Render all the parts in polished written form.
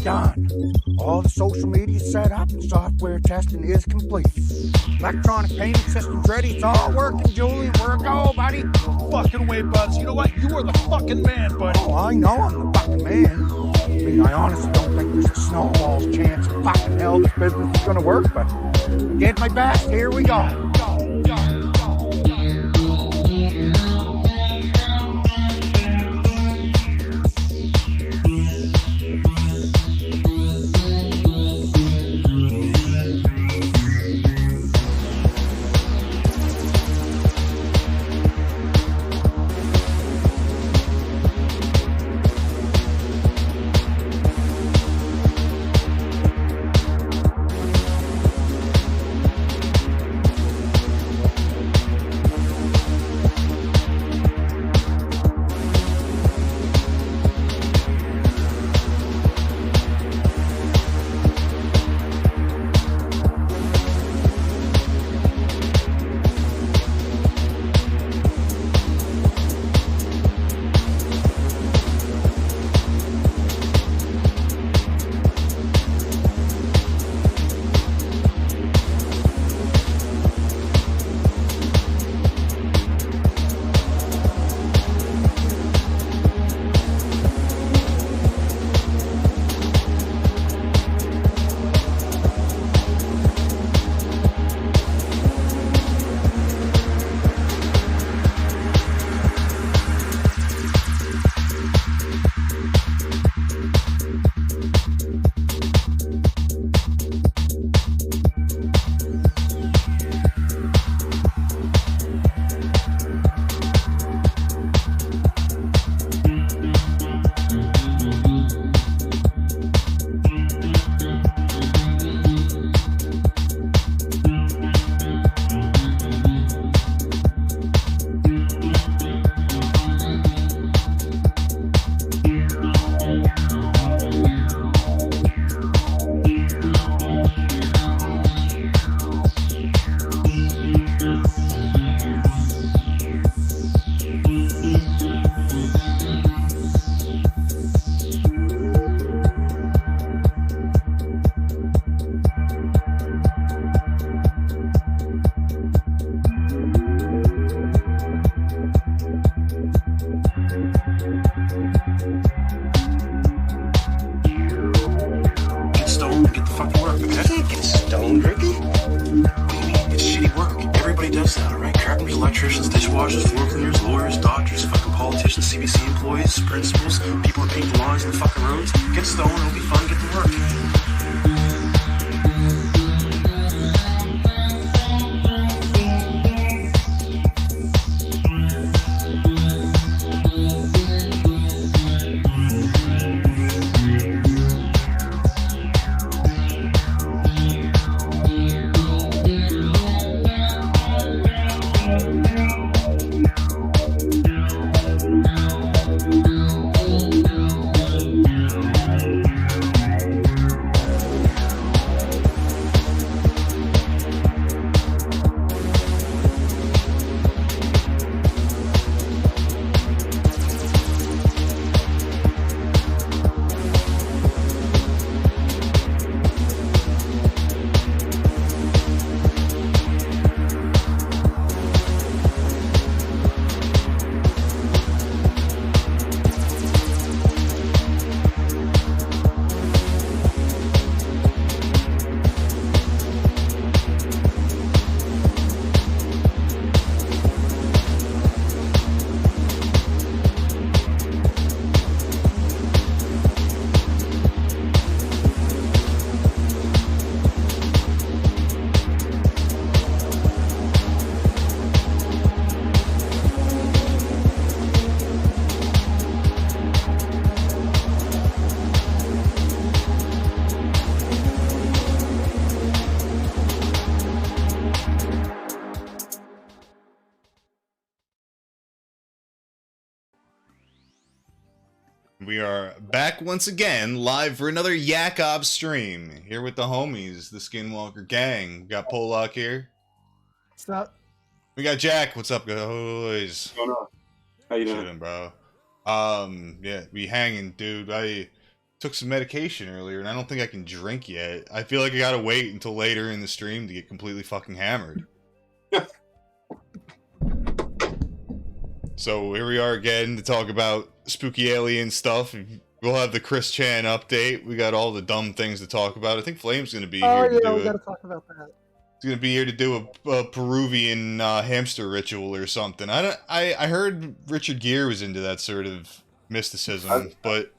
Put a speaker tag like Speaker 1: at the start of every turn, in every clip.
Speaker 1: Done. All the social media set up and software testing is complete. Electronic payment system's ready. It's all working, Julian. We're a go, buddy.
Speaker 2: Fucking way, Buzz. You know what? You are the fucking man, buddy.
Speaker 1: Oh, I know I'm the fucking man. I mean, I honestly don't think there's a snowball's chance of fucking hell this business is gonna work, but I did my best. Here we go.
Speaker 3: electricians, dishwashers, floor cleaners, lawyers, doctors, fucking politicians, CBC employees, principals, people that paint the lawns and the fucking roads. Get stoned, it'll be fun, get to work.
Speaker 4: We are back once again, live for another Yakov stream. Here with the homies, the Skinwalker gang. We got Polak here.
Speaker 5: What's up?
Speaker 4: We got Jack. What's up, guys?
Speaker 6: What's going on? How you doing?
Speaker 4: Chilling, bro. Yeah, we hanging, dude. took some medication earlier, and I don't think I can drink yet. I feel like I gotta wait until later in the stream to get completely fucking hammered. So here we are again to talk about spooky alien stuff. We'll have the Chris Chan update. We got all the dumb things to talk about. I think Flame's gonna be here to do
Speaker 5: we gotta talk about that.
Speaker 4: He's gonna be here to do a Peruvian hamster ritual or something. I heard Richard Gere was into that sort of mysticism, but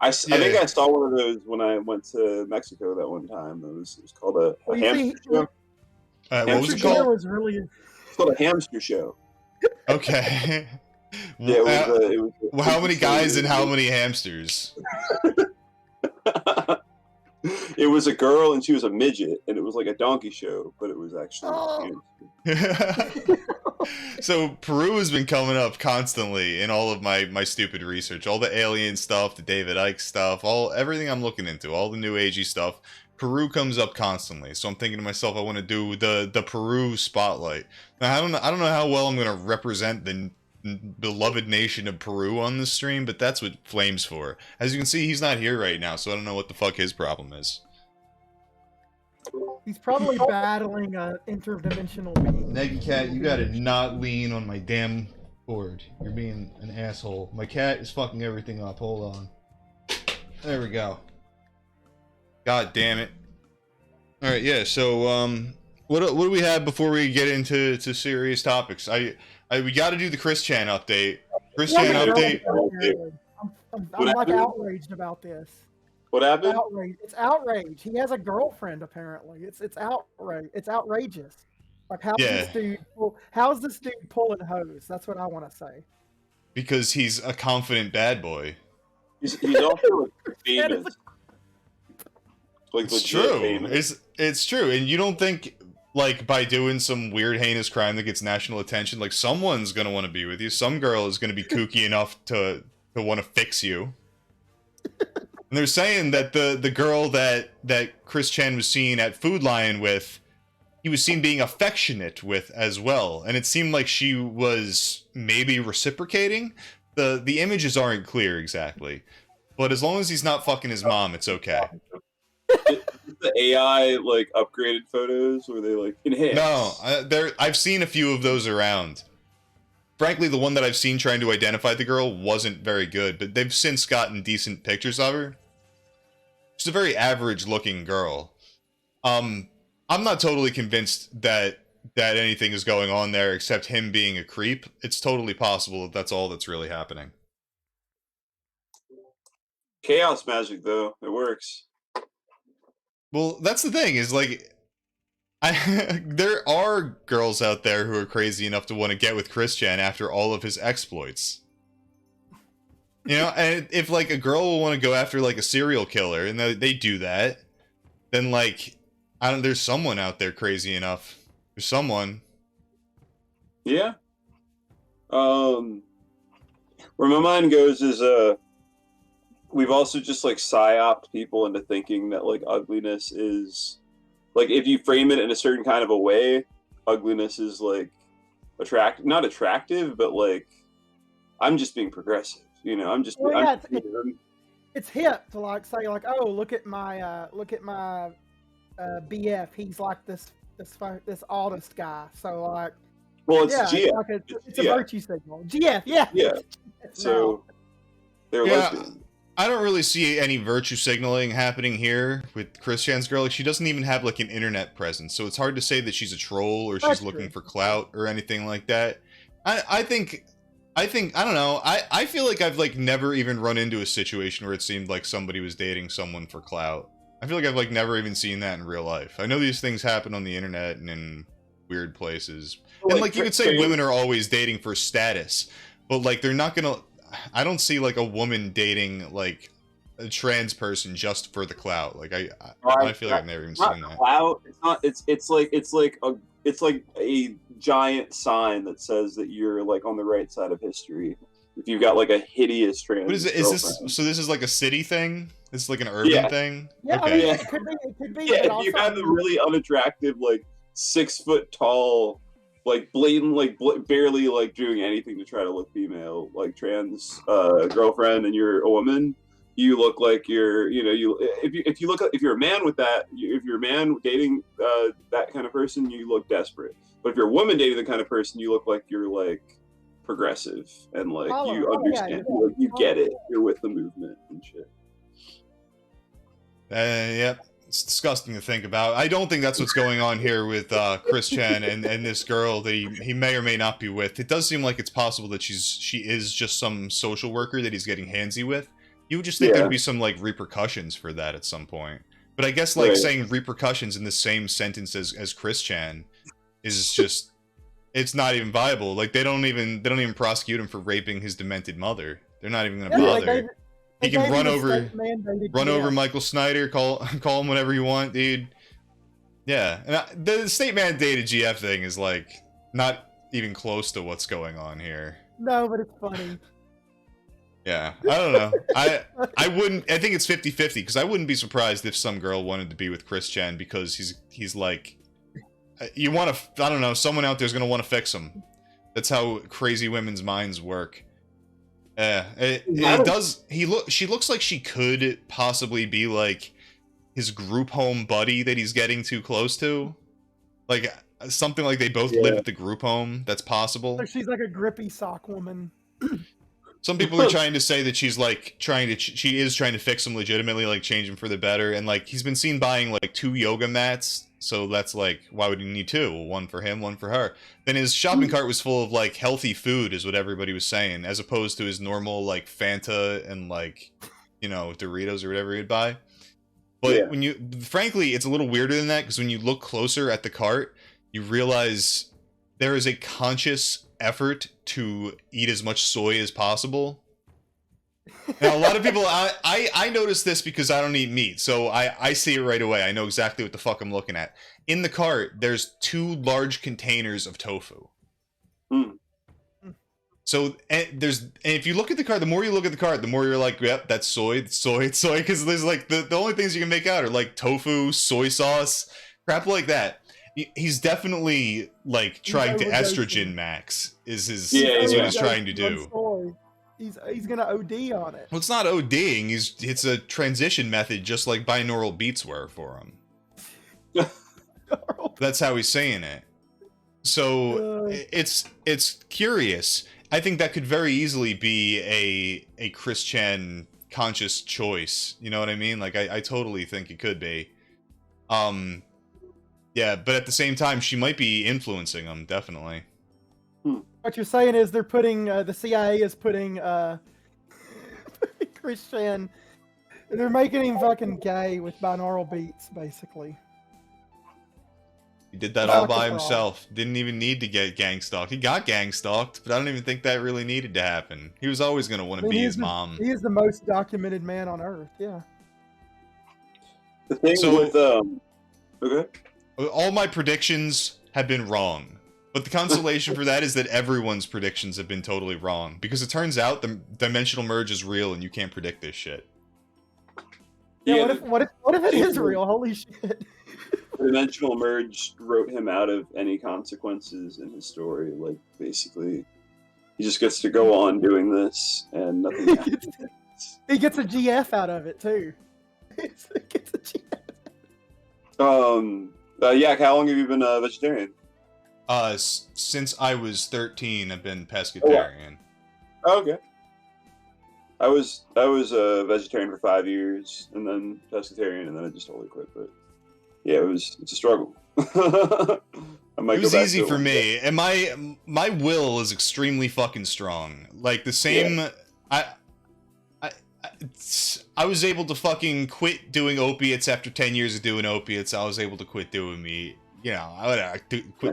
Speaker 6: I think I saw one of those when I went to Mexico that one time. It was called a hamster show.
Speaker 4: What was it called?
Speaker 6: It's called a hamster show.
Speaker 4: Okay.
Speaker 6: Yeah,
Speaker 4: how many guys and how many hamsters?
Speaker 6: It was a girl and she was a midget, and it was like a donkey show, but it was actually a hamster.
Speaker 4: So Peru has been coming up constantly in all of my stupid research, all the alien stuff, the David Icke stuff, everything I'm looking into, all the new agey stuff. Peru comes up constantly, so I'm thinking to myself, I want to do the Peru spotlight. Now, I don't know how well I'm going to represent the beloved nation of Peru on this stream, but that's what Flame's for. As you can see, he's not here right now, so I don't know what the fuck his problem is.
Speaker 5: He's probably battling an interdimensional being.
Speaker 4: Neggy Cat, you gotta not lean on my damn board. You're being an asshole. My cat is fucking everything up. Hold on. There we go. God damn it. Alright, yeah, so, what do we have before we get into serious topics? We gotta do the Chris Chan update. Chris Chan update.
Speaker 5: I'm like outraged about this.
Speaker 6: What happened?
Speaker 5: It's outrage. He has a girlfriend apparently. It's outrage. It's outrageous. Like how's this dude pulling hose? That's what I want to say.
Speaker 4: Because he's a confident bad boy.
Speaker 6: He's also famous. Like,
Speaker 4: it's true. Famous. It's true, and you don't think, like, by doing some weird heinous crime that gets national attention, like, someone's gonna want to be with you. Some girl is gonna be kooky enough to want to fix you. And they're saying that the girl that Chris Chan was seen at Food Lion with, he was seen being affectionate with as well, and it seemed like she was maybe reciprocating. The images aren't clear exactly, but as long as he's not fucking his mom, it's okay.
Speaker 6: The AI like upgraded photos where they like enhance.
Speaker 4: No, I've seen a few of those around. Frankly, the one that I've seen trying to identify the girl wasn't very good, but they've since gotten decent pictures of her. She's a very average-looking girl. I'm not totally convinced that anything is going on there except him being a creep. It's totally possible that that's all that's really happening.
Speaker 6: Chaos magic, though. It works.
Speaker 4: Well, that's the thing, is like, there are girls out there who are crazy enough to want to get with Chris Chan after all of his exploits. You know, and if like a girl will want to go after like a serial killer, and they do that, then like, there's someone out there crazy enough. There's someone.
Speaker 6: Yeah. Where my mind goes is, we've also just like psyoped people into thinking that like ugliness is, like, if you frame it in a certain kind of a way, ugliness is like not attractive, but like, I'm just being progressive, you know.
Speaker 5: It's hip to like say like, oh, look at my BF. He's like this oldest guy. So like,
Speaker 6: well, it's
Speaker 5: yeah,
Speaker 6: GF.
Speaker 5: It's a virtue signal. GF, yeah.
Speaker 6: Yeah. So they're lesbian.
Speaker 4: I don't really see any virtue signaling happening here with Chris Chan's girl. Like, she doesn't even have like an internet presence, so it's hard to say that she's a troll or she's looking for clout or anything like that. I think I don't know. I feel like I've like never even run into a situation where it seemed like somebody was dating someone for clout. I feel like I've like never even seen that in real life. I know these things happen on the internet and in weird places. And like you could say women are always dating for status, but like they're not gonna. I don't see like a woman dating like a trans person just for the clout. Like I feel like I've never even seen that.
Speaker 6: Clout. It's not. It's like a giant sign that says that you're like on the right side of history. If you've got like a hideous trans.
Speaker 4: What is it? Is this so? This is like a city thing. This is like an urban thing.
Speaker 5: Yeah,
Speaker 4: okay.
Speaker 5: I mean, it could be.
Speaker 6: Yeah, if you have a really unattractive, like 6 foot tall, like blatant, like barely like doing anything to try to look female, like trans girlfriend, and you're a woman, you look like you're, if you're a man with that, if you're a man dating that kind of person, you look desperate. But if you're a woman dating the kind of person, you look like you're like progressive and like you understand, you get it, you're with the movement and shit.
Speaker 4: Yep. It's disgusting to think about. I don't think that's what's going on here with Christian and this girl that he may or may not be with. It does seem like it's possible that she is just some social worker that he's getting handsy with. You would just think there'd be some like repercussions for that at some point. But I guess like saying repercussions in the same sentence as Christian is just, it's not even viable. Like they don't even prosecute him for raping his demented mother. They're not even gonna bother. He can run over Michael Snyder, call him whatever you want, dude. Yeah, and the state mandated GF thing is like not even close to what's going on here.
Speaker 5: No, but it's funny.
Speaker 4: Yeah, I don't know. I wouldn't. I think it's 50-50 because I wouldn't be surprised if some girl wanted to be with Chris Chen because he's like, you want to. I don't know. Someone out there's gonna want to fix him. That's how crazy women's minds work. Yeah, it does. She looks like she could possibly be like his group home buddy that he's getting too close to, like something like they both live at the group home. That's possible.
Speaker 5: So she's like a grippy sock woman.
Speaker 4: Some people are trying to say that she's like she is trying to fix him legitimately, like change him for the better, and like he's been seen buying like 2 yoga mats. So that's like, why would he need 2? One for him, one for her. Then his shopping cart was full of like healthy food, is what everybody was saying, as opposed to his normal like Fanta and like, Doritos or whatever he'd buy. But frankly, it's a little weirder than that because when you look closer at the cart, you realize there is a conscious effort to eat as much soy as possible. Now, a lot of people, I noticed this because I don't eat meat, so I see it right away. I know exactly what the fuck I'm looking at. In the cart, there's 2 large containers of tofu. So, and if you look at the cart, the more you look at the cart, the more you're like, yep, that's soy, because there's like, the only things you can make out are like tofu, soy sauce, crap like that. He's definitely like trying to estrogen max, is what he's trying to do.
Speaker 5: He's gonna OD on it.
Speaker 4: Well, it's not ODing. It's a transition method, just like binaural beats were for him. That's how he's saying it. So it's curious. I think that could very easily be a Christian conscious choice. You know what I mean? Like I totally think it could be. Yeah, but at the same time, she might be influencing him. Definitely.
Speaker 5: What you're saying is they're putting the CIA is putting Christian. They're making him fucking gay with binaural beats, basically.
Speaker 4: He did that all by himself. Didn't even need to get gang stalked. He got gang stalked, but I don't even think that really needed to happen. He was always going to want to be his mom.
Speaker 5: He is the most documented man on Earth. Yeah.
Speaker 6: The thing with okay.
Speaker 4: All my predictions have been wrong. But the consolation for that is that everyone's predictions have been totally wrong. Because it turns out the dimensional merge is real and you can't predict this shit.
Speaker 5: Yeah, what if it is real? Holy shit.
Speaker 6: The dimensional merge wrote him out of any consequences in his story. Like, basically, he just gets to go on doing this and nothing happens.
Speaker 5: He gets a GF out of it, too. He gets a
Speaker 6: GF. Yeah, how long have you been a vegetarian?
Speaker 4: Since I was 13, I've been pescatarian.
Speaker 6: Oh, okay. I was a vegetarian for 5 years, and then pescatarian, and then I just totally quit. But yeah, it's a struggle. It
Speaker 4: was easy for me, and my will is extremely fucking strong. Like the same, yeah. I was able to fucking quit doing opiates after 10 years of doing opiates. I was able to quit doing meat. I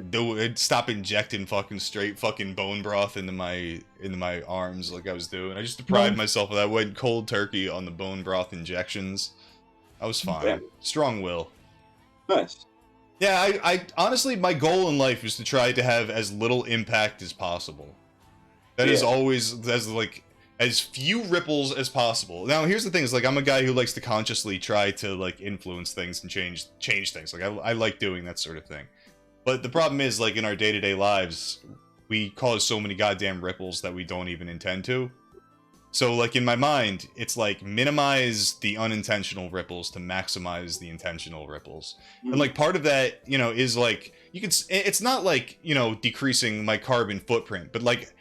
Speaker 4: would stop injecting fucking straight fucking bone broth into my arms like I was doing. I just deprived myself of that. Went cold turkey on the bone broth injections. I was fine. Yeah. Strong will.
Speaker 6: Nice.
Speaker 4: Yeah, I honestly, my goal in life is to try to have as little impact as possible. That is always as few ripples as possible. Now, here's the thing: is like I'm a guy who likes to consciously try to like influence things and change things. Like I like doing that sort of thing. But the problem is, like in our day-to-day lives, we cause so many goddamn ripples that we don't even intend to. So, like, in my mind, it's like minimize the unintentional ripples to maximize the intentional ripples. And, like, part of that, you know, is like, it's not like, you know, decreasing my carbon footprint, but like,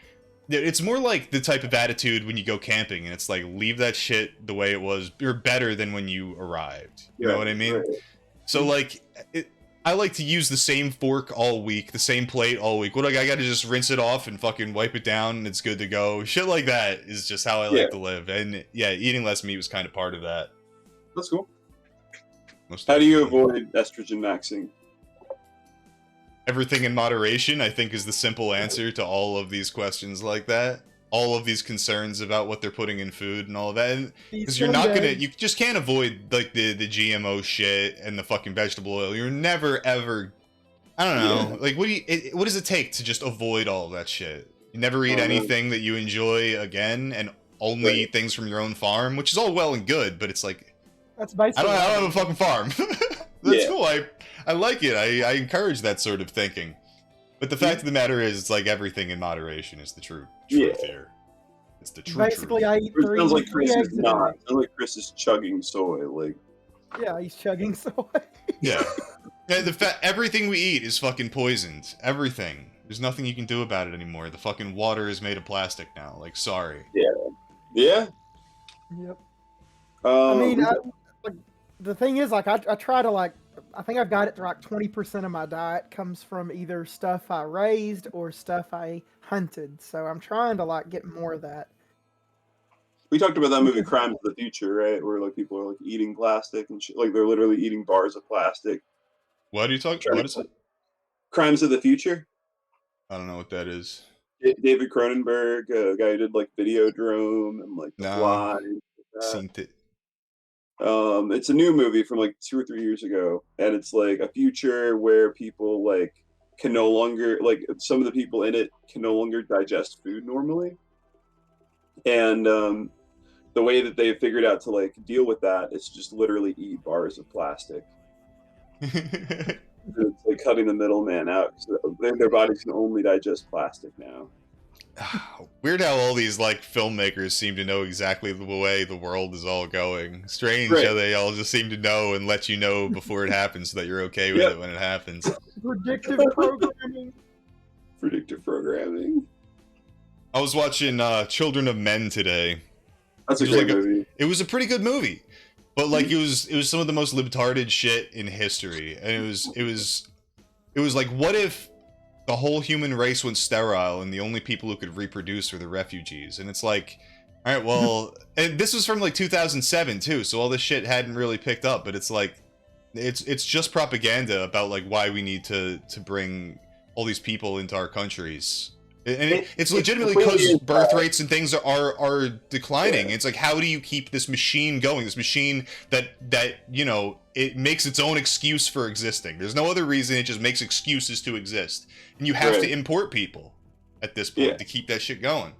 Speaker 4: it's more like the type of attitude when you go camping and it's like, leave that shit the way it was, or better than when you arrived. You know what I mean? Right. So, like, I like to use the same fork all week, the same plate all week. What, like, I gotta just rinse it off and fucking wipe it down and it's good to go. Shit like that is just how I like to live. And yeah, eating less meat was kind of part of that.
Speaker 6: That's cool. How do you avoid estrogen maxing?
Speaker 4: Everything in moderation, I think, is the simple answer to all of these questions like that. All of these concerns about what they're putting in food and all of that. Because you're not gonna, you just can't avoid, like, the GMO shit and the fucking vegetable oil. You're never, ever, I don't know, like, what does it take to just avoid all of that shit? You never eat anything that you enjoy again, and only eat things from your own farm, which is all well and good, but it's like,
Speaker 5: that's basically,
Speaker 4: I don't have a fucking farm. That's cool, I like it, I encourage that sort of thinking. But the fact of the matter is, it's like everything in moderation is the truth here. It's the truth.
Speaker 5: Basically, I eat three.
Speaker 6: Sounds like Chris is not. Sounds like Chris is chugging soy. Like,
Speaker 5: yeah, he's chugging soy.
Speaker 4: Yeah. Everything we eat is fucking poisoned. Everything. There's nothing you can do about it anymore. The fucking water is made of plastic now. Like, sorry.
Speaker 6: Yeah. Yeah.
Speaker 5: Yep. I mean, like, the thing is, like, I try to, like, I think I've got it to like 20% of my diet comes from either stuff I raised or stuff I hunted. So I'm trying to, like, get more of that.
Speaker 6: We talked about that movie Crimes of the Future, right? Where, like, people are, like, eating plastic and shit. Like, they're literally eating bars of plastic.
Speaker 4: What are you talking about? What is it?
Speaker 6: Crimes of the Future.
Speaker 4: I don't know what that is.
Speaker 6: David Cronenberg, a guy who did, like, Videodrome and, like, The Fly.
Speaker 4: Seen it.
Speaker 6: It's a new movie from like 2 or 3 years ago, and it's like a future where people like can no longer, like, some of the people in it can no longer digest food normally, and the way that they figured out to like deal with that is just literally eat bars of plastic. It's like cutting the middleman out because their bodies can only digest plastic now.
Speaker 4: Weird how all these, like, filmmakers seem to know exactly the way the world is all going. Strange how they all just seem to know and let you know before it happens so that you're okay with it when it happens.
Speaker 5: Predictive programming.
Speaker 6: Predictive programming.
Speaker 4: I was watching Children of Men today.
Speaker 6: That's a great movie.
Speaker 4: It was a pretty good movie. But, like, it was some of the most libtarded shit in history. And it was like, what if the whole human race went sterile and the only people who could reproduce were the refugees? And it's like, all right, well, and this was from like 2007 too, so all this shit hadn't really picked up, but it's like, it's just propaganda about like why we need to bring all these people into our countries. And it's legitimately because birth rates and things are declining. It's like, how do you keep this machine going? This machine that you know, it makes its own excuse for existing. There's no other reason. It just makes excuses to exist. And you have to import people at this point to keep that shit going.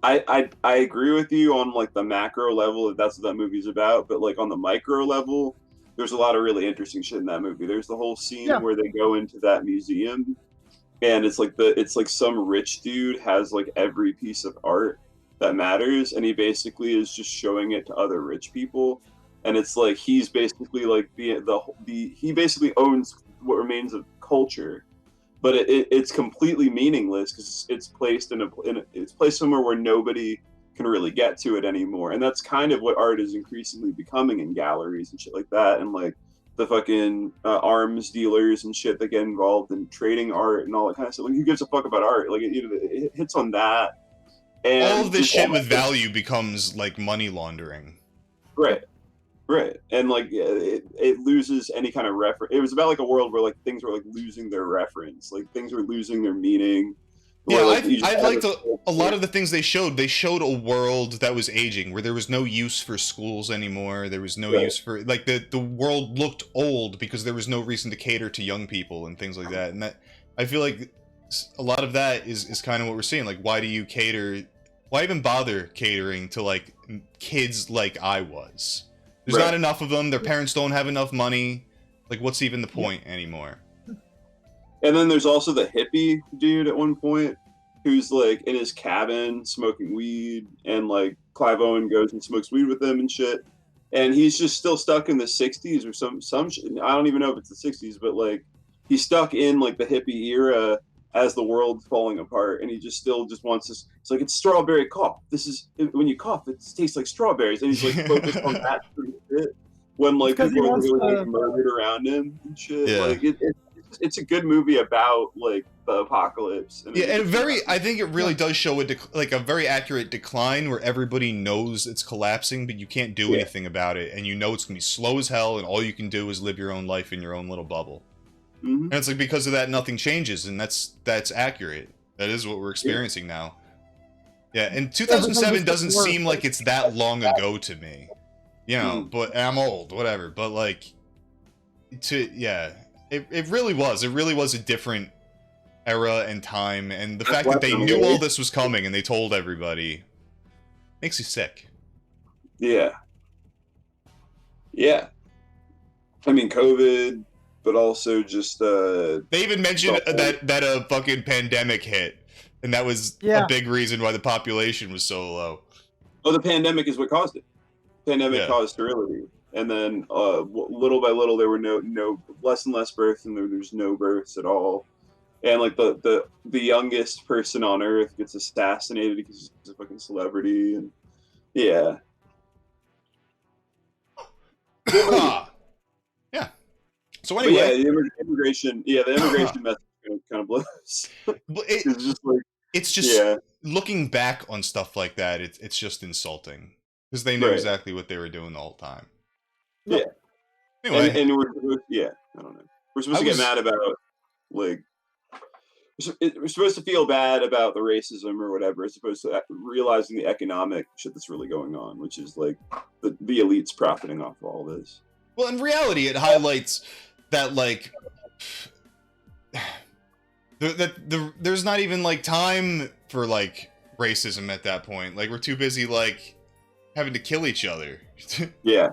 Speaker 6: I agree with you on like the macro level, if that's what that movie's about. But like on the micro level, there's a lot of really interesting shit in that movie. There's the whole scene where they go into that museum. And it's like some rich dude has like every piece of art that matters, and he basically is just showing it to other rich people, and it's like he's basically like he basically owns what remains of culture, but it's completely meaningless because it's placed it's placed somewhere where nobody can really get to it anymore, and that's kind of what art is increasingly becoming in galleries and shit like that, and like the fucking arms dealers and shit that get involved in trading art and all that kind of stuff. Like, who gives a fuck about art? Like, it hits on that. And
Speaker 4: all of this shit with value becomes like money laundering.
Speaker 6: Right. And like, it loses any kind of reference. It was about like a world where like things were like losing their reference, like things were losing their meaning.
Speaker 4: Yeah, I liked a lot of the things they showed. They showed a world that was aging, where there was no use for schools anymore. There was no use for, like, the world looked old because there was no reason to cater to young people and things like that. And that, I feel like a lot of that is kind of what we're seeing. Like, why even bother catering to, like, kids like I was? There's not enough of them. Their parents don't have enough money. Like, what's even the point anymore?
Speaker 6: And then there's also the hippie dude at one point who's like in his cabin smoking weed, and like Clive Owen goes and smokes weed with him and shit. And he's just still stuck in the 60s or some shit. I don't even know if it's the 60s, but like he's stuck in like the hippie era as the world's falling apart, and he just still just wants this. It's like, it's strawberry cough. This is when you cough, it tastes like strawberries, and he's like focused on that sort of shit. When like people are really like, murdered around him and shit.
Speaker 4: Yeah.
Speaker 6: Like it's a good movie about like the apocalypse.
Speaker 4: Yeah, and I think it really does show a very accurate decline where everybody knows it's collapsing, but you can't do anything about it, and you know it's gonna be slow as hell, and all you can do is live your own life in your own little bubble. And it's like, because of that, nothing changes, and that's accurate. That is what we're experiencing now. Yeah, and 2007 doesn't seem like it's that long ago to me. You know, but I'm old, whatever. But like, it really was. It really was a different era and time, and the fact that they knew all this was coming and they told everybody makes you sick.
Speaker 6: Yeah. Yeah. I mean, COVID, but also just
Speaker 4: they even mentioned that a fucking pandemic hit, and that was a big reason why the population was so low.
Speaker 6: Oh, the pandemic is what caused it. Pandemic caused sterility, and then little by little there were no less and less births, and there's no births at all. And like the youngest person on Earth gets assassinated because he's a fucking celebrity, and yeah.
Speaker 4: So anyway,
Speaker 6: the immigration message kind of blows.
Speaker 4: It's just looking back on stuff like that, it's just insulting, because they knew exactly what they were doing the whole time.
Speaker 6: Yeah.
Speaker 4: Anyway,
Speaker 6: and we're I don't know. We're supposed to get mad about like. We're supposed to feel bad about the racism or whatever, as opposed to realizing the economic shit that's really going on, which is like the elites profiting off of all this.
Speaker 4: Well, in reality, it highlights that like there's not even like time for like racism at that point. Like, we're too busy like having to kill each other.
Speaker 6: Yeah.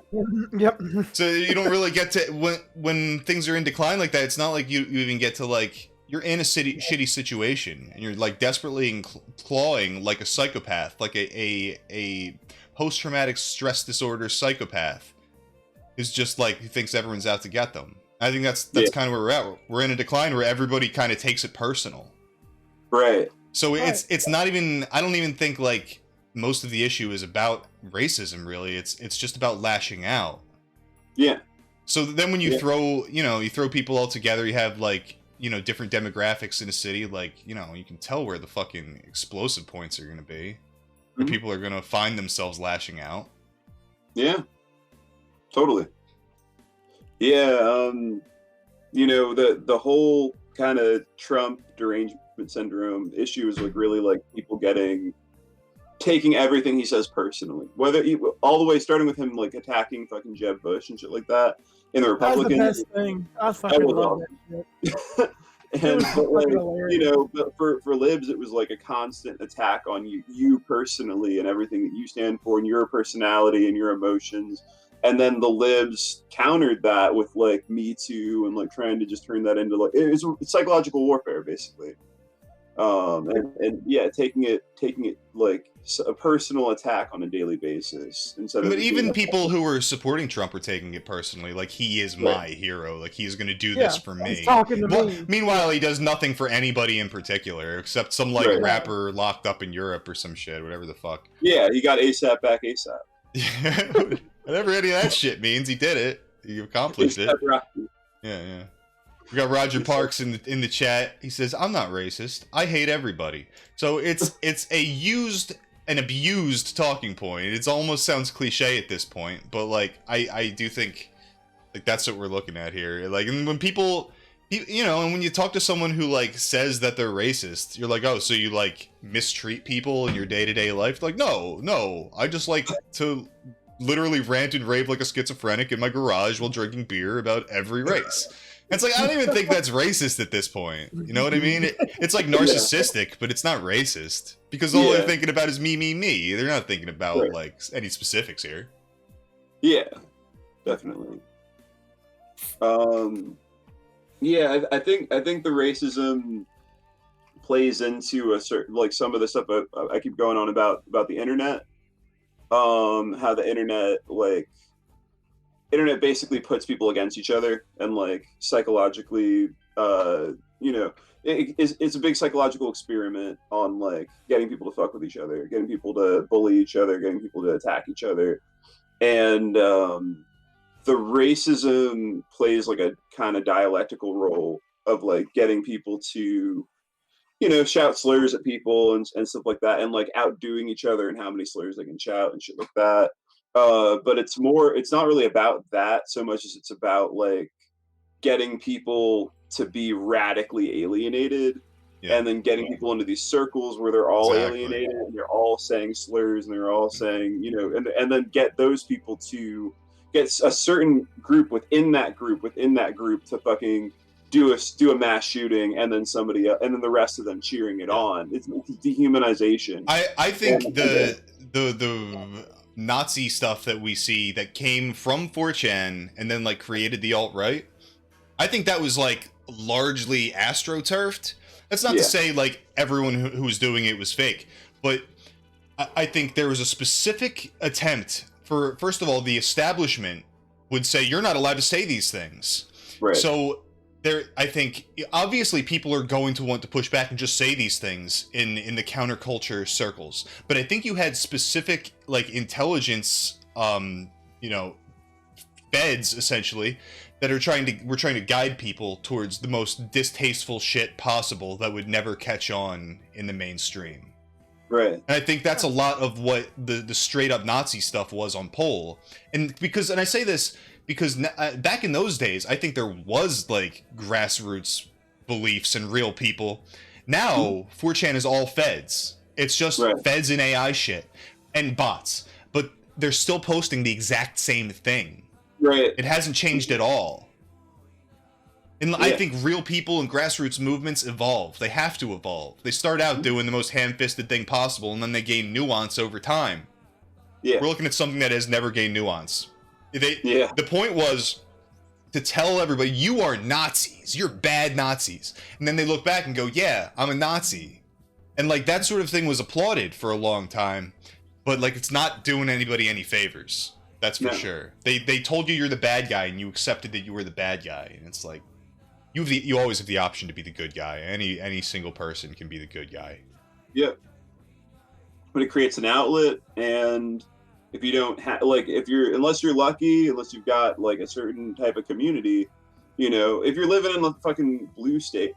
Speaker 5: Yep.
Speaker 4: So you don't really get to when things are in decline like that. It's not like you even get to like, you're in a shitty situation and you're like desperately clawing like a psychopath, like a post-traumatic stress disorder psychopath who's just like, he thinks everyone's out to get them. I think that's kind of where we're at. We're in a decline where everybody kind of takes it personal.
Speaker 6: Right.
Speaker 4: So it's not even, I don't even think like most of the issue is about racism really. It's just about lashing out.
Speaker 6: Yeah.
Speaker 4: So then when you throw people all together, you have like, different demographics in a city, like, you can tell where the fucking explosive points are going to be, where people are going to find themselves lashing out.
Speaker 6: Yeah, totally. Yeah, the whole kind of Trump derangement syndrome issue is like really like people taking everything he says personally, whether all the way starting with him like attacking fucking Jeb Bush and shit like that. In the Republican,
Speaker 5: that's the best thing. I fucking love that shit.
Speaker 6: But for libs, it was like a constant attack on you personally and everything that you stand for and your personality and your emotions. And then the libs countered that with like Me Too and like trying to just turn that into like it's psychological warfare basically. Taking it like a personal attack on a daily basis instead of.
Speaker 4: But even people who were supporting Trump were taking it personally, like he is my hero, like he's going to do this for me.
Speaker 5: He's talking to me.
Speaker 4: Meanwhile, he does nothing for anybody in particular, except some like rapper locked up in Europe or some shit, whatever the fuck.
Speaker 6: Yeah, he got ASAP back ASAP.
Speaker 4: Whatever any of that shit means, he did it. He accomplished it. Yeah. We got Roger Parks in the chat. He says, "I'm not racist. I hate everybody." So it's an abused talking point. It almost sounds cliche at this point, but like I do think like that's what we're looking at here. Like, and when people, and when you talk to someone who like says that they're racist, you're like, oh, so you like mistreat people in your day-to-day life? Like, no, I just like to literally rant and rave like a schizophrenic in my garage while drinking beer about every race. It's like, I don't even think that's racist at this point. You know what I mean? It's like narcissistic, but it's not racist. Because all they're thinking about is me. They're not thinking about, like, any specifics here.
Speaker 6: Yeah, definitely. I think the racism plays into a certain, like some of the stuff I keep going on about the internet. How the internet basically puts people against each other, and like psychologically, it's a big psychological experiment on like getting people to fuck with each other, getting people to bully each other, getting people to attack each other. And the racism plays like a kind of dialectical role of like getting people to, shout slurs at people and stuff like that, and like outdoing each other and how many slurs they can shout and shit like that. But it's not really about that so much as it's about like getting people to be radically alienated, and then getting people into these circles where they're all alienated and they're all saying slurs and they're all saying, and then get those people to get a certain group within that group to fucking do a mass shooting, and then somebody else, and then the rest of them cheering it on. It's dehumanization.
Speaker 4: I think the Nazi stuff that we see that came from 4chan and then like created the alt-right, I think that was like largely astroturfed. That's not to say like everyone who was doing it was fake, but I think there was a specific attempt for, first of all, the establishment would say you're not allowed to say these things.
Speaker 6: Right.
Speaker 4: So I think obviously people are going to want to push back and just say these things in the counterculture circles. But I think you had specific like intelligence, feds essentially that were trying to guide people towards the most distasteful shit possible that would never catch on in the mainstream.
Speaker 6: Right.
Speaker 4: And I think that's a lot of what the straight up Nazi stuff was on Pol. And I say this because back in those days, I think there was like grassroots beliefs and real people. Now, 4chan is all feds. It's just feds and AI shit and bots, but they're still posting the exact same thing.
Speaker 6: Right.
Speaker 4: It hasn't changed at all. And I think real people and grassroots movements evolve. They have to evolve. They start out doing the most ham-fisted thing possible, and then they gain nuance over time.
Speaker 6: Yeah.
Speaker 4: We're looking at something that has never gained nuance. The point was to tell everybody, you are Nazis. You're bad Nazis. And then they look back and go, yeah, I'm a Nazi. And like that sort of thing was applauded for a long time. But like it's not doing anybody any favors. That's for sure. They told you you're the bad guy and you accepted that you were the bad guy. And it's like, you always have the option to be the good guy. Any single person can be the good guy. Yep.
Speaker 6: But it creates an outlet, and if you don't have, like, unless you're lucky, unless you've got like a certain type of community, if you're living in the fucking blue state,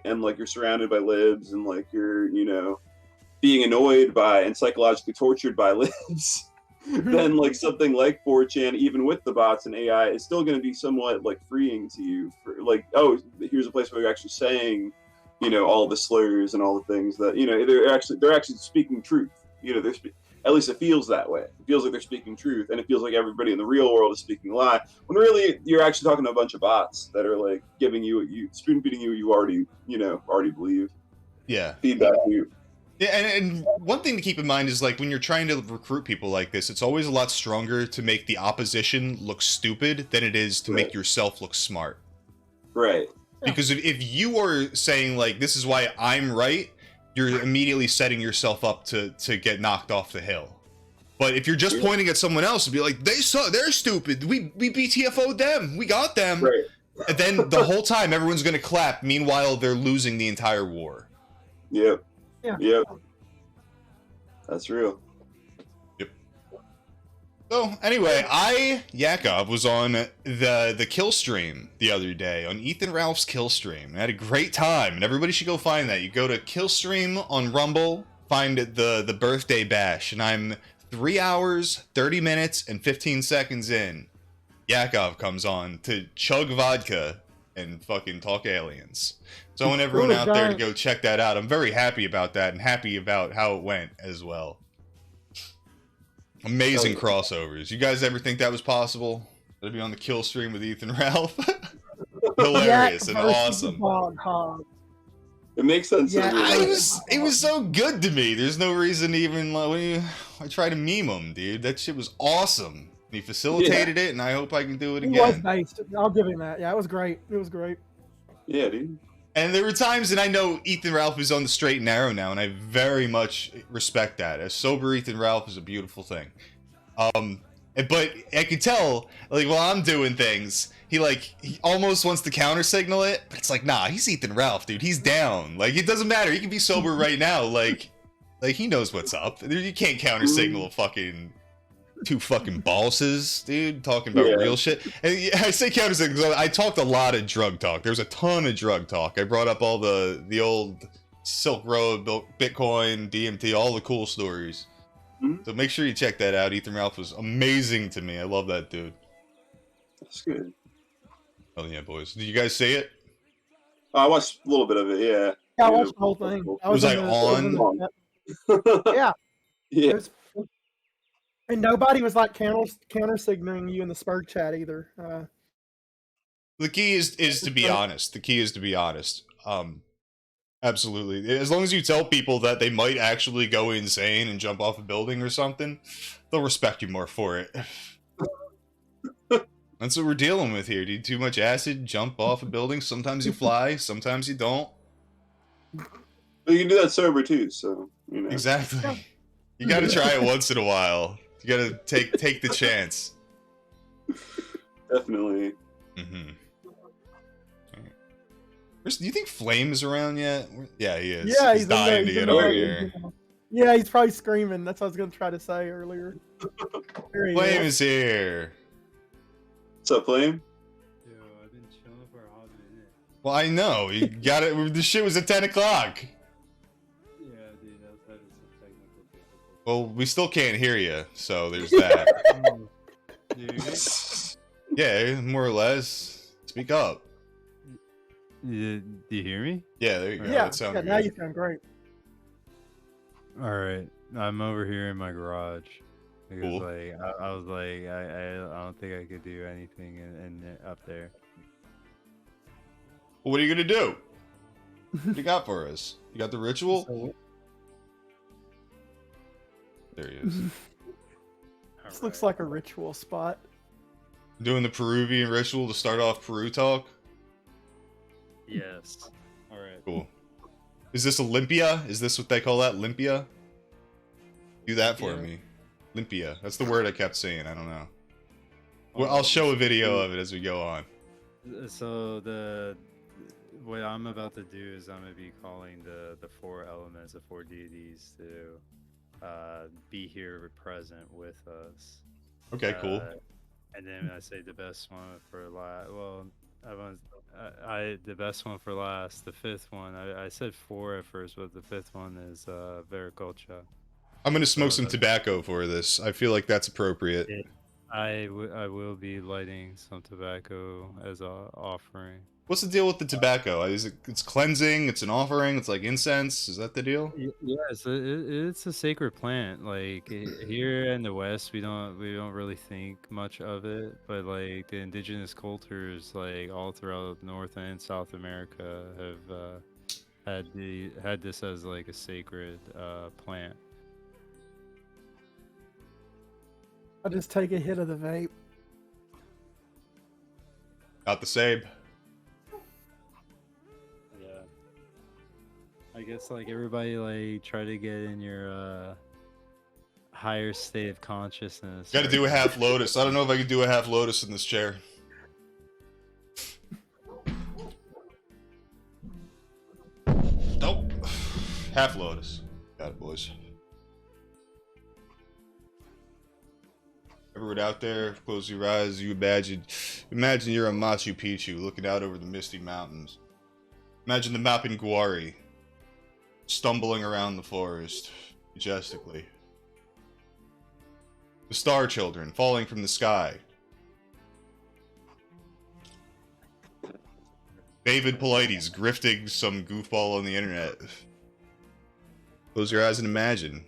Speaker 6: and like you're surrounded by libs, and like you're, being annoyed by and psychologically tortured by libs, then like something like 4chan, even with the bots and AI, is still going to be somewhat like freeing to you. For like, oh, here's a place where you're actually saying, all the slurs and all the things that they're actually speaking truth. At least it feels that way. It feels like they're speaking truth, and it feels like everybody in the real world is speaking a lie. When really you're actually talking to a bunch of bots that are like giving you spoon feeding you already believe.
Speaker 4: Yeah.
Speaker 6: Feedback to you.
Speaker 4: Yeah, and one thing to keep in mind is like when you're trying to recruit people like this, it's always a lot stronger to make the opposition look stupid than it is to make yourself look smart.
Speaker 6: Right.
Speaker 4: Because if you are saying like this is why I'm right, you're immediately setting yourself up to get knocked off the hill. But if you're just pointing at someone else and be like, they're stupid, we BTFO'd them, we got them.
Speaker 6: Right.
Speaker 4: And then the whole time everyone's gonna clap, meanwhile they're losing the entire war.
Speaker 6: Yep.
Speaker 5: Yeah.
Speaker 6: Yep. That's real.
Speaker 4: Yep. So anyway, Yakov was on the kill stream the other day, on Ethan Ralph's kill stream. I had a great time, and everybody should go find that. You go to kill stream on Rumble, find the birthday bash, and I'm 3 hours, 30 minutes, and 15 seconds in. Yakov comes on to chug vodka and fucking talk aliens. So I want everyone out there to go check that out. I'm very happy about that and happy about how it went as well. Amazing crossovers. You guys ever think that was possible? To be on the kill stream with Ethan Ralph? Hilarious and awesome.
Speaker 6: It makes sense.
Speaker 5: Yeah,
Speaker 4: it was so good to me. There's no reason to even I try to meme him, dude. That shit was awesome. He facilitated it, and I hope I can do it again.
Speaker 5: It was nice. I'll give him that. Yeah, it was great. It was great.
Speaker 6: Yeah, dude.
Speaker 4: And there were times, and I know Ethan Ralph is on the straight and narrow now, and I very much respect that. A sober Ethan Ralph is a beautiful thing. But I could tell, like, while I'm doing things, he almost wants to counter signal it, but it's like, nah, he's Ethan Ralph, dude. He's down. Like, it doesn't matter. He can be sober right now. Like he knows what's up. You can't counter signal fucking two fucking bosses, dude, talking about real shit. And I say counter signal because I talked a lot of drug talk. There's a ton of drug talk. I brought up all the old Silk Road, Bitcoin, DMT, all the cool stories. So make sure you check that out. Ethan Ralph was amazing to me. I love that dude.
Speaker 6: That's good.
Speaker 4: Oh yeah, boys. Did you guys see it?
Speaker 6: I watched a little bit of it, yeah.
Speaker 5: Yeah, I watched the whole thing.
Speaker 4: Was I on?
Speaker 5: Yeah.
Speaker 6: Yeah.
Speaker 5: And nobody was like counter signaling you in the Spurg chat either.
Speaker 4: The key is to be honest. The key is to be honest. Absolutely. As long as you tell people that they might actually go insane and jump off a building or something, they'll respect you more for it. That's what we're dealing with here. Do you too much acid, jump off a building? Sometimes you fly, sometimes you don't.
Speaker 6: But you can do that sober too, so you know.
Speaker 4: Exactly. You gotta try it once in a while. You gotta take the chance.
Speaker 6: Definitely.
Speaker 4: Mm-hmm. Do you think Flame is around yet? Yeah, he is.
Speaker 5: Yeah,
Speaker 4: he's dying to get over here.
Speaker 5: Yeah, he's probably screaming. That's what I was going to try to say earlier.
Speaker 4: Flame is here.
Speaker 6: What's up, Flame?
Speaker 7: Yo, I've been chilling for a hot minute.
Speaker 4: Well, I know. You got it. The shit was at 10 o'clock.
Speaker 7: Yeah, dude, I was having some technical difficulties.
Speaker 4: Well, we still can't hear you, so there's that. Yeah, more or less. Speak up.
Speaker 7: Do you hear me?
Speaker 4: Yeah, there you go.
Speaker 5: Yeah,
Speaker 4: that sounds
Speaker 5: yeah,
Speaker 4: good.
Speaker 5: now you sound great.
Speaker 7: Alright, I'm over here in my garage. Because,
Speaker 4: Cool.
Speaker 7: like, I was like, I don't think I could do anything in up there.
Speaker 4: Well, what are you gonna do? What you got for us? You got the ritual? There he is.
Speaker 5: This looks like a ritual spot.
Speaker 4: Doing the Peruvian ritual to start off Peru talk?
Speaker 7: Yes. Alright.
Speaker 4: Cool. Is this Olympia? Is this what they call that? Olympia? Do that for me. Olympia. That's the word I kept saying. I don't know. Well, I'll show a video of it as we go on.
Speaker 7: So what I'm about to do is I'm gonna be calling the four elements, the four deities to be here present with us.
Speaker 4: Okay, cool.
Speaker 7: And then I say the best one for last. Well, the best one for last. The fifth one. I said four at first, but the fifth one is Veracocha.
Speaker 4: I'm gonna smoke some tobacco for this. I feel like that's appropriate.
Speaker 7: I will be lighting some tobacco as a offering.
Speaker 4: What's the deal with the tobacco? It's cleansing. It's an offering. It's like incense. Is that the deal?
Speaker 7: Yeah, it's a sacred plant. Like here in the West, we don't really think much of it, but like the indigenous cultures, like all throughout North and South America, have had this as like a sacred plant.
Speaker 5: I'll just take a hit of the vape.
Speaker 4: Not the same.
Speaker 7: Yeah. I guess like everybody like try to get in your higher state of consciousness.
Speaker 4: Got to do a half lotus. I don't know if I can do a half lotus in this chair. Nope. Half lotus. Got it, boys. Everyone out there, close your eyes. You imagine you're a Machu Picchu looking out over the misty mountains. Imagine the Mapinguari stumbling around the forest majestically. The star children falling from the sky. David Paulides grifting some goofball on the internet. Close your eyes and imagine.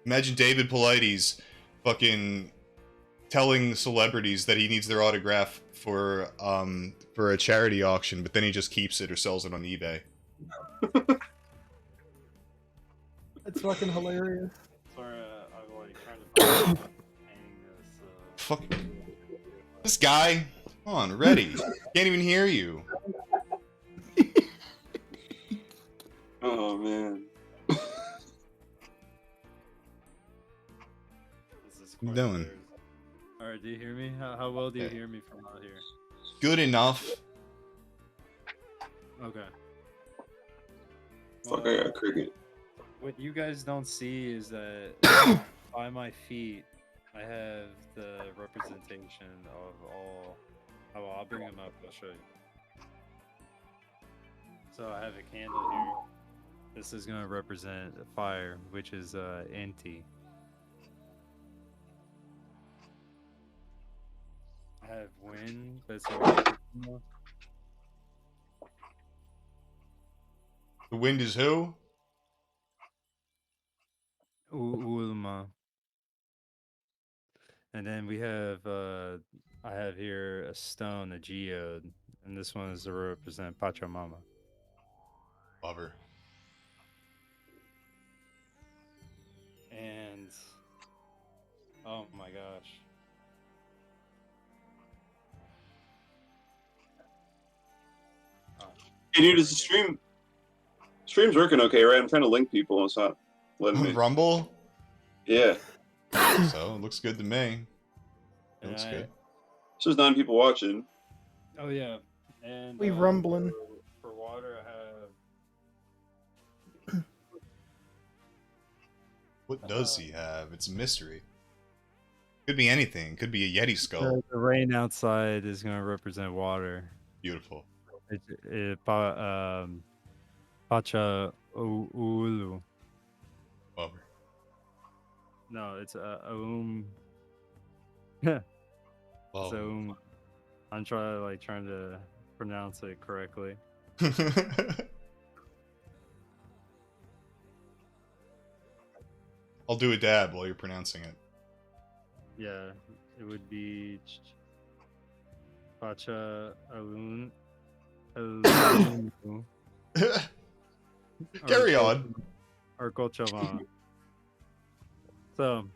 Speaker 4: Imagine David Paulides fucking telling celebrities that he needs their autograph for a charity auction, but then he just keeps it or sells it on eBay.
Speaker 5: It's fucking hilarious.
Speaker 7: Sorry, I'm like trying to hang this.
Speaker 4: Fuck this guy. Come on, ready. Can't even hear you.
Speaker 6: man.
Speaker 4: I'm doing.
Speaker 7: All right, do you hear me? How well do you hear me from out here?
Speaker 4: Good enough.
Speaker 7: Okay.
Speaker 6: Fuck, I got a cricket.
Speaker 7: What you guys don't see is that by my feet, I have the representation of all. Oh, well, I'll bring them up. I'll show you. So I have a candle here. This is going to represent fire, which is anti. I have wind. That's
Speaker 4: The wind is who?
Speaker 7: Ulma. And then we have, I have here a stone, a geode, and this one is to represent Pachamama.
Speaker 4: Love her.
Speaker 7: And, oh my gosh.
Speaker 6: Hey, dude, is the stream's working okay, right? I'm trying to link people, and it's not letting me.
Speaker 4: Rumble?
Speaker 6: Yeah.
Speaker 4: So, it looks good to me. It looks good.
Speaker 6: So there's 9 people watching.
Speaker 7: Oh yeah, and
Speaker 5: We rumbling.
Speaker 7: For water, I have.
Speaker 4: What does he have? It's a mystery. Could be anything. Could be a Yeti skull.
Speaker 7: The rain outside is going to represent water.
Speaker 4: Beautiful.
Speaker 7: Pacha Ulu.
Speaker 4: Love her.
Speaker 7: No, it's
Speaker 4: Love
Speaker 7: So I'm trying to pronounce it correctly.
Speaker 4: I'll do a dab while you're pronouncing it.
Speaker 7: Yeah, it would be Pacha Alun.
Speaker 4: Carry on.
Speaker 7: Or Cochabamba. So,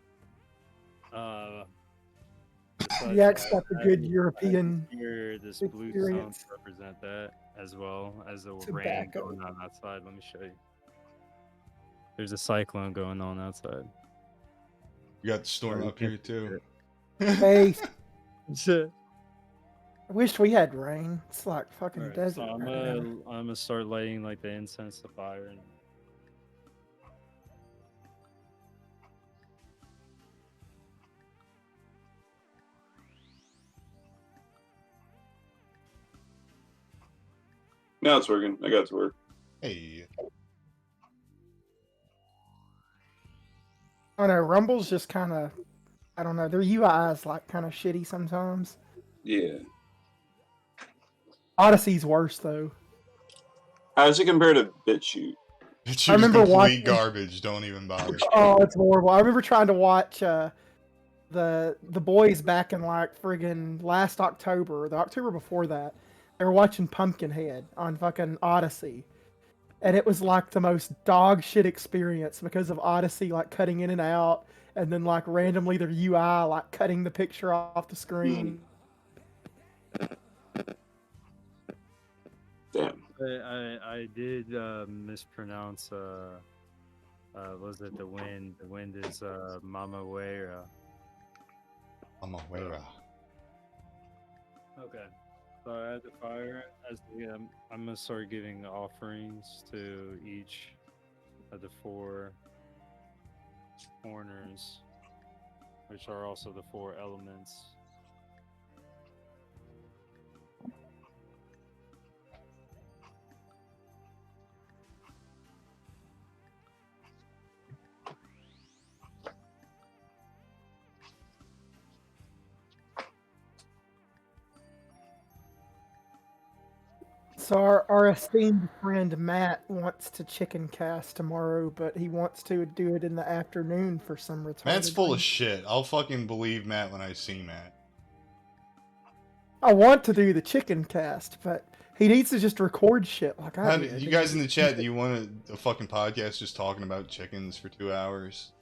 Speaker 5: Yak's got the good European
Speaker 7: here, this blue stone
Speaker 5: experience.
Speaker 7: represent that as well as the rain
Speaker 5: Tobacco.
Speaker 7: going on outside. Let me show you. There's a cyclone going on outside.
Speaker 4: You got the storm up here too.
Speaker 5: Hey, I wish we had rain. It's like fucking
Speaker 7: Alright,
Speaker 5: desert.
Speaker 7: so I'm
Speaker 5: right now.
Speaker 7: gonna start lighting like the incense, the fire, and
Speaker 6: Now it's working. I got it to work.
Speaker 4: Hey.
Speaker 5: I don't know. Rumble's just kind of, I don't know. Their UI is like kind of shitty sometimes.
Speaker 6: Yeah.
Speaker 5: Odyssey's worse though.
Speaker 6: How does it compare to BitChute?
Speaker 4: It's
Speaker 5: I remember
Speaker 4: complete
Speaker 5: watching-
Speaker 4: garbage. Don't even bother.
Speaker 5: Oh, it's horrible. I remember trying to watch the boys back in like friggin' last October, or the October before that. They were watching Pumpkinhead on fucking Odyssey. And it was like the most dog shit experience because of Odyssey like cutting in and out, and then like randomly their UI like cutting the picture off the screen.
Speaker 6: Damn.
Speaker 7: I did mispronounce. Was it the wind? The wind is Mama Wera.
Speaker 4: I'm aware.
Speaker 7: Okay. So I had the fire. I'm gonna start giving offerings to each of the 4 corners, which are also the 4 elements.
Speaker 5: So our esteemed friend Matt wants to chicken cast tomorrow, but he wants to do it in the afternoon for some retarded
Speaker 4: Matt's full of
Speaker 5: reason.
Speaker 4: shit. I'll fucking believe Matt when I see Matt.
Speaker 5: I want to do the chicken cast, but he needs to just record shit like I
Speaker 4: How
Speaker 5: did.
Speaker 4: you guys in the chat, do you want a fucking podcast just talking about chickens for 2 hours?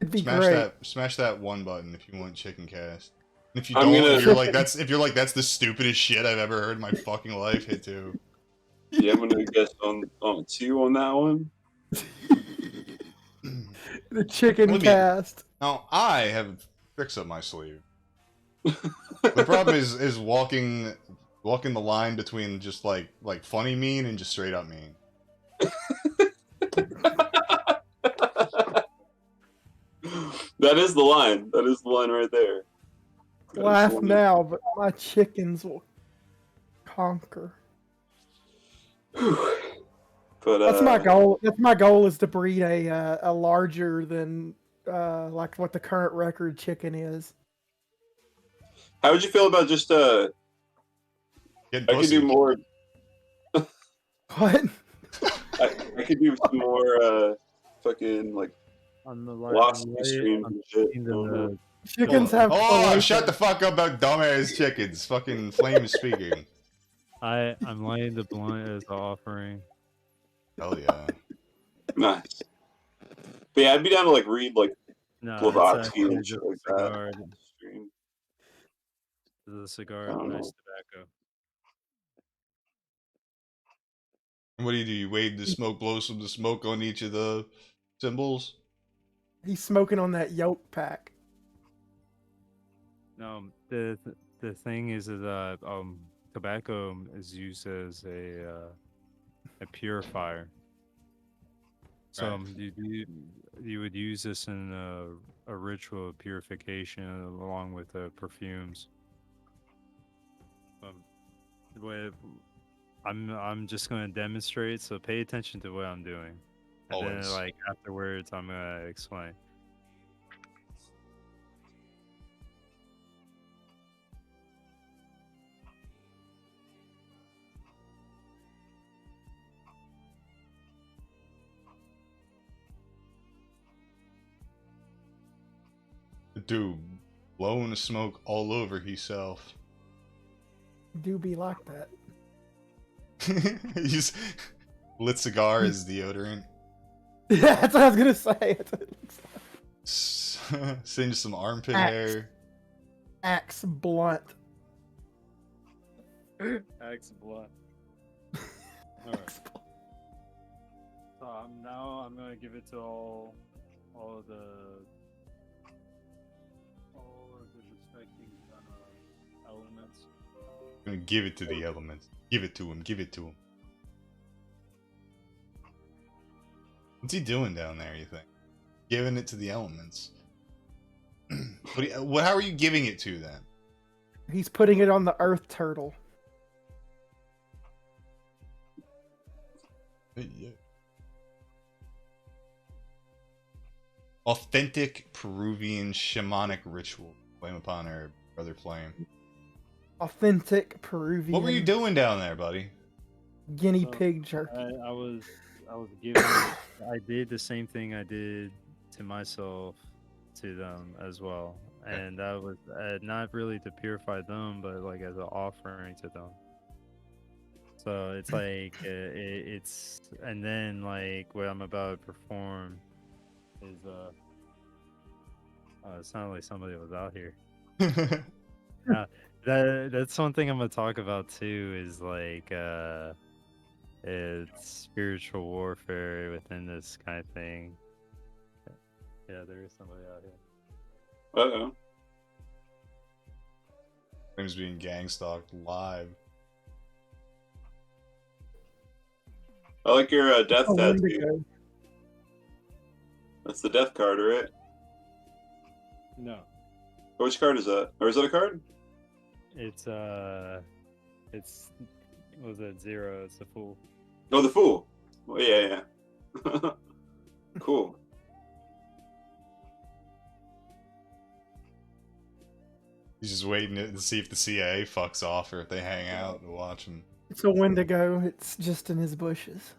Speaker 5: It'd be
Speaker 4: Smash
Speaker 5: great.
Speaker 4: smash that one button if you want chicken cast. And if you
Speaker 6: I'm
Speaker 4: don't,
Speaker 6: gonna-
Speaker 4: if you're like that's the stupidest shit I've ever heard in my fucking life, hit 2.
Speaker 6: Yeah, I'm gonna guess on 2 on that one.
Speaker 5: The chicken
Speaker 4: Let me-
Speaker 5: cast.
Speaker 4: Now I have tricks up my sleeve. The problem is walking the line between just like funny mean and just straight up mean.
Speaker 6: That is the line. That is the line right there. That is
Speaker 5: Laugh
Speaker 6: the line.
Speaker 5: now, but my chickens will conquer.
Speaker 6: But
Speaker 5: That's my goal. That's my goal is to breed a larger than like what the current record chicken is.
Speaker 6: How would you feel about just
Speaker 4: Getting
Speaker 6: I could
Speaker 4: pussy.
Speaker 6: do more.
Speaker 5: What?
Speaker 6: I could do some more fucking like
Speaker 7: On the
Speaker 6: velocity
Speaker 7: line,
Speaker 6: streams
Speaker 7: I'm
Speaker 6: and shit.
Speaker 7: seeing the
Speaker 5: Chickens have.
Speaker 4: Oh, shut the fuck up about dumbass chickens. Fucking Flame is speaking.
Speaker 7: I'm lighting the blunt as the offering.
Speaker 4: Hell yeah.
Speaker 6: Nice. But yeah, I'd be down to like read like
Speaker 7: No,
Speaker 6: Blavatsky
Speaker 7: it's
Speaker 6: and shit
Speaker 7: actually
Speaker 6: like
Speaker 7: just a
Speaker 6: that.
Speaker 7: cigar.
Speaker 6: Stream.
Speaker 7: The cigar
Speaker 6: I
Speaker 7: is
Speaker 6: don't
Speaker 7: nice
Speaker 6: know.
Speaker 7: tobacco.
Speaker 4: What do? You wave the smoke, blow some of the smoke on each of the symbols?
Speaker 5: He's smoking on that yolk pack.
Speaker 7: No, the thing is that tobacco is used as a purifier. So
Speaker 4: Right.
Speaker 7: you would use this in a ritual of purification along with perfumes. With, I'm just going to demonstrate, so pay attention to what I'm doing, and
Speaker 4: Always.
Speaker 7: then like afterwards I'm gonna explain.
Speaker 4: Dude, blowing the smoke all over himself.
Speaker 5: Do be like that.
Speaker 4: He's lit cigar as deodorant.
Speaker 5: Yeah, that's what I was gonna say. That's what it looks like.
Speaker 4: Singe some armpit
Speaker 5: Axe.
Speaker 4: hair.
Speaker 5: Axe blunt.
Speaker 7: Axe blood. Alright. So I'm gonna give it to all of the respecting elements.
Speaker 4: I'm gonna give it to the elements. Give it to him. Give it to him. What's he doing down there, you think? Giving it to the elements. How are you giving it to them?
Speaker 5: He's putting it on the earth turtle.
Speaker 4: Authentic Peruvian shamanic ritual. Flame upon her, brother Flame.
Speaker 5: Authentic Peruvian.
Speaker 4: What were you doing down there, buddy?
Speaker 5: Guinea pig jerky.
Speaker 7: I was giving. I did the same thing I did to myself to them as well, and that was not really to purify them, but like as an offering to them. So it's like it's, and then like what I'm about to perform is it sounded like somebody was out here. That's one thing I'm gonna talk about too, is like it's spiritual warfare within this kind of thing. Yeah, there is somebody out here.
Speaker 6: Uh-oh.
Speaker 4: Flame's being gang stalked live.
Speaker 6: I like your death
Speaker 5: Oh,
Speaker 6: tattoo.
Speaker 5: Wendigo.
Speaker 6: That's the death card, right?
Speaker 7: No,
Speaker 6: Which card is that? Or is that a card?
Speaker 7: it's what was that, 0? It's the Fool.
Speaker 6: Oh, the Fool. Oh, yeah, yeah. Cool.
Speaker 4: He's just waiting to see if the CIA fucks off or if they hang out and watch him.
Speaker 5: It's a Wendigo. It's just in his bushes.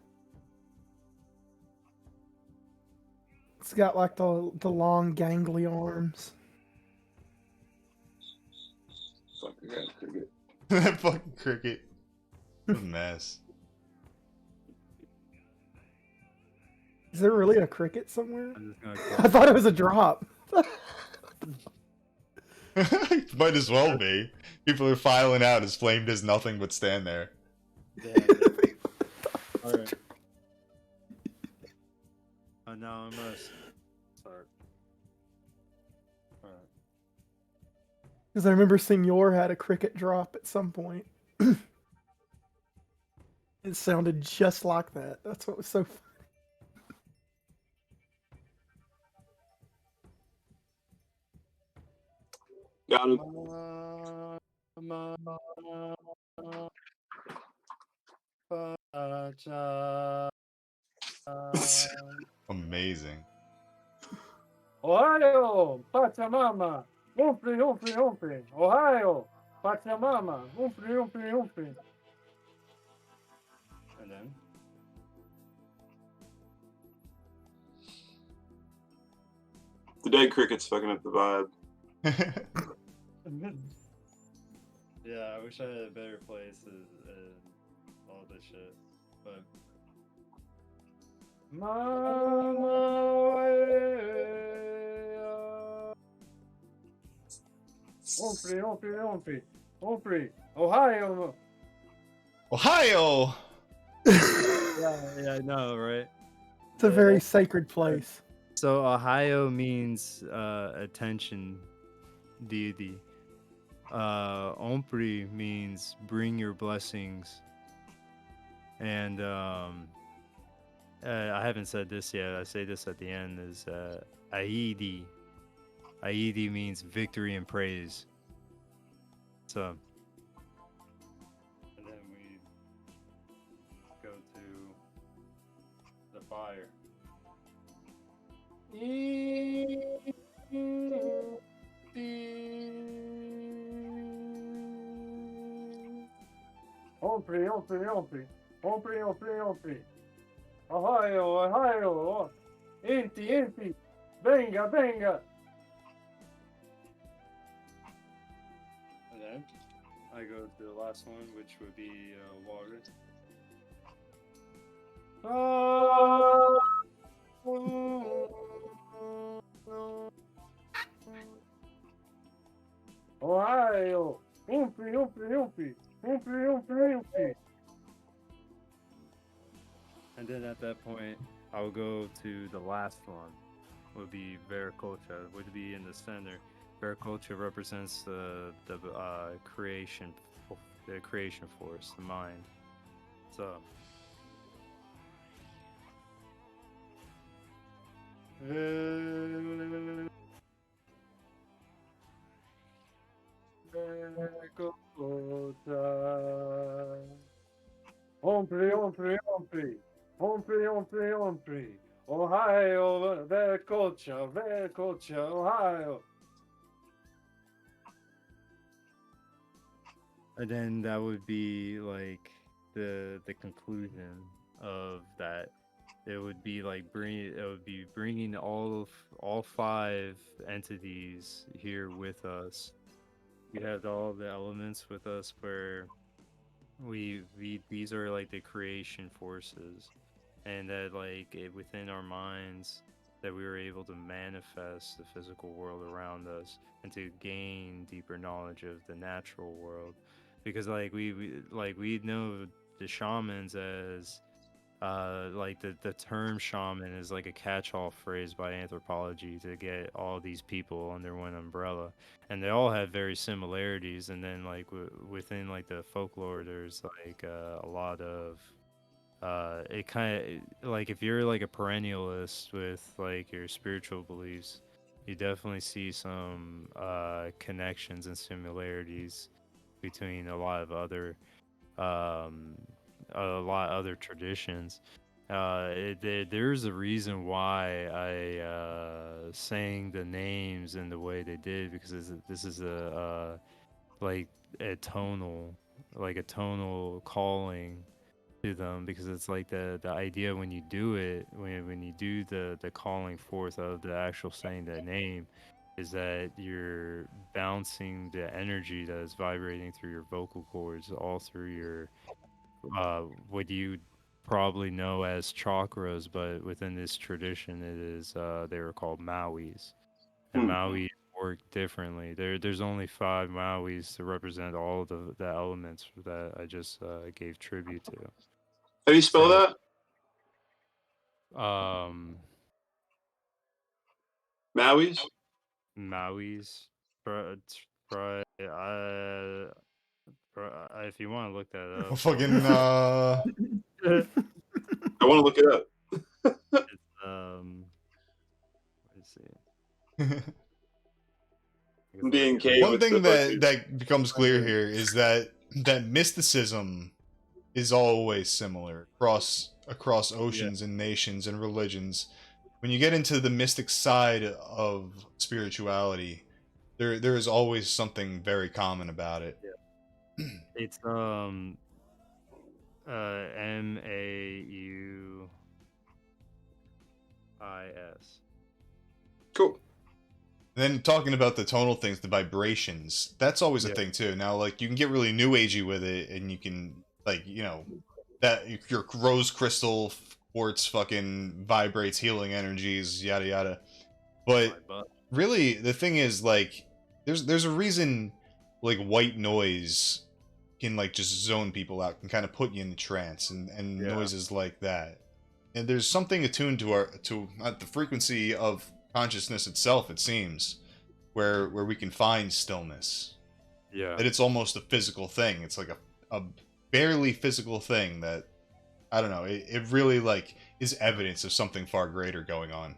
Speaker 5: It's got like the long gangly arms.
Speaker 6: Fuck, I got a cricket.
Speaker 4: That fucking cricket. What a mess.
Speaker 5: Is there really a cricket somewhere?
Speaker 7: I'm just gonna
Speaker 5: I thought it was a drop.
Speaker 4: Might as well be. People are filing out as Flame does nothing but stand there.
Speaker 7: Alright. now I must start. Alright.
Speaker 5: Because I remember Senor had a cricket drop at some point. It sounded just like that. That's what was so funny.
Speaker 6: Got him.
Speaker 4: Amazing.
Speaker 8: Ohio, Pachamama, Humphrey, Humphrey, Humphrey. Ohio, Pachamama, Humphrey, Humphrey, Humphrey.
Speaker 7: And then?
Speaker 6: The dead cricket's fucking up the vibe.
Speaker 7: Yeah, I wish I had a better place and all this shit. But
Speaker 8: Humphrey, Humphrey, Humphrey, Humphrey, Ohio.
Speaker 4: Ohio!
Speaker 7: yeah, I know, right?
Speaker 5: It's a very sacred place.
Speaker 7: So Ohio means attention deity. Ompri means bring your blessings. And I haven't said this yet. I say this at the end. Is Aidi. Aidi means victory and praise. So, and then we go to the fire.
Speaker 8: Humphrey, Humphrey, Humphrey, Humphrey, Humphrey, Humphrey. Ohio, Ohio. Inti, Inti. Venga, venga.
Speaker 7: And then I go to the last one, which would be water.
Speaker 8: Ohio. Humphrey, Humphrey, Humphrey. Humphrey, Humphrey, Humphrey.
Speaker 7: And then at that point, I'll go to the last one. Would be Veracocha. Would be in the center. Veracocha represents the creation force, the mind. So.
Speaker 8: Humphrey, Humphrey, Humphrey. Humphrey, Humphrey, Humphrey. Ohio, Veracocha, Veracocha, Ohio.
Speaker 7: And then that would be like the conclusion of that. It would be like bringing all 5 entities here with us. We have all the elements with us where these are like the creation forces, and that like within our minds that we were able to manifest the physical world around us and to gain deeper knowledge of the natural world, because like we know the shamans as like the term shaman is like a catch-all phrase by anthropology to get all these people under one umbrella, and they all have very similarities. And then like within like the folklore, there's like a lot of it kind of like if you're like a perennialist with like your spiritual beliefs, you definitely see some connections and similarities between a lot of other other traditions. There's a reason why I sang the names in the way they did, because this is a like a tonal calling to them, because it's like the idea when you do it, when you do the calling forth of the actual saying the name, is that you're bouncing the energy that is vibrating through your vocal cords all through your what you probably know as chakras, but within this tradition, it is they were called Mauis, and Mauis work differently. There's only 5 Mauis to represent all of the elements that I just gave tribute to.
Speaker 6: How do you spell that? Maui's?
Speaker 7: Maui's. If you want to look that up.
Speaker 4: Fucking
Speaker 6: I want to look it up.
Speaker 7: It's, let's see.
Speaker 6: Being K
Speaker 4: one
Speaker 6: with
Speaker 4: thing
Speaker 6: the
Speaker 4: that
Speaker 6: fucking-
Speaker 4: that becomes clear here is that mysticism is always similar across oceans and nations and religions. When you get into the mystic side of spirituality, there is always something very common about it.
Speaker 7: It's MAUIS.
Speaker 6: Cool.
Speaker 4: And then talking about the tonal things, the vibrations, that's always a
Speaker 7: Yeah.
Speaker 4: thing too. Now, like, you can get really new agey with it, and you can, like, you know, that your rose crystal quartz fucking vibrates healing energies, yada yada. But really, the thing is, like, there's a reason, like, white noise can, like, just zone people out, can kind of put you in a trance, and noises like that. And there's something attuned to the frequency of consciousness itself, it seems, where we can find stillness.
Speaker 7: Yeah.
Speaker 4: That it's almost a physical thing. It's like a barely physical thing that, I don't know, it really, like, is evidence of something far greater going on.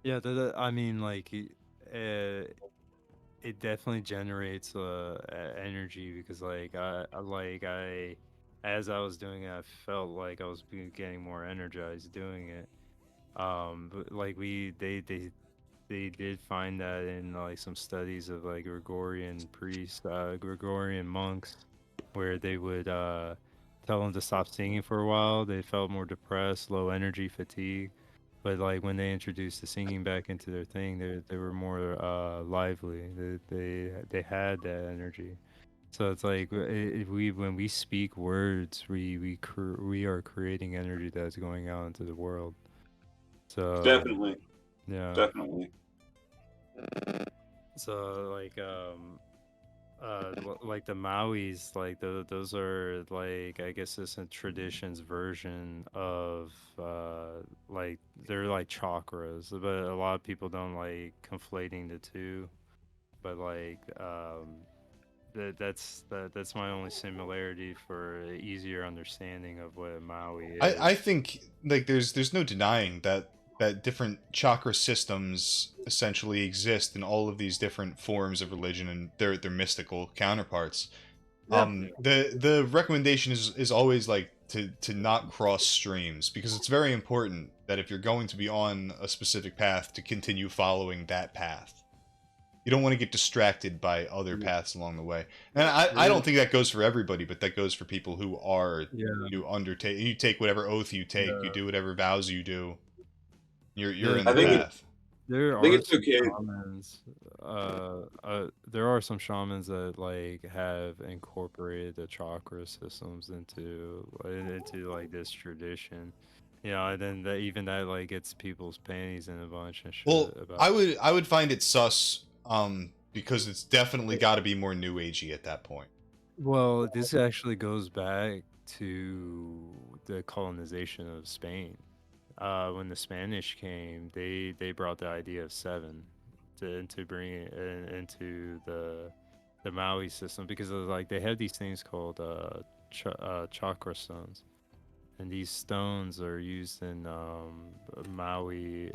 Speaker 7: Yeah, I mean, like, it definitely generates energy because, like, as I was doing it, I felt like I was getting more energized doing it. But like they did find that in like some studies of like Gregorian priests, Gregorian monks, where they would tell them to stop singing for a while. They felt more depressed, low energy, fatigue. But like when they introduced the singing back into their thing, they were more lively. They had that energy. So it's like when we speak words, we are creating energy that's going out into the world. So
Speaker 6: Definitely.
Speaker 7: yeah.
Speaker 6: Definitely.
Speaker 7: So like the Maui's, like those are like, I guess it's a tradition's version of like they're like chakras, but a lot of people don't like conflating the two. But like that's my only similarity for easier understanding of what a Maui is.
Speaker 4: I think, like, there's no denying that different chakra systems essentially exist in all of these different forms of religion and their mystical counterparts.
Speaker 5: Yeah.
Speaker 4: The recommendation is always, like, to not cross streams, because it's very important that if you're going to be on a specific path, to continue following that path. You don't want to get distracted by other paths along the way. And I don't think that goes for everybody, but that goes for people who are, you undertake, you take whatever oath you take, you do whatever vows you do. You're in the path.
Speaker 7: There
Speaker 6: I think
Speaker 7: are
Speaker 6: it's
Speaker 7: some
Speaker 6: okay.
Speaker 7: shamans. There are some shamans that like have incorporated the chakra systems into like this tradition. You know, and then even that like gets people's panties in a bunch and shit.
Speaker 4: Well,
Speaker 7: about
Speaker 4: I would find it sus, because it's definitely got to be more new agey at that point.
Speaker 7: Well, this actually goes back to the colonization of Spain. When the Spanish came, they brought the idea of seven to bring it into the Maui system, because it was like they have these things called chakra stones, and these stones are used in Maui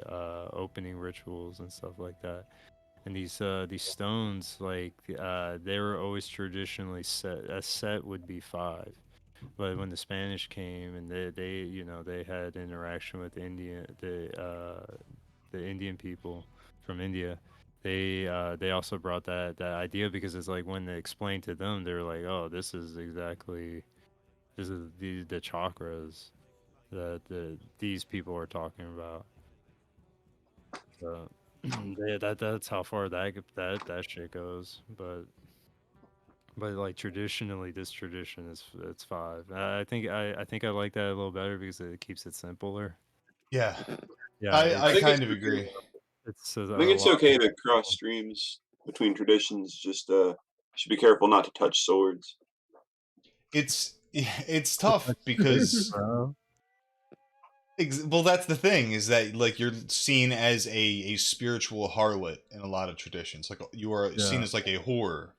Speaker 7: opening rituals and stuff like that. And these stones, like they were always traditionally set. A set would be 5. But when the Spanish came and they you know they had interaction with the Indian people from India, they also brought that idea, because it's like when they explained to them, they were like, oh, this is the chakras that these people are talking about. So that's how far that shit goes. But like traditionally, this tradition it's 5. I think I like that a little better because it keeps it simpler.
Speaker 4: Yeah,
Speaker 7: Yeah,
Speaker 4: I kind of agree.
Speaker 7: It's
Speaker 6: I think it's okay to cross streams between traditions. Just should be careful not to touch swords.
Speaker 4: It's tough because Well, that's the thing, is that like you're seen as a spiritual harlot in a lot of traditions. Like you are seen
Speaker 7: Yeah.
Speaker 4: as like a whore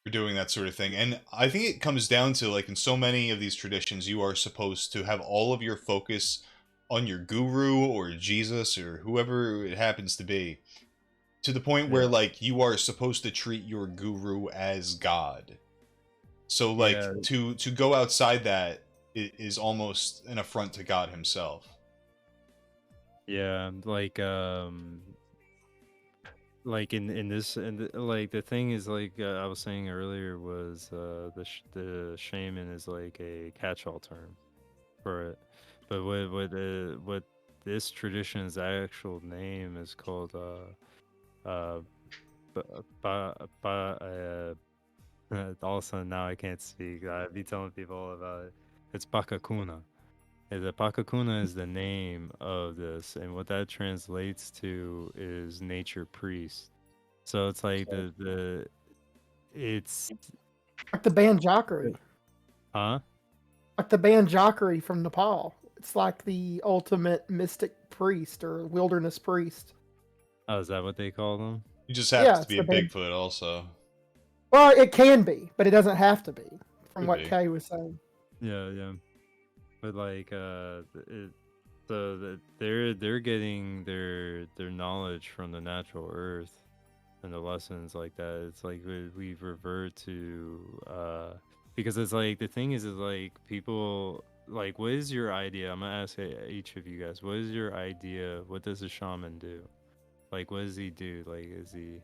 Speaker 4: for doing that sort of thing. And I think it comes down to, like, in so many of these traditions, you are supposed to have all of your focus on your guru or Jesus or whoever it happens to be, to the point where
Speaker 7: Yeah.
Speaker 4: like you are supposed to treat your guru as God. So like
Speaker 7: Yeah.
Speaker 4: to go outside that is almost an affront to God himself.
Speaker 7: Yeah, like in this, like the thing is, like I was saying earlier, was the shaman is like a catch-all term for it, but what this tradition's actual name is called uh all of a sudden now I can't speak. I'd be telling people all about it. It's Pakakuna. The Pakakuna is the name of this, and what that translates to is nature priest. So it's like it's
Speaker 5: Like the band Jockery.
Speaker 7: huh?
Speaker 5: Like the band Jockery from Nepal. It's like the ultimate mystic priest or wilderness priest.
Speaker 7: Oh, is that what they call them?
Speaker 4: He just
Speaker 5: Yeah,
Speaker 4: happens to
Speaker 5: it's
Speaker 4: be
Speaker 5: the
Speaker 4: a
Speaker 5: band.
Speaker 4: Bigfoot also.
Speaker 5: Well, it can be, but it doesn't have to be, from
Speaker 4: Could
Speaker 5: what
Speaker 4: be.
Speaker 5: Kay was saying.
Speaker 7: Yeah, yeah. But like they're getting their knowledge from the natural earth and the lessons like that. It's like we revert to because it's like the thing is like people like, what is your idea? I'm gonna ask each of you guys, what is your idea? What does a shaman do? Like, what does he do? Like, is he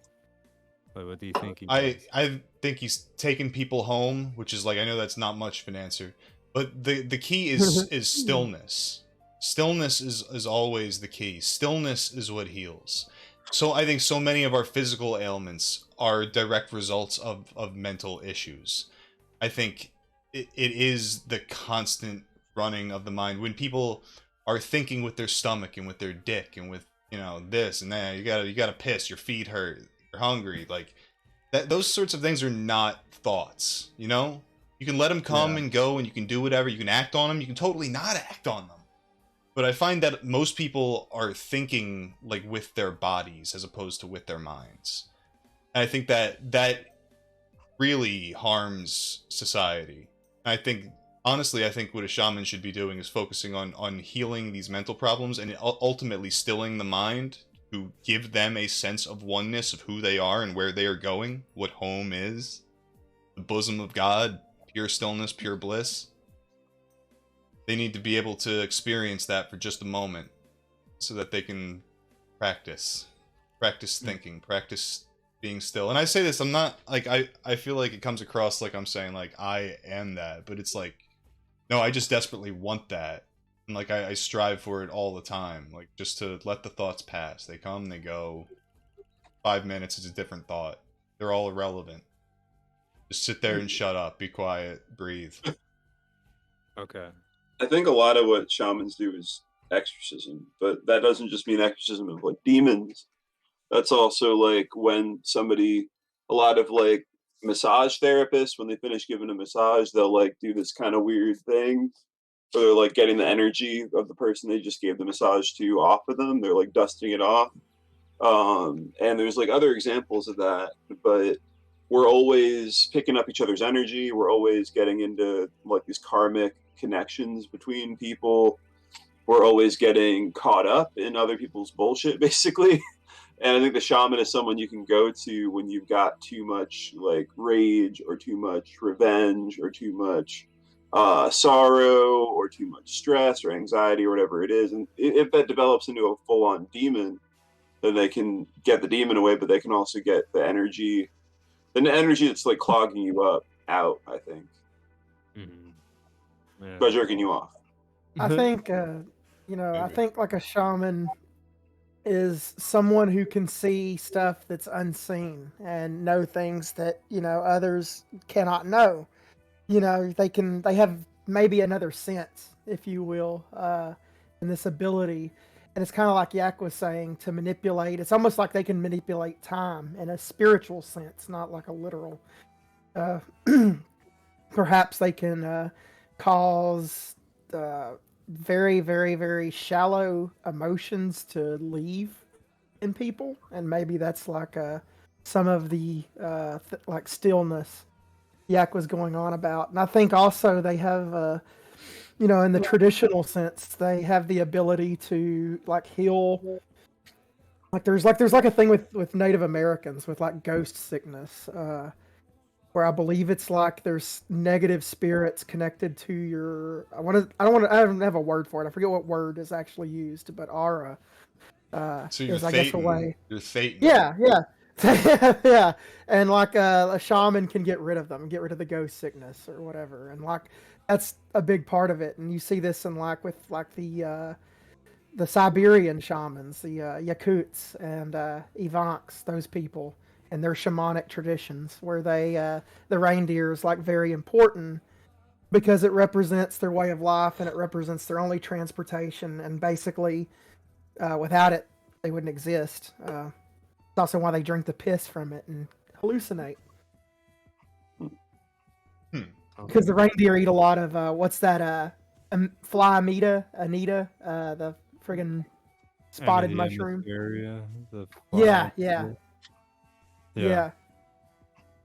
Speaker 7: like, what do you think he does?
Speaker 4: I think he's taking people home, which is like, I know that's not much of an answer, but the key is stillness. Stillness is always the key. Stillness is what heals. So I think so many of our physical ailments are direct results of mental issues. I think it is the constant running of the mind. When people are thinking with their stomach and with their dick and with, you know, this and that, you gotta piss, your feet hurt, you're hungry, like that. Those sorts of things are not thoughts. You know, you can let them come
Speaker 7: Yeah.
Speaker 4: and go, and you can do whatever. You can act on them. You can totally not act on them. But I find that most people are thinking like with their bodies as opposed to with their minds. And I think that really harms society. I think, honestly, I think what a shaman should be doing is focusing on healing these mental problems and ultimately stilling the mind to give them a sense of oneness of who they are and where they are going, what home is, the bosom of God, pure stillness, pure bliss. They need to be able to experience that for just a moment so that they can practice thinking, practice being still. And I say this, I'm not like, I feel like it comes across like I'm saying like I am that, but it's like, no, I just desperately want that. And like I strive for it all the time, like just to let the thoughts pass. They come, they go. 5 minutes is a different thought. They're all irrelevant. Just sit there and shut up, be quiet, breathe.
Speaker 7: Okay.
Speaker 6: I think a lot of what shamans do is exorcism, but that doesn't just mean exorcism of like demons. That's also like when somebody, a lot of like massage therapists, when they finish giving a massage, they'll like do this kind of weird thing where they're like getting the energy of the person they just gave the massage to off of them. They're like dusting it off. And there's like other examples of that, but we're always picking up each other's energy. We're always getting into like these karmic connections between people. We're always getting caught up in other people's bullshit, basically. And I think the shaman is someone you can go to when you've got too much like rage or too much revenge or too much sorrow or too much stress or anxiety or whatever it is. And if that develops into a full-on demon, then they can get the demon away, but they can also get the energy that's like clogging you up out, I think.
Speaker 7: Yeah.
Speaker 6: By jerking you off.
Speaker 5: I think, I think like a shaman is someone who can see stuff that's unseen and know things that, others cannot know. They have maybe another sense, if you will, in this ability. And it's kind of like Yak was saying, to manipulate. It's almost like they can manipulate time in a spiritual sense, not like a literal. Perhaps they can cause very, very, very shallow emotions to leave in people, and maybe that's like some of the like stillness Yak was going on about. And I think also they have, in the traditional sense, they have the ability to like heal. Like there's a thing with Native Americans with like ghost sickness, where I believe it's like there's negative spirits connected to your. I don't have a word for it. I forget what word is actually used, but aura
Speaker 4: So you're
Speaker 5: is, I guess, a way.
Speaker 4: You're Thetan.
Speaker 5: Yeah, yeah, yeah. And like a shaman can get rid of them, get rid of the ghost sickness or whatever, and like that's a big part of it. And you see this in like with like the Siberian shamans, the Yakuts and Evanks, those people and their shamanic traditions, where they the reindeer is like very important because it represents their way of life and it represents their only transportation, and basically without it they wouldn't exist. It's also why they drink the piss from it and hallucinate. Because the reindeer eat a lot of what's that? Fly Anita, the friggin' spotted mushroom.
Speaker 7: Area,
Speaker 5: Yeah.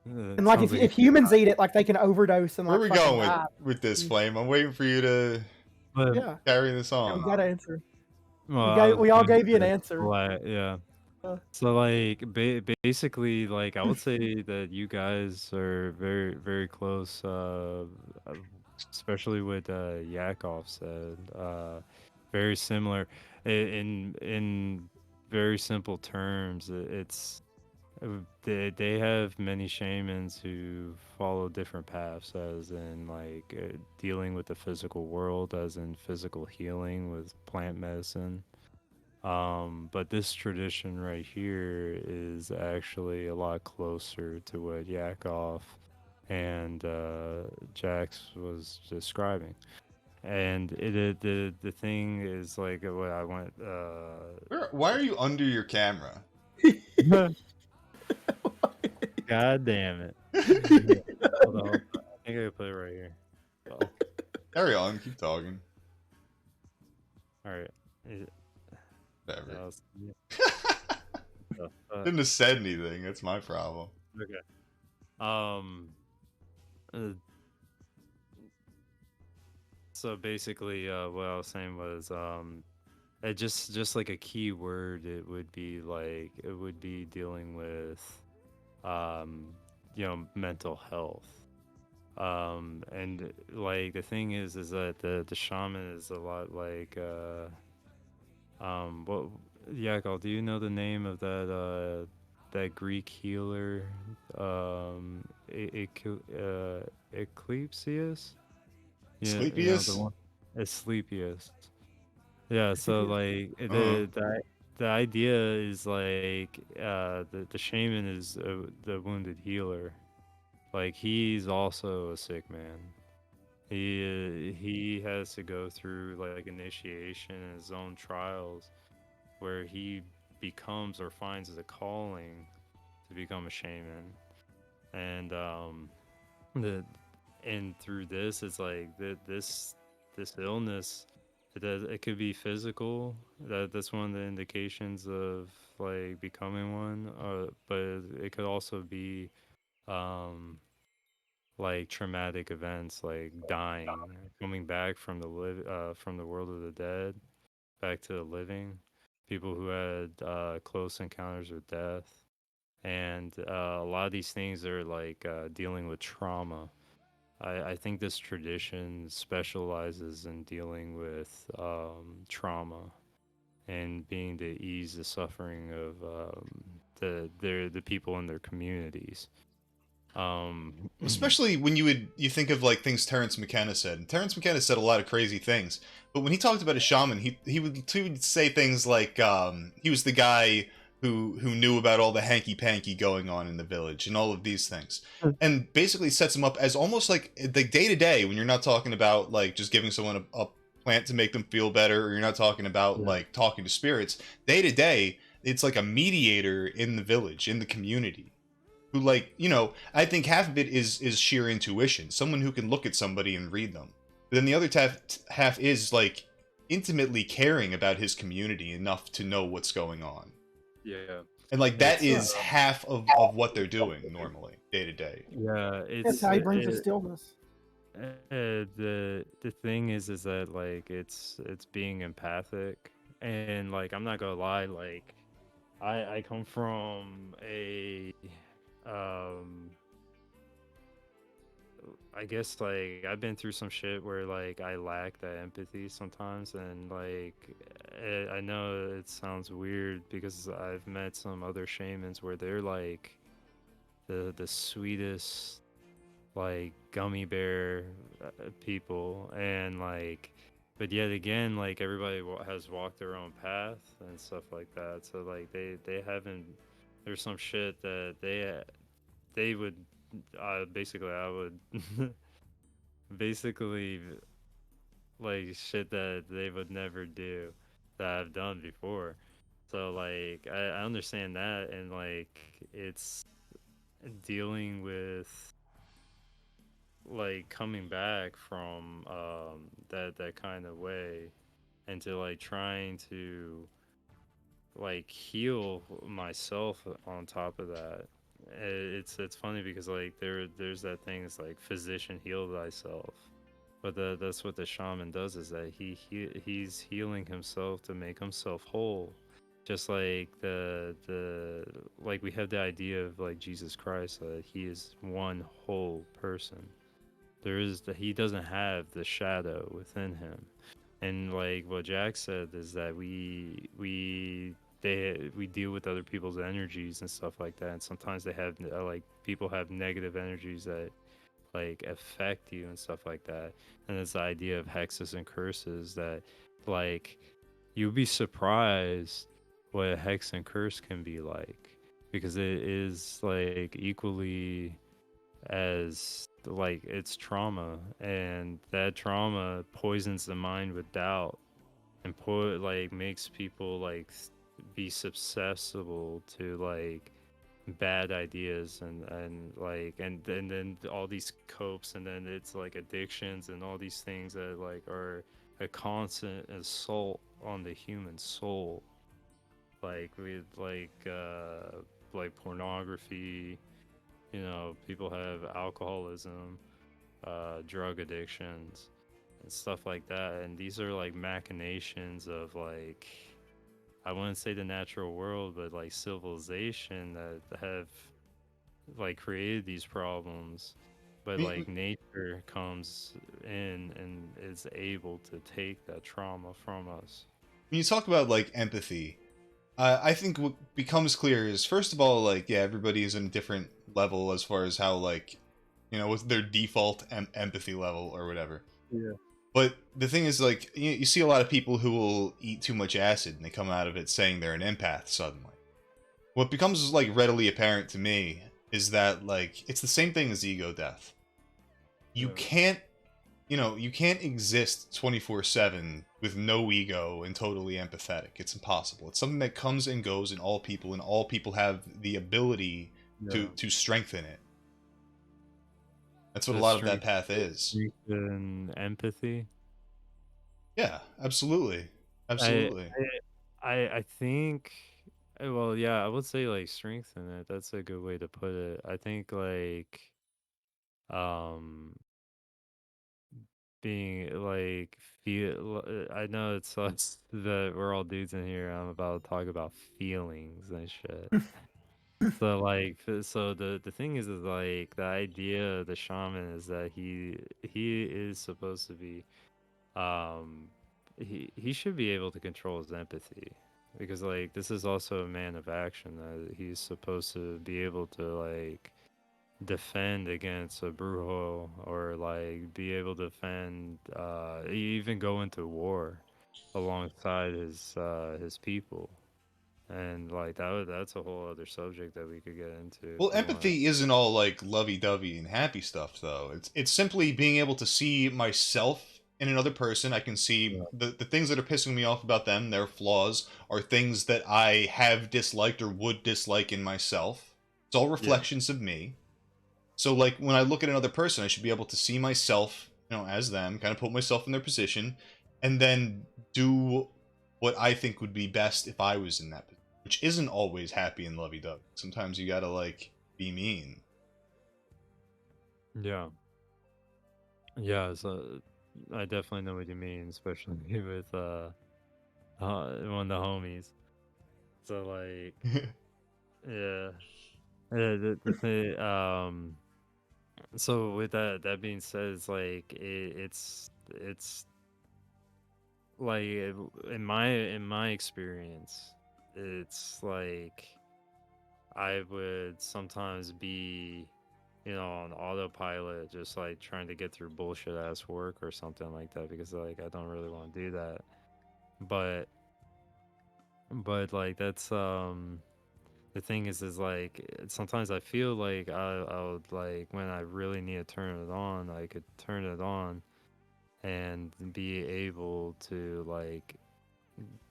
Speaker 5: And like if humans eat it, like they can overdose and like.
Speaker 4: Where are we going with this, Flame? I'm waiting for you to carry this on.
Speaker 5: We got an answer.
Speaker 7: Well,
Speaker 5: we all gave you an answer.
Speaker 7: Yeah. So like basically, like I would say that you guys are very very close, especially with Yakov said, very similar. In very simple terms, it's they have many shamans who follow different paths, as in like dealing with the physical world, as in physical healing with plant medicine. But this tradition right here is actually a lot closer to what Yakov and Jax was describing. And the thing is like what I went.
Speaker 4: Why are you under your camera?
Speaker 7: God damn it! Hold on. I think I put it right here. Oh.
Speaker 4: Carry on. Keep talking.
Speaker 7: All right.
Speaker 4: Whatever. Didn't have said anything. That's my problem.
Speaker 7: Okay. So basically, what I was saying was, it just like a key word, it would be dealing with, mental health. And like the thing is that the shaman is a lot like, what, Yakov, do you know the name of that Greek healer, Eclipsius? Yeah,
Speaker 4: Sleepiest?
Speaker 7: Asclepius. Yeah, so like the idea is like the shaman is the wounded healer. Like he's also a sick man. He has to go through like initiation and his own trials, where he becomes or finds as a calling to become a shaman, and through this, it's like this illness. It could be physical. That's one of the indications of like becoming one. But it could also be like traumatic events, like dying, coming back from from the world of the dead, back to the living. People who had close encounters with death, and a lot of these things are like dealing with trauma. I think this tradition specializes in dealing with trauma and being to ease the suffering of the people in their communities.
Speaker 4: Especially when you think of like things Terrence McKenna said. And Terrence McKenna said a lot of crazy things, but when he talked about a shaman, he would say things like he was the guy who knew about all the hanky panky going on in the village and all of these things, and basically sets him up as almost like the day to day, when you're not talking about like just giving someone a plant to make them feel better, or you're not talking about like talking to spirits. Day to day, it's like a mediator in the village, in the community, who, like, I think half of it is sheer intuition, someone who can look at somebody and read them. But then the other half is like intimately caring about his community enough to know what's going on.
Speaker 7: Yeah.
Speaker 4: And like that
Speaker 7: It's,
Speaker 4: is half of what they're doing normally, day to day.
Speaker 7: Yeah,
Speaker 5: That's how he brings the
Speaker 7: it,
Speaker 5: stillness.
Speaker 7: the thing is that like it's being empathic, and like I'm not gonna lie, like I come from a I guess like I've been through some shit where like I lack that empathy sometimes, and like I know it sounds weird because I've met some other shamans where they're like the sweetest like gummy bear people, and like but yet again like everybody has walked their own path and stuff like that, so like they haven't, there's some shit that they would basically I would basically like shit that they would never do that I've done before. So like I understand that, and like it's dealing with like coming back from that kind of way, and to like trying to like heal myself on top of that. It's funny because like there's that thing, it's like physician heal thyself, but that's what the shaman does, is that he's healing himself to make himself whole, just like the like we have the idea of like Jesus Christ, that he is one whole person. There is that he doesn't have the shadow within him, and like what Jack said is that we deal with other people's energies and stuff like that, and sometimes they have like people have negative energies that like affect you and stuff like that. And it's the idea of hexes and curses, that like you'd be surprised what a hex and curse can be like, because it is like equally as like it's trauma, and that trauma poisons the mind with doubt, and like makes people like be susceptible to like bad ideas, and then all these copes, and then it's like addictions and all these things that like are a constant assault on the human soul, like with like pornography, you know, people have alcoholism, drug addictions and stuff like that, and these are like machinations of like, I wouldn't say the natural world, but like civilization that have like created these problems. But like nature comes in and is able to take that trauma from us.
Speaker 4: When you talk about like empathy, I think what becomes clear is, first of all, like, yeah, everybody is in a different level as far as how, like, you know, with their default empathy level or whatever.
Speaker 7: Yeah.
Speaker 4: But the thing is, like, you see a lot of people who will eat too much acid and they come out of it saying they're an empath suddenly. What becomes, like, readily apparent to me is that, like, it's the same thing as ego death. You can't, you know, you can't exist 24/7 with no ego and totally empathetic. It's impossible. It's something that comes and goes in all people, and all people have the ability to strengthen it. That's what a lot of that path is.
Speaker 7: And empathy.
Speaker 4: Yeah, absolutely. Absolutely.
Speaker 7: I think, well, yeah, I would say like strengthen it. That's a good way to put it. I think like um being like I know it sucks that we're all dudes in here. I'm about to talk about feelings and shit. So like so the thing is like the idea of the shaman is that he is supposed to be um he should be able to control his empathy, because like this is also a man of action, that he's supposed to be able to like defend against a brujo, or like be able to defend even go into war alongside his people. And like that's a whole other subject that we could get into
Speaker 4: Well,
Speaker 7: if you want.
Speaker 4: empathy isn't all like lovey-dovey and happy stuff, though. It's simply being able to see myself in another person. I can see the things that are pissing me off about them, their flaws, are things that I have disliked or would dislike in myself. It's all reflections of me. So, like, when I look at another person, I should be able to see myself, you know, as them, kind of put myself in their position, and then do what I think would be best if I was in that position, which isn't always happy and lovey-dovey. Sometimes you gotta like be mean.
Speaker 7: Yeah. Yeah, so I definitely know what you mean, especially with one of the homies. So like, yeah, the thing, so with that being said, it's like it's like in my experience, it's like I would sometimes be, on autopilot, just like trying to get through bullshit ass work or something like that, because like I don't really want to do that. But like that's the thing is like sometimes I feel like I would, like, when I really need to turn it on, I could turn it on and be able to, like,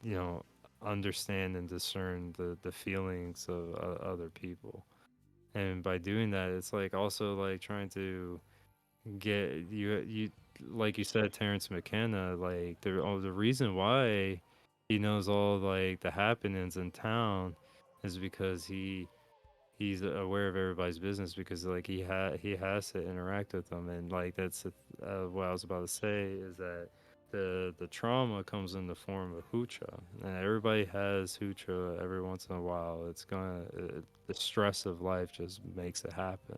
Speaker 7: you know understand and discern the feelings of other people. And by doing that, it's like also like trying to get you like you said, Terrence McKenna, like the reason why he knows all like the happenings in town is because he's aware of everybody's business, because like he has to interact with them. And like that's what I was about to say, is that the trauma comes in the form of hoocha, and everybody has hoocha every once in a while. It's gonna the stress of life just makes it happen.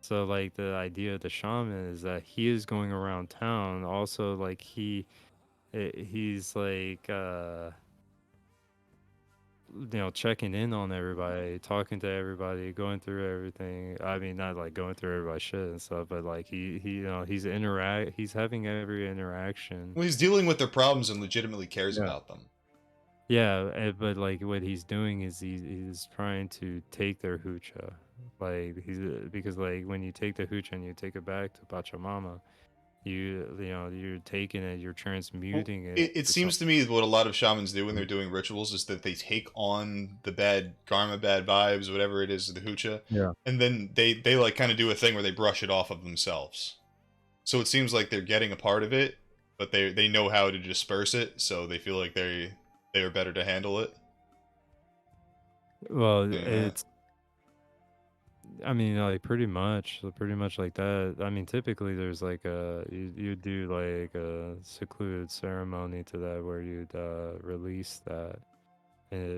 Speaker 7: So like the idea of the shaman is that he is going around town also, like he's like checking in on everybody, talking to everybody, going through everything. I mean, not like going through everybody's shit and stuff, but like he's having every interaction.
Speaker 4: Well, he's dealing with their problems and legitimately cares
Speaker 7: Yeah.
Speaker 4: about them.
Speaker 7: Yeah, but like what he's doing is he's trying to take their hoocha. Like because like when you take the hoocha and you take it back to Pachamama, you're taking it, you're
Speaker 4: Well,
Speaker 7: transmuting it
Speaker 4: it
Speaker 7: to
Speaker 4: seems
Speaker 7: something.
Speaker 4: to me that what a lot of shamans do when they're doing rituals is that they take on the bad karma, bad vibes, whatever it is, the hoocha,
Speaker 7: Yeah.
Speaker 4: and then they like kind of do a thing where they brush it off of themselves. So it seems like they're getting a part of it, but they know how to disperse it, so they feel like they are better to handle it.
Speaker 7: Well,
Speaker 4: Doing that.
Speaker 7: it's I mean, like pretty much like that. I mean, typically there's like you do like a secluded ceremony to that, where you'd release that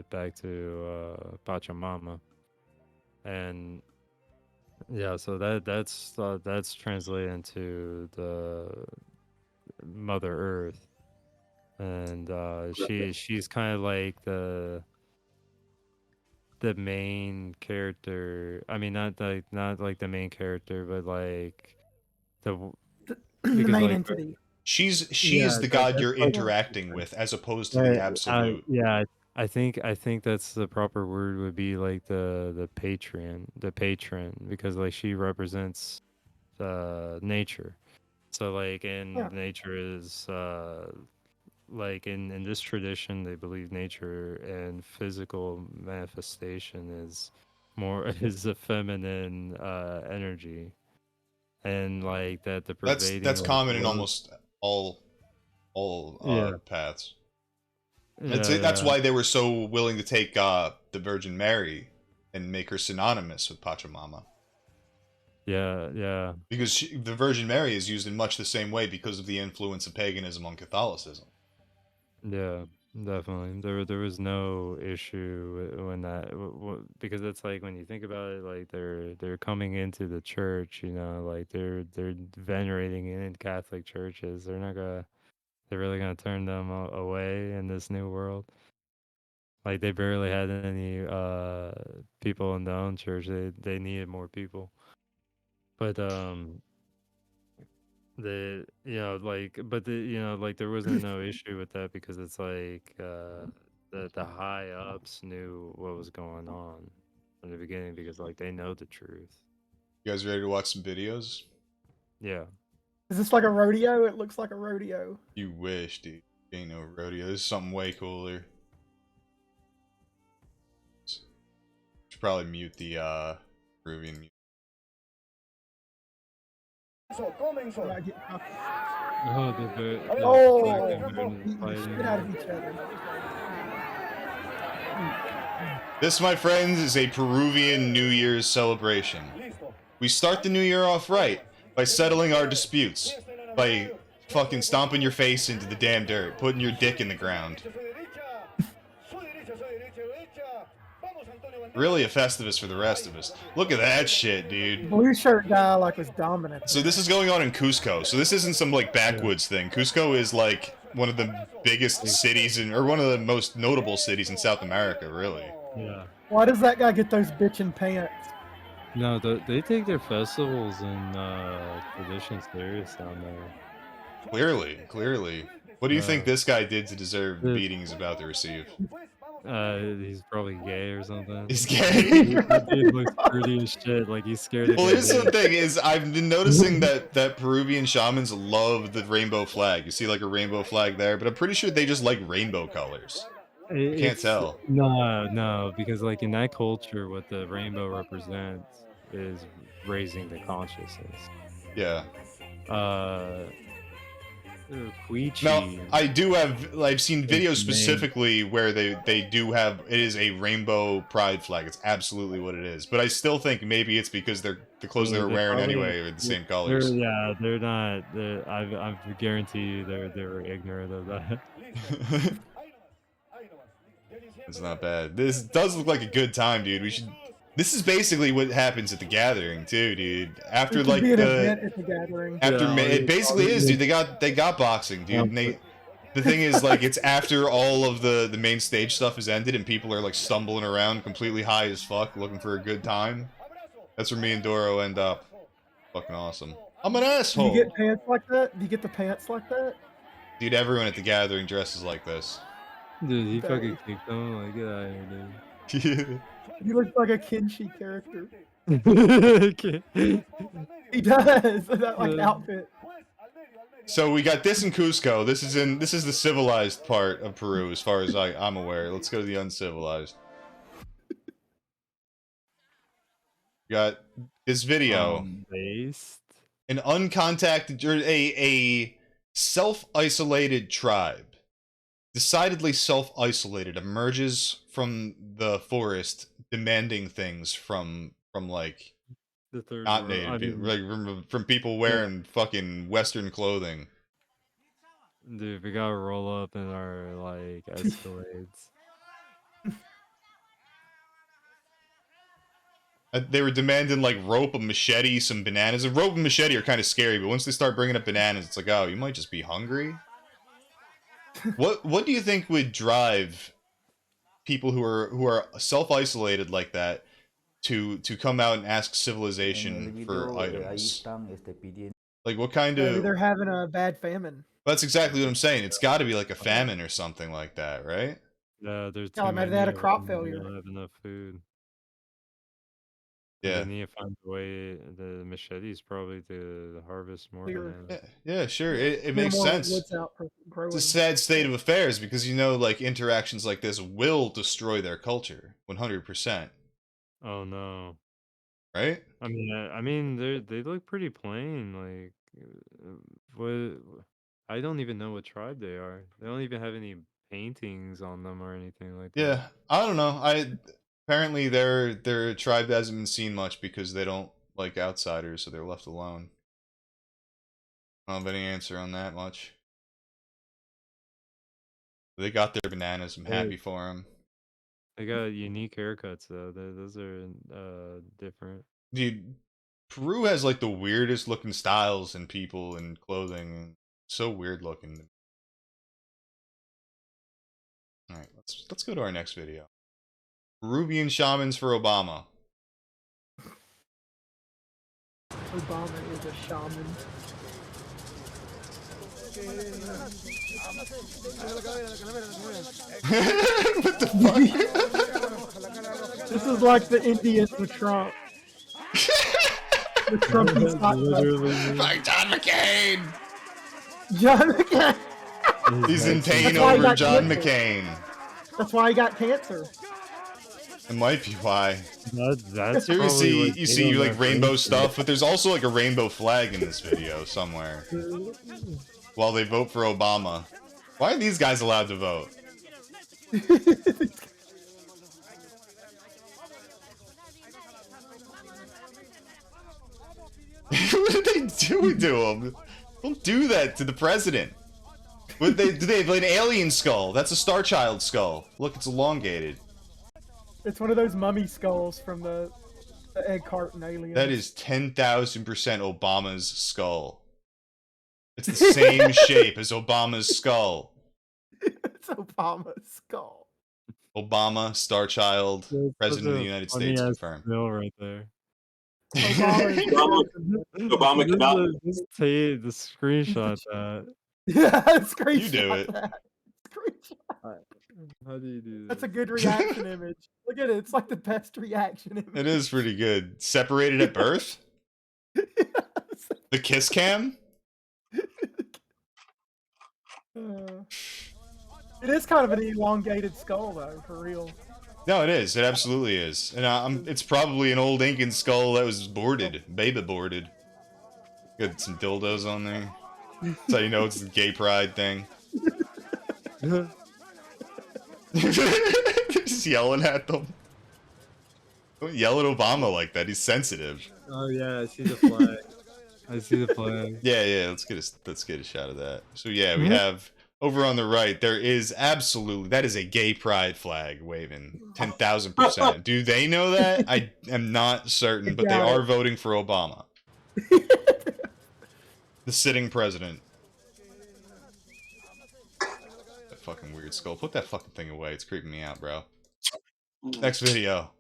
Speaker 7: back to Pachamama. And yeah, so that's translated into the Mother Earth. And she's kind of like the main character. I mean, not like the main character, but like the
Speaker 5: The
Speaker 7: because
Speaker 5: main
Speaker 7: like
Speaker 5: entity.
Speaker 4: She is
Speaker 7: yeah,
Speaker 4: the god
Speaker 7: that's
Speaker 4: you're
Speaker 7: like
Speaker 4: interacting with, as opposed to the
Speaker 7: I, I
Speaker 4: absolute.
Speaker 7: yeah, I think that's the proper word, would be like the patron, because like she represents nature. So like,
Speaker 5: Yeah.
Speaker 7: and nature is like in this tradition, they believe nature and physical manifestation is more is a feminine energy. And like that the pervading
Speaker 4: That's
Speaker 7: like
Speaker 4: common in
Speaker 7: love.
Speaker 4: almost all
Speaker 7: Yeah,
Speaker 4: paths. That's
Speaker 7: yeah,
Speaker 4: why they were so willing to take the Virgin Mary and make her synonymous with Pachamama.
Speaker 7: yeah, yeah,
Speaker 4: Because the Virgin Mary is used in much the same way because of the influence of paganism on Catholicism.
Speaker 7: yeah. Definitely, there was no issue when that because it's like, when you think about it, like they're coming into the church, like they're venerating in Catholic churches. They're really gonna turn them away in this new world. Like they barely had any people in their own church. They needed more people. But like there wasn't no issue with that, because it's like the high ups knew what was going on from the beginning, because like they know the truth.
Speaker 4: You guys ready to watch some videos?
Speaker 7: Yeah.
Speaker 5: Is this like a rodeo? It looks like a rodeo.
Speaker 4: You wish, dude. Ain't no rodeo. This is something way cooler. Should probably mute the Peruvian music.
Speaker 7: Oh,
Speaker 5: Beating the shit out of each other.
Speaker 4: This, my friends, is a Peruvian New Year's celebration. We start the new year off right by settling our disputes, by fucking stomping your face into the damn dirt, putting your dick in the ground. Really a Festivus for the rest of us. Look at that shit, dude.
Speaker 5: Blue shirt guy like was dominant.
Speaker 4: So this is going on in Cusco. So this isn't some like backwoods thing. Cusco is like one of the biggest cities or one of the most notable cities in South America, really.
Speaker 7: Yeah.
Speaker 5: Why does that guy get those bitchin' pants?
Speaker 7: No, they take their festivals and traditions serious down there.
Speaker 4: Clearly. What do you think this guy did to deserve the beating he's about to receive?
Speaker 7: He's probably gay or something.
Speaker 4: He's gay?
Speaker 7: That dude looks pretty as shit, like he's scared of
Speaker 4: Well, here's the thing is, I've been noticing that Peruvian shamans love the rainbow flag. You see like a rainbow flag there, but I'm pretty sure they just like rainbow colors. Can't tell.
Speaker 7: No, because like in that culture, what the rainbow represents is raising the consciousness.
Speaker 4: Yeah.
Speaker 7: Queechy.
Speaker 4: No, I've seen videos specifically where they do have, it is a rainbow pride flag. It's absolutely what it is. But I still think maybe it's because the clothes they're wearing anyway are the same colors.
Speaker 7: They're not. I guarantee you they were ignorant of that.
Speaker 4: It's not bad. This does look like a good time, dude. This is basically what happens at the gathering too, dude. After like it basically is, dude. They got boxing, dude. And the thing is, like, it's after all of the main stage stuff is ended and people are like stumbling around completely high as fuck, looking for a good time. That's where me and Doro end up. Fucking awesome. I'm an asshole.
Speaker 5: Do you get pants like that? Do you get the pants like that?
Speaker 4: Dude, everyone at the gathering dresses like this.
Speaker 7: Dude, he fucking kicked him. Like, get out of here, dude.
Speaker 5: He looks like a Kenshi character. He does. That like outfit.
Speaker 4: So we got this in Cusco. This is the civilized part of Peru, as far as I'm aware. Let's go to the uncivilized. We got this video. An uncontacted or a self-isolated tribe. Decidedly self-isolated, emerges from the forest demanding things from like
Speaker 7: the third
Speaker 4: not
Speaker 7: world.
Speaker 4: native people, like from people wearing fucking Western clothing.
Speaker 7: Dude, we gotta roll up in our like Escalades.
Speaker 4: They were demanding like rope, a machete, some bananas. A rope and machete are kind of scary, but once they start bringing up bananas, it's like, oh, you might just be hungry. What do you think would drive people who are self-isolated like that to come out and ask civilization for items? Like what kind of?
Speaker 5: Maybe they're having a bad famine.
Speaker 4: That's exactly what I'm saying. It's got to be like a famine or something like that, right?
Speaker 7: Yeah, there's
Speaker 5: Oh, maybe they had a crop failure.
Speaker 7: They don't have enough food.
Speaker 4: Yeah.
Speaker 7: They need to find a way. The machetes probably to harvest more bananas.
Speaker 4: Yeah, sure. It makes sense. It's a sad state of affairs because like interactions like this will destroy their culture 100%.
Speaker 7: Oh no.
Speaker 4: Right?
Speaker 7: I mean, they look pretty plain. Like, what? I don't even know what tribe they are. They don't even have any paintings on them or anything like that.
Speaker 4: Yeah, I don't know. Apparently their tribe hasn't been seen much because they don't like outsiders, so they're left alone. I don't have any answer on that much. They got their bananas. I'm happy for them.
Speaker 7: They got unique haircuts though. Those are different.
Speaker 4: Dude, Peru has like the weirdest looking styles and people and clothing. So weird looking. All right, let's go to our next video. Peruvian shamans for Obama.
Speaker 5: Obama is a shaman.
Speaker 4: What the fuck?
Speaker 5: This is like the Indians with Trump. The Trump is hot.
Speaker 4: Like John McCain!
Speaker 5: John McCain!
Speaker 4: He's in pain over John McCain.
Speaker 5: That's why he got cancer.
Speaker 4: It might be why.
Speaker 7: That's
Speaker 4: Here
Speaker 7: probably what
Speaker 4: you
Speaker 7: gave
Speaker 4: see
Speaker 7: him
Speaker 4: like
Speaker 7: that
Speaker 4: rainbow
Speaker 7: brain
Speaker 4: stuff, but there's also like a rainbow flag in this video somewhere. While they vote for Obama. Why are these guys allowed to vote? What are they doing to him? Don't do that to the president. What do they have an alien skull? That's a Star Child skull. Look, it's elongated.
Speaker 5: It's one of those mummy skulls from the egg carton alien.
Speaker 4: That is 10,000% Obama's skull. It's the same shape as Obama's skull.
Speaker 5: It's Obama's skull.
Speaker 4: Obama, Star Child, President of the United States confirmed.
Speaker 7: Right there.
Speaker 6: Obama cannot.
Speaker 7: Just take the screenshot that.
Speaker 5: Yeah, screenshot
Speaker 4: You do it.
Speaker 5: that. Screenshot.
Speaker 7: How do you do this?
Speaker 5: That's a good reaction image. Look at it. It's like the best reaction image.
Speaker 4: It is pretty good. Separated at birth? The kiss cam?
Speaker 5: It is kind of an elongated skull, though, for real.
Speaker 4: No, it is. It absolutely is. And it's probably an old Incan skull that was boarded. Baby boarded. Got some dildos on there. That's how you know it's the gay pride thing. Just yelling at them. Don't yell at Obama like that. He's sensitive.
Speaker 7: Oh yeah, I see the flag. I see the flag.
Speaker 4: Yeah. Let's get a shot of that. So yeah, we have over on the right. There is absolutely that is a gay pride flag waving 10,000%. Do they know that? I am not certain, but they are voting for Obama, the sitting president. That fucking weird skull. Put that fucking thing away. It's creeping me out, bro. Next video.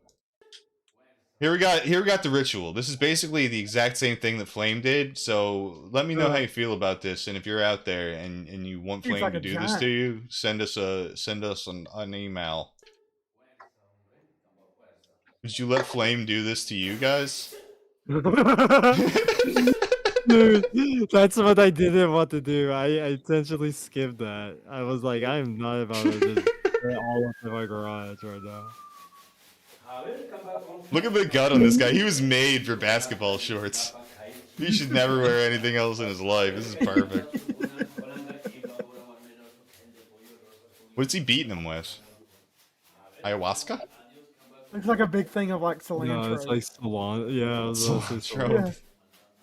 Speaker 4: Here we got the ritual. This is basically the exact same thing that Flame did. So let me know how you feel about this, and if you're out there and you want Flame to do this to you, send us an email. Would you let Flame do this to you guys?
Speaker 7: Dude, that's what I didn't want to do. I intentionally skipped that. I was like, I am not about to just put all up in my garage right now.
Speaker 4: Look at the gut on this guy. He was made for basketball shorts. He should never wear anything else in his life. This is perfect. What's he beating him with? Ayahuasca?
Speaker 5: Looks like a big thing of like cilantro.
Speaker 7: No, it's like cilantro. Yeah, it was also
Speaker 4: Cilantro.
Speaker 5: Yeah.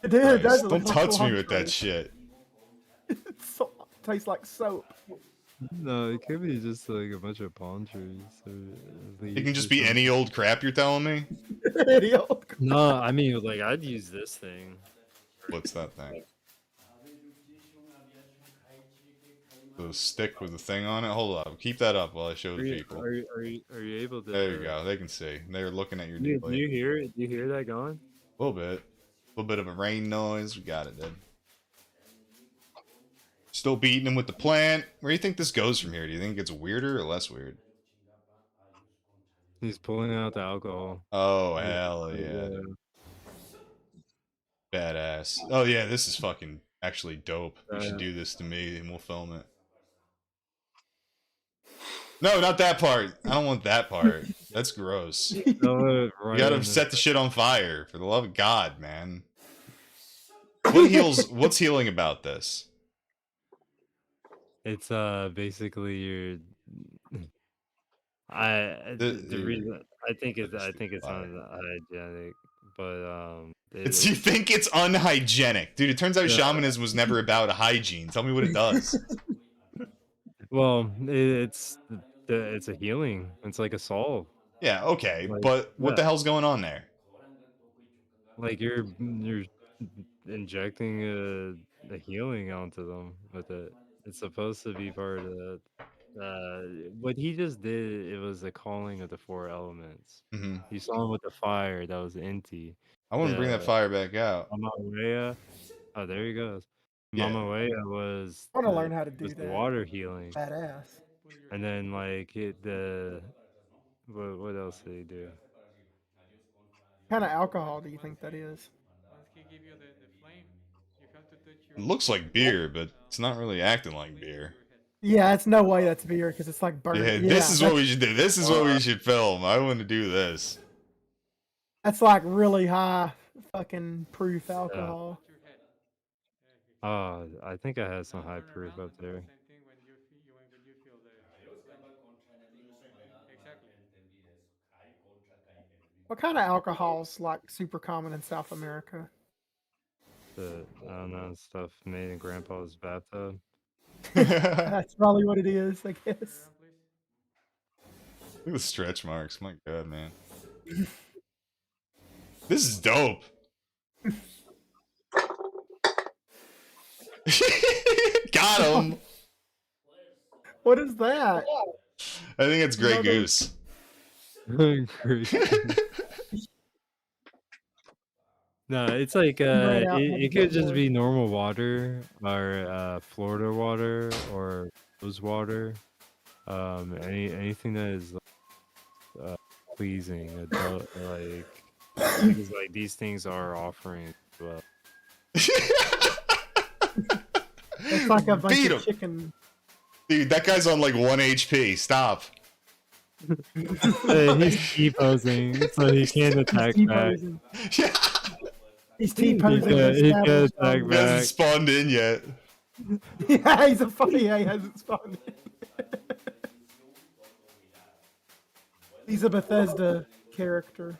Speaker 5: It did.
Speaker 4: Christ,
Speaker 5: It
Speaker 4: don't
Speaker 5: looks
Speaker 4: touch
Speaker 5: like
Speaker 4: me with that
Speaker 5: cilantro.
Speaker 4: shit.
Speaker 5: It tastes like soap.
Speaker 7: No, it could be just like a bunch of palm trees.
Speaker 4: It can just be any old crap you're telling me?
Speaker 7: No, I mean, like, I'd use this thing.
Speaker 4: What's that thing? The stick with the thing on it? Hold up. Keep that up while I show the people.
Speaker 7: Are you able to...
Speaker 4: There you go. They can see. They're looking at your
Speaker 7: Do
Speaker 4: deeply.
Speaker 7: you hear it? Do you hear that going?
Speaker 4: A little bit. A little bit of a rain noise. We got it, dude. Still beating him with the plant. Where do you think this goes from here? Do you think it gets weirder or less weird?
Speaker 7: He's pulling out the alcohol.
Speaker 4: Oh, hell yeah. Badass. Oh, yeah, this is fucking actually dope. You should do this to me and we'll film it. No, not that part. I don't want that part. That's gross. You gotta set the shit on fire. For the love of God, man. What's healing about this?
Speaker 7: It's basically your... the reason I think it's unhygienic, but
Speaker 4: you think it's unhygienic, dude? It turns out shamanism was never about hygiene. Tell me what it does.
Speaker 7: Well, it's a healing. It's like a solve.
Speaker 4: Yeah, okay, but what the hell's going on there?
Speaker 7: Like you're injecting a healing onto them with it. It's supposed to be part of what he just did. It was the calling of the four elements.
Speaker 4: Mm-hmm.
Speaker 7: You saw him with the fire that was Inti.
Speaker 4: I want to bring that fire back out.
Speaker 7: Mama Wea. Oh, there he goes.
Speaker 4: Yeah.
Speaker 7: Mama Wea was.
Speaker 5: I want to learn how to do that.
Speaker 7: The water healing.
Speaker 5: Badass.
Speaker 7: And then like what else did he do?
Speaker 5: What kind of alcohol do you think that is?
Speaker 4: It looks like beer, but it's not really acting like beer.
Speaker 5: Yeah, it's no way that's beer because it's like burnt.
Speaker 4: Yeah,
Speaker 5: Yeah,
Speaker 4: this is what we should do. This is what we should film. I want to do this.
Speaker 5: that's like really high fucking proof alcohol.
Speaker 7: Oh, I think I had some high proof up there.
Speaker 5: What kind of alcohol's like super common in South America?
Speaker 7: The I don't know, stuff made in Grandpa's bathtub.
Speaker 4: Look
Speaker 5: That's probably what it is, I guess.
Speaker 4: at the stretch marks. My God, man. This is dope. Got him.
Speaker 5: What is that?
Speaker 4: I think it's Grey
Speaker 5: No, no.
Speaker 4: Goose.
Speaker 7: No, it's like
Speaker 5: Right out
Speaker 7: it,
Speaker 5: of
Speaker 7: it
Speaker 5: the
Speaker 7: could just
Speaker 5: board.
Speaker 7: be normal water or Florida water or rose water. Anything that is pleasing, adult, like because like these things are offering as well.
Speaker 5: It's like a bunch
Speaker 4: Beat
Speaker 5: of
Speaker 4: him.
Speaker 5: chicken.
Speaker 4: Dude, that guy's on like 1 HP. Stop.
Speaker 7: He's T-posing, so he can't attack back.
Speaker 5: T-posing.
Speaker 4: Yeah.
Speaker 5: He's T-posing.
Speaker 7: He can
Speaker 5: established
Speaker 7: attack
Speaker 5: on-
Speaker 4: He hasn't
Speaker 7: back.
Speaker 4: spawned in yet.
Speaker 5: Yeah, he's a funny. Yeah, he hasn't spawned. He's a Bethesda character.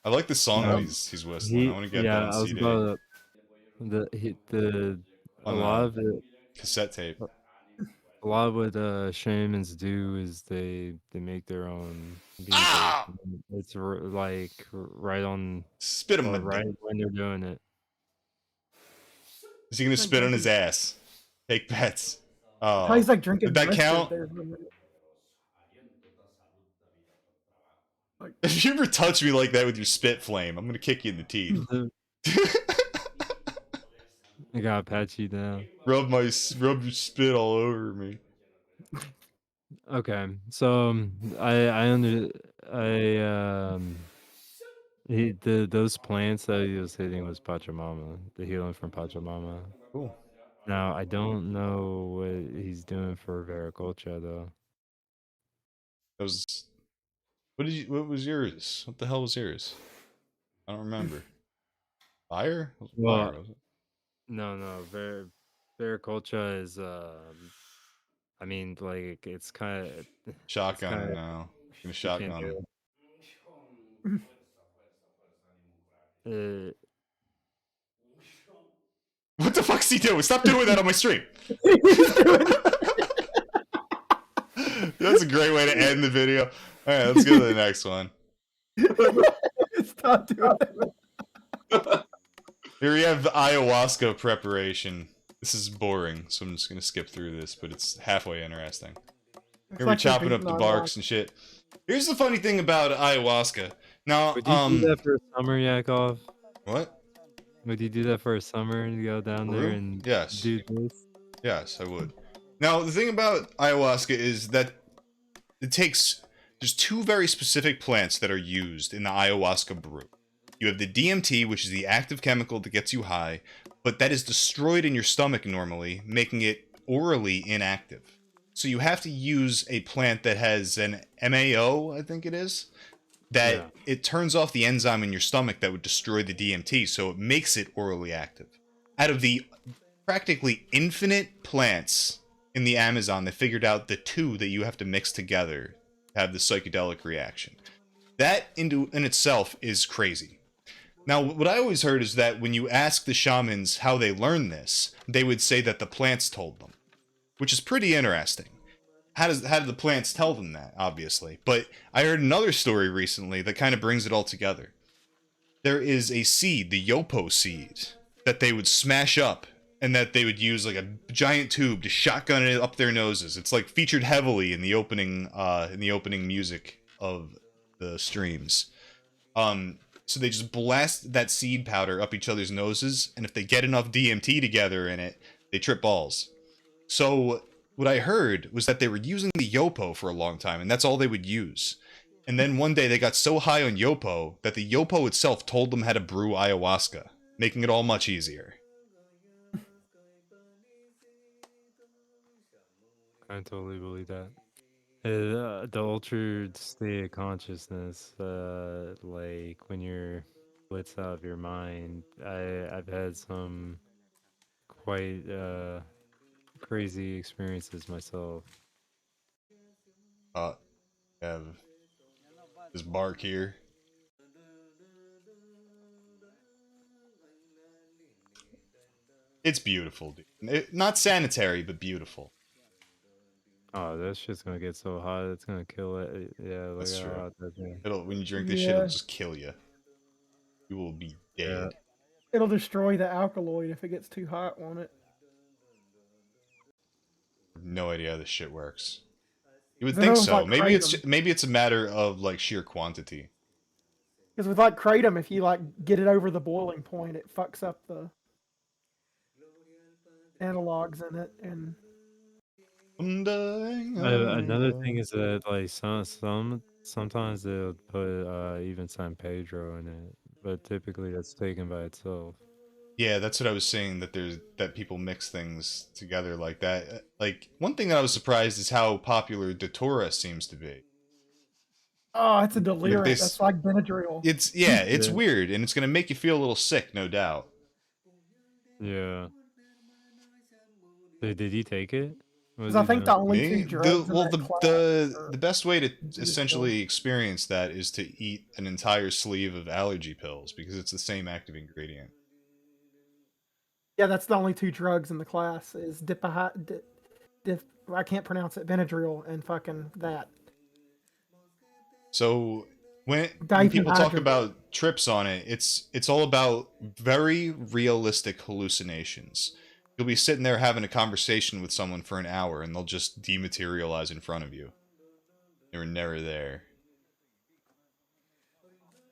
Speaker 4: I like the song that he's whistling. I want to get that on CD.
Speaker 7: A
Speaker 4: On
Speaker 7: lot of it,
Speaker 4: cassette tape.
Speaker 7: a lot of what shamans do is they make their own beat.
Speaker 4: Ah!
Speaker 7: It's like right on,
Speaker 4: Spit him.
Speaker 7: or right when they're doing it.
Speaker 4: Is he gonna spit on his ass? Take bets. Oh,
Speaker 5: How he's like drinking.
Speaker 4: did that
Speaker 5: mustard
Speaker 4: count?
Speaker 5: there for a minute.
Speaker 4: If you ever touch me like that with your spit flame, I'm gonna kick you in the teeth.
Speaker 7: I gotta pat you down.
Speaker 4: rub your spit all over me.
Speaker 7: Okay, so those plants that he was hitting was Pachamama, the healing from Pachamama.
Speaker 4: Cool.
Speaker 7: Now I don't know what he's doing for Veracocha though.
Speaker 4: That was. What was yours? What the hell was yours? I don't remember. Fire?
Speaker 7: Well,
Speaker 4: Fire, was it?
Speaker 7: No, Veracocha is I mean like it's kind of
Speaker 4: Shotgun now. Gonna shotgun him. What the fuck's he doing? Stop doing that on my stream. That's a great way to end the video. All right, let's go to the next one.
Speaker 5: Stop doing that.
Speaker 4: Here we have the ayahuasca preparation. This is boring, so I'm just gonna skip through this, but it's halfway interesting. Here we're chopping up the barks and shit. Here's the funny thing about ayahuasca. Now,
Speaker 7: Would you do that for a summer, Yakov?
Speaker 4: What?
Speaker 7: Would you do that for a summer and go down there and
Speaker 4: yes,
Speaker 7: do this?
Speaker 4: Yes, I would. Now, the thing about ayahuasca is that there's two very specific plants that are used in the ayahuasca brew. You have the DMT, which is the active chemical that gets you high, but that is destroyed in your stomach normally, making it orally inactive. So you have to use a plant that has an MAO, I think it is, that it turns off the enzyme in your stomach that would destroy the DMT, so it makes it orally active. Out of the practically infinite plants in the Amazon, they figured out the two that you have to mix together to have the psychedelic reaction. That in itself is crazy. Now, what I always heard is that when you ask the shamans how they learned this, they would say that the plants told them, which is pretty interesting. How did the plants tell them that, obviously? But I heard another story recently that kind of brings it all together. There is a seed, the yopo seed, that they would smash up, and that they would use like a giant tube to shotgun it up their noses. It's like featured heavily in the opening music of the streams. So they just blast that seed powder up each other's noses, and if they get enough DMT together in it, they trip balls. So what I heard was that they were using the yopo for a long time, and that's all they would use. And then one day they got so high on yopo that the yopo itself told them how to brew ayahuasca, making it all much easier.
Speaker 7: I totally believe that. The altered state of consciousness, like when you're blitz out of your mind. I've had some quite crazy experiences myself.
Speaker 4: Have this bark here. It's beautiful, dude. Not sanitary, but beautiful.
Speaker 7: Oh, that shit's gonna get so hot, it's gonna kill it. Yeah, look
Speaker 4: That's
Speaker 7: how
Speaker 4: true.
Speaker 7: hot that thing.
Speaker 4: It'll when you drink this shit,
Speaker 5: Yeah.
Speaker 4: it'll just kill you. You will be
Speaker 7: Yeah.
Speaker 4: dead.
Speaker 5: It'll destroy the alkaloid if it gets too hot, won't it?
Speaker 4: No idea how this shit works. You would
Speaker 5: I know
Speaker 4: think
Speaker 5: it's
Speaker 4: so.
Speaker 5: like kratom.
Speaker 4: Maybe it's a matter of like sheer quantity.
Speaker 5: Because with like kratom, if you like get it over the boiling point, it fucks up the analogs in it, and
Speaker 7: Another thing is that like sometimes they'll put even San Pedro in it, but typically that's taken by itself.
Speaker 4: Yeah, that's what I was saying. That people mix things together like that. Like one thing that I was surprised is how popular Datura seems to be.
Speaker 5: oh, it's a
Speaker 4: Like
Speaker 5: delirant. That's
Speaker 4: this,
Speaker 5: like Benadryl.
Speaker 4: it's
Speaker 7: Yeah.
Speaker 4: weird, and it's gonna make you feel a little sick, no doubt.
Speaker 7: Yeah. Did he take it? What was
Speaker 5: Because I
Speaker 7: he
Speaker 5: think the
Speaker 7: doing?
Speaker 5: only two drugs in that class are
Speaker 4: The best way to
Speaker 5: indigenous
Speaker 4: essentially experience that is to eat an entire sleeve of allergy pills because it's the same active ingredient.
Speaker 5: Yeah, that's the only two drugs in the class is I can't pronounce it, Benadryl and fucking that.
Speaker 4: So when people talk
Speaker 5: Diphenhydramine.
Speaker 4: about trips on it, it's all about very realistic hallucinations. You'll be sitting there having a conversation with someone for an hour and they'll just dematerialize in front of you. They were never there.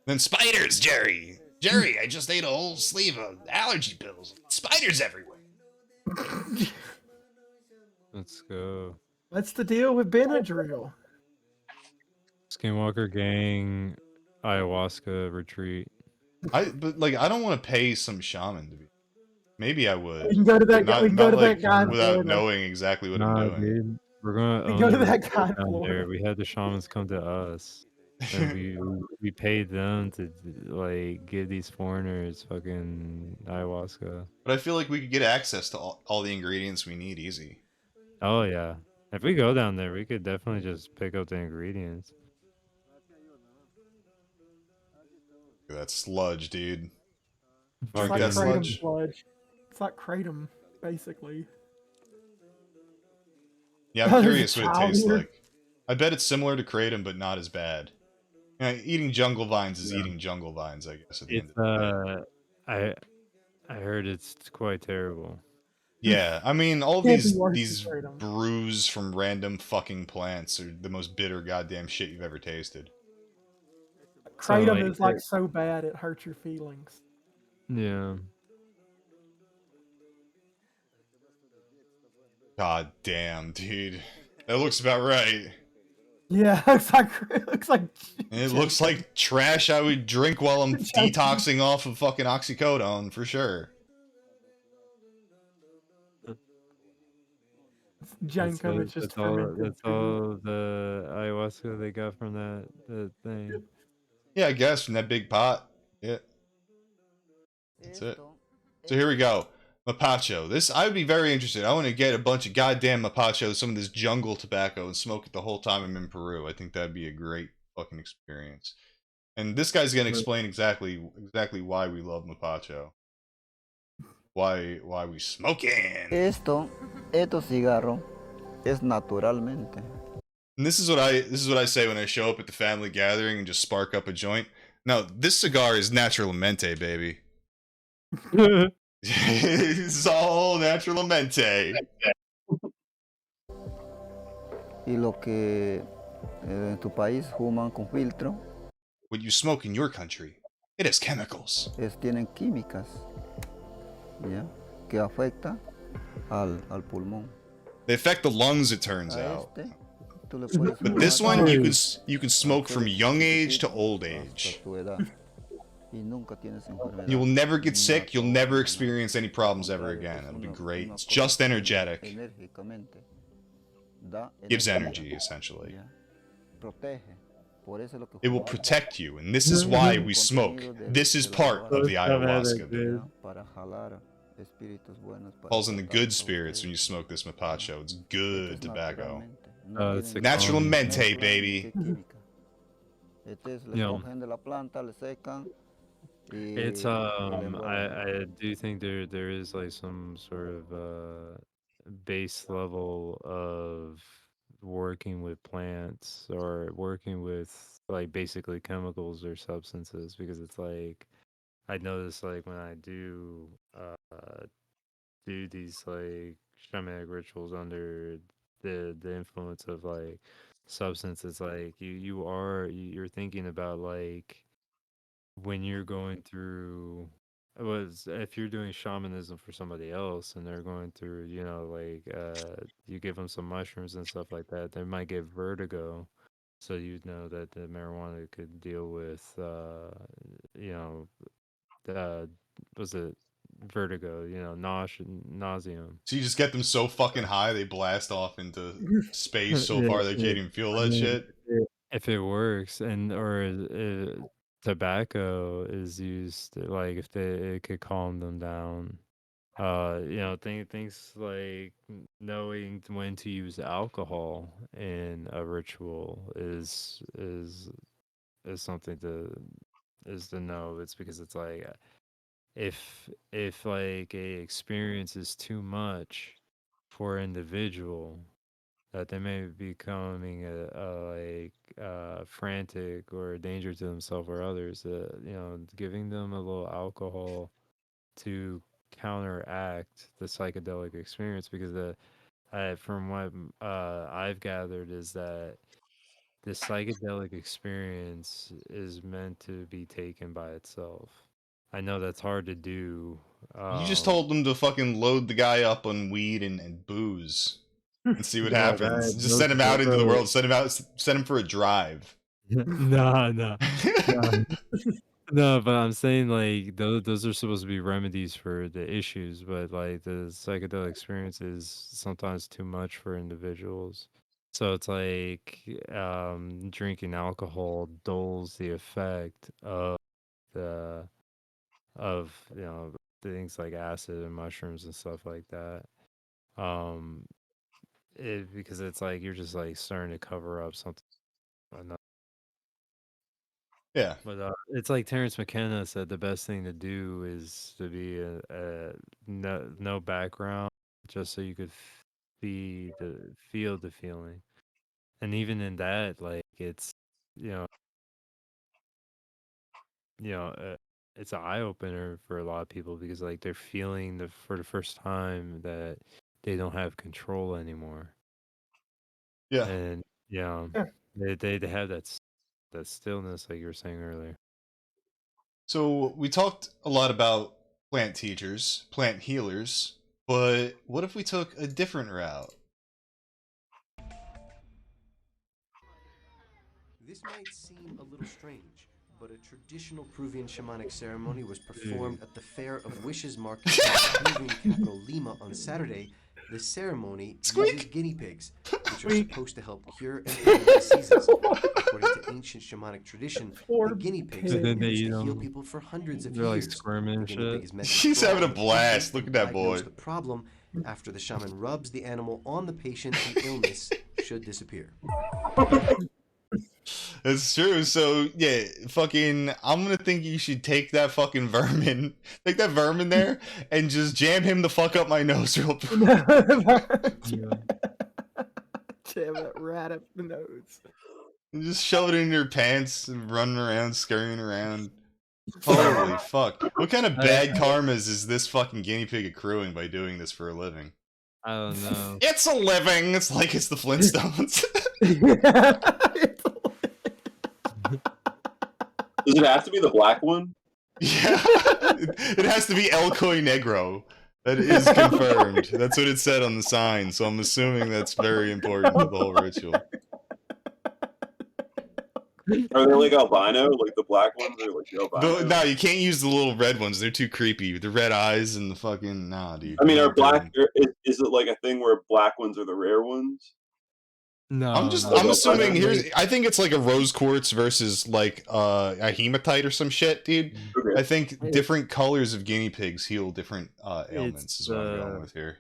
Speaker 4: Then spiders, Jerry! Jerry, I just ate a whole sleeve of allergy pills. Spiders everywhere.
Speaker 7: Let's go.
Speaker 5: What's the deal with Benadryl?
Speaker 7: Skinwalker gang ayahuasca retreat.
Speaker 4: But like I don't want to pay some shaman to be. Maybe I would.
Speaker 5: We can go to that.
Speaker 4: Not,
Speaker 5: We can go
Speaker 4: not
Speaker 5: to
Speaker 4: like
Speaker 5: that guy in
Speaker 4: without
Speaker 5: Florida.
Speaker 4: knowing exactly what I'm
Speaker 7: Nah,
Speaker 4: doing.
Speaker 7: dude. We're gonna
Speaker 5: We go to
Speaker 7: only
Speaker 5: that
Speaker 7: retreat
Speaker 5: guy in
Speaker 7: down
Speaker 5: Florida.
Speaker 7: there. We had the shamans come to us, and we paid them to like give these foreigners fucking ayahuasca.
Speaker 4: But I feel like we could get access to all the ingredients we need easy.
Speaker 7: Oh yeah, if we go down there, we could definitely just pick up the ingredients.
Speaker 4: That sludge, dude.
Speaker 5: It's
Speaker 4: Drink
Speaker 5: like
Speaker 4: that
Speaker 5: kratom
Speaker 4: sludge.
Speaker 5: sludge. It's like kratom, basically.
Speaker 4: Yeah,
Speaker 5: Oh,
Speaker 4: I'm
Speaker 5: there's a
Speaker 4: curious what it
Speaker 5: child
Speaker 4: tastes
Speaker 5: here.
Speaker 4: like. I bet it's similar to kratom, but not as bad. Eating jungle vines is
Speaker 7: Yeah.
Speaker 4: eating jungle vines, I guess. At the end
Speaker 7: It's
Speaker 4: of the day.
Speaker 7: I heard it's quite terrible.
Speaker 4: Yeah, I mean, all
Speaker 5: Can't be
Speaker 4: these
Speaker 5: worse
Speaker 4: these
Speaker 5: than kratom.
Speaker 4: brews from random fucking plants are the most bitter goddamn shit you've ever tasted.
Speaker 5: Kratom
Speaker 7: like,
Speaker 5: is like so bad it hurts your feelings.
Speaker 7: Yeah.
Speaker 4: God damn, dude. That looks about right.
Speaker 5: Yeah,
Speaker 4: It looks like trash I would drink while I'm detoxing off of fucking oxycodone, for sure.
Speaker 5: Jankovic just fermented
Speaker 7: That's
Speaker 5: food.
Speaker 7: all the ayahuasca they got from that thing.
Speaker 4: Yeah, I guess, from that big pot. Yeah. That's it. So here we go. Mapacho. This, I would be very interested. I want to get a bunch of goddamn Mapacho, some of this jungle tobacco, and smoke it the whole time I'm in Peru. I think that'd be a great fucking experience. And this guy's gonna explain exactly why we love Mapacho. Why we smoking.
Speaker 9: Esto cigarro es naturalmente.
Speaker 4: And this is what I say when I show up at the family gathering and just spark up a joint. No, this cigar is naturalmente, baby. It's all naturalmente.
Speaker 9: Y lo que en tu país fuman con filtro
Speaker 4: What you smoke in your country, it has chemicals.
Speaker 9: tienen químicas, ¿ya? Que afecta al pulmón.
Speaker 4: They affect the lungs, it turns
Speaker 9: A
Speaker 4: out.
Speaker 9: tú le puedes
Speaker 4: But this
Speaker 9: fumar
Speaker 4: one you can smoke from young age to old age.
Speaker 9: hasta tu edad. Y nunca tienes enfermedad.
Speaker 4: You will never get sick, you'll never experience any problems ever again. It'll be great. It's just energetic.
Speaker 9: Enérgicamente.
Speaker 4: gives energy, essentially.
Speaker 9: Ya. Protege. Por eso es lo que
Speaker 4: It will
Speaker 9: fumamos.
Speaker 4: protect you, and this is why we smoke. This is part of the ayahuasca.
Speaker 9: Ya, para jalar espíritus buenos para
Speaker 4: Calls in the
Speaker 9: tratarlos
Speaker 4: good
Speaker 9: a
Speaker 4: spirits
Speaker 9: ustedes.
Speaker 4: when you smoke this mapacho. It's
Speaker 9: Esto
Speaker 4: good
Speaker 9: es
Speaker 4: tobacco.
Speaker 9: naturalmente. No
Speaker 7: it's
Speaker 9: tiene
Speaker 7: a
Speaker 9: ninguna
Speaker 4: Naturalmente,
Speaker 9: mezcla,
Speaker 4: baby.
Speaker 9: ni química. Le
Speaker 7: Yeah.
Speaker 9: cogen de la planta, le secan
Speaker 7: It's
Speaker 9: y le envuelven.
Speaker 7: I do think there is like some sort of base level of working with plants or working with like basically chemicals or substances, because it's like I notice like when I do these like shamanic rituals under the influence of like substances, like you're thinking about like when you're going through was if you're doing shamanism for somebody else and they're going through, like you give them some mushrooms and stuff like that, they might get vertigo. So you know that the marijuana could deal with you know was it vertigo, nauseum.
Speaker 4: So you just get them so fucking high they blast off into space so far they can't even feel
Speaker 7: I
Speaker 4: that
Speaker 7: mean,
Speaker 4: shit.
Speaker 7: if it works, and or tobacco is used, like if it could calm them down. Things like knowing when to use alcohol in a ritual is something to know. It's because it's like if like a experience is too much for an individual, that they may be becoming frantic or a danger to themselves or others. Giving them a little alcohol to counteract the psychedelic experience, because from what I've gathered is that the psychedelic experience is meant to be taken by itself. I know that's hard to do.
Speaker 4: You just told them to fucking load the guy up on weed and booze and see what
Speaker 7: Yeah,
Speaker 4: happens. Just send him out into the world. Send him for a drive.
Speaker 7: No. No, but I'm saying like those are supposed to be remedies for the issues, but like the psychedelic experience is sometimes too much for individuals. So it's like drinking alcohol dulls the effect the of things like acid and mushrooms and stuff like that. Um, because it's like you're just like starting to cover up something.
Speaker 4: Yeah.
Speaker 7: But it's like Terrence McKenna said, the best thing to do is to be no background, just so you could feel the feeling. And even in that, like it's you know you know it's an eye opener for a lot of people, because like they're feeling for the first time that they don't have control anymore.
Speaker 4: Yeah.
Speaker 7: And they have that stillness, like you were saying earlier.
Speaker 4: So we talked a lot about plant teachers, plant healers, but what if we took a different route?
Speaker 10: This might seem a little strange, but a traditional Peruvian shamanic ceremony was performed at the Fair of Wishes market in the Peruvian capital Lima on Saturday. The ceremony uses guinea pigs, which are supposed to help cure and prevent diseases. According to ancient shamanic tradition, the guinea pigs have been used to heal people for hundreds of
Speaker 7: They're like
Speaker 10: years.
Speaker 7: squirming and shit.
Speaker 4: He's having a blast. Look at that boy.
Speaker 10: The problem, after the shaman rubs the animal on the patient, the illness should disappear.
Speaker 4: It's true. So yeah, fucking, I'm gonna think you should take that fucking vermin, take that vermin there, and just jam him the fuck up my nose real quick.
Speaker 5: Jam it right up the nose.
Speaker 4: And just shove it in your pants and running around, scurrying around. Holy fuck! What kind of bad karmas is this fucking guinea pig accruing by doing this for a living?
Speaker 7: I don't know.
Speaker 4: It's a living. It's like it's the Flintstones.
Speaker 6: Does it have to be the black one?
Speaker 4: Yeah, it has to be El Coy Negro. That is confirmed. That's what it said on the sign, so I'm assuming that's very important to the whole ritual.
Speaker 6: Are they like albino? Like the black ones are like the albino?
Speaker 4: No, you can't use the little red ones. They're too creepy. The red eyes and the fucking... Nah, dude.
Speaker 6: I mean, are black... Is it like a thing where black ones are the rare ones?
Speaker 7: No,
Speaker 4: I'm assuming I think it's like a rose quartz versus like a hematite or some shit, dude.
Speaker 6: Okay.
Speaker 4: I think different colors of guinea pigs heal different ailments
Speaker 7: It's
Speaker 4: is what I'm going with here.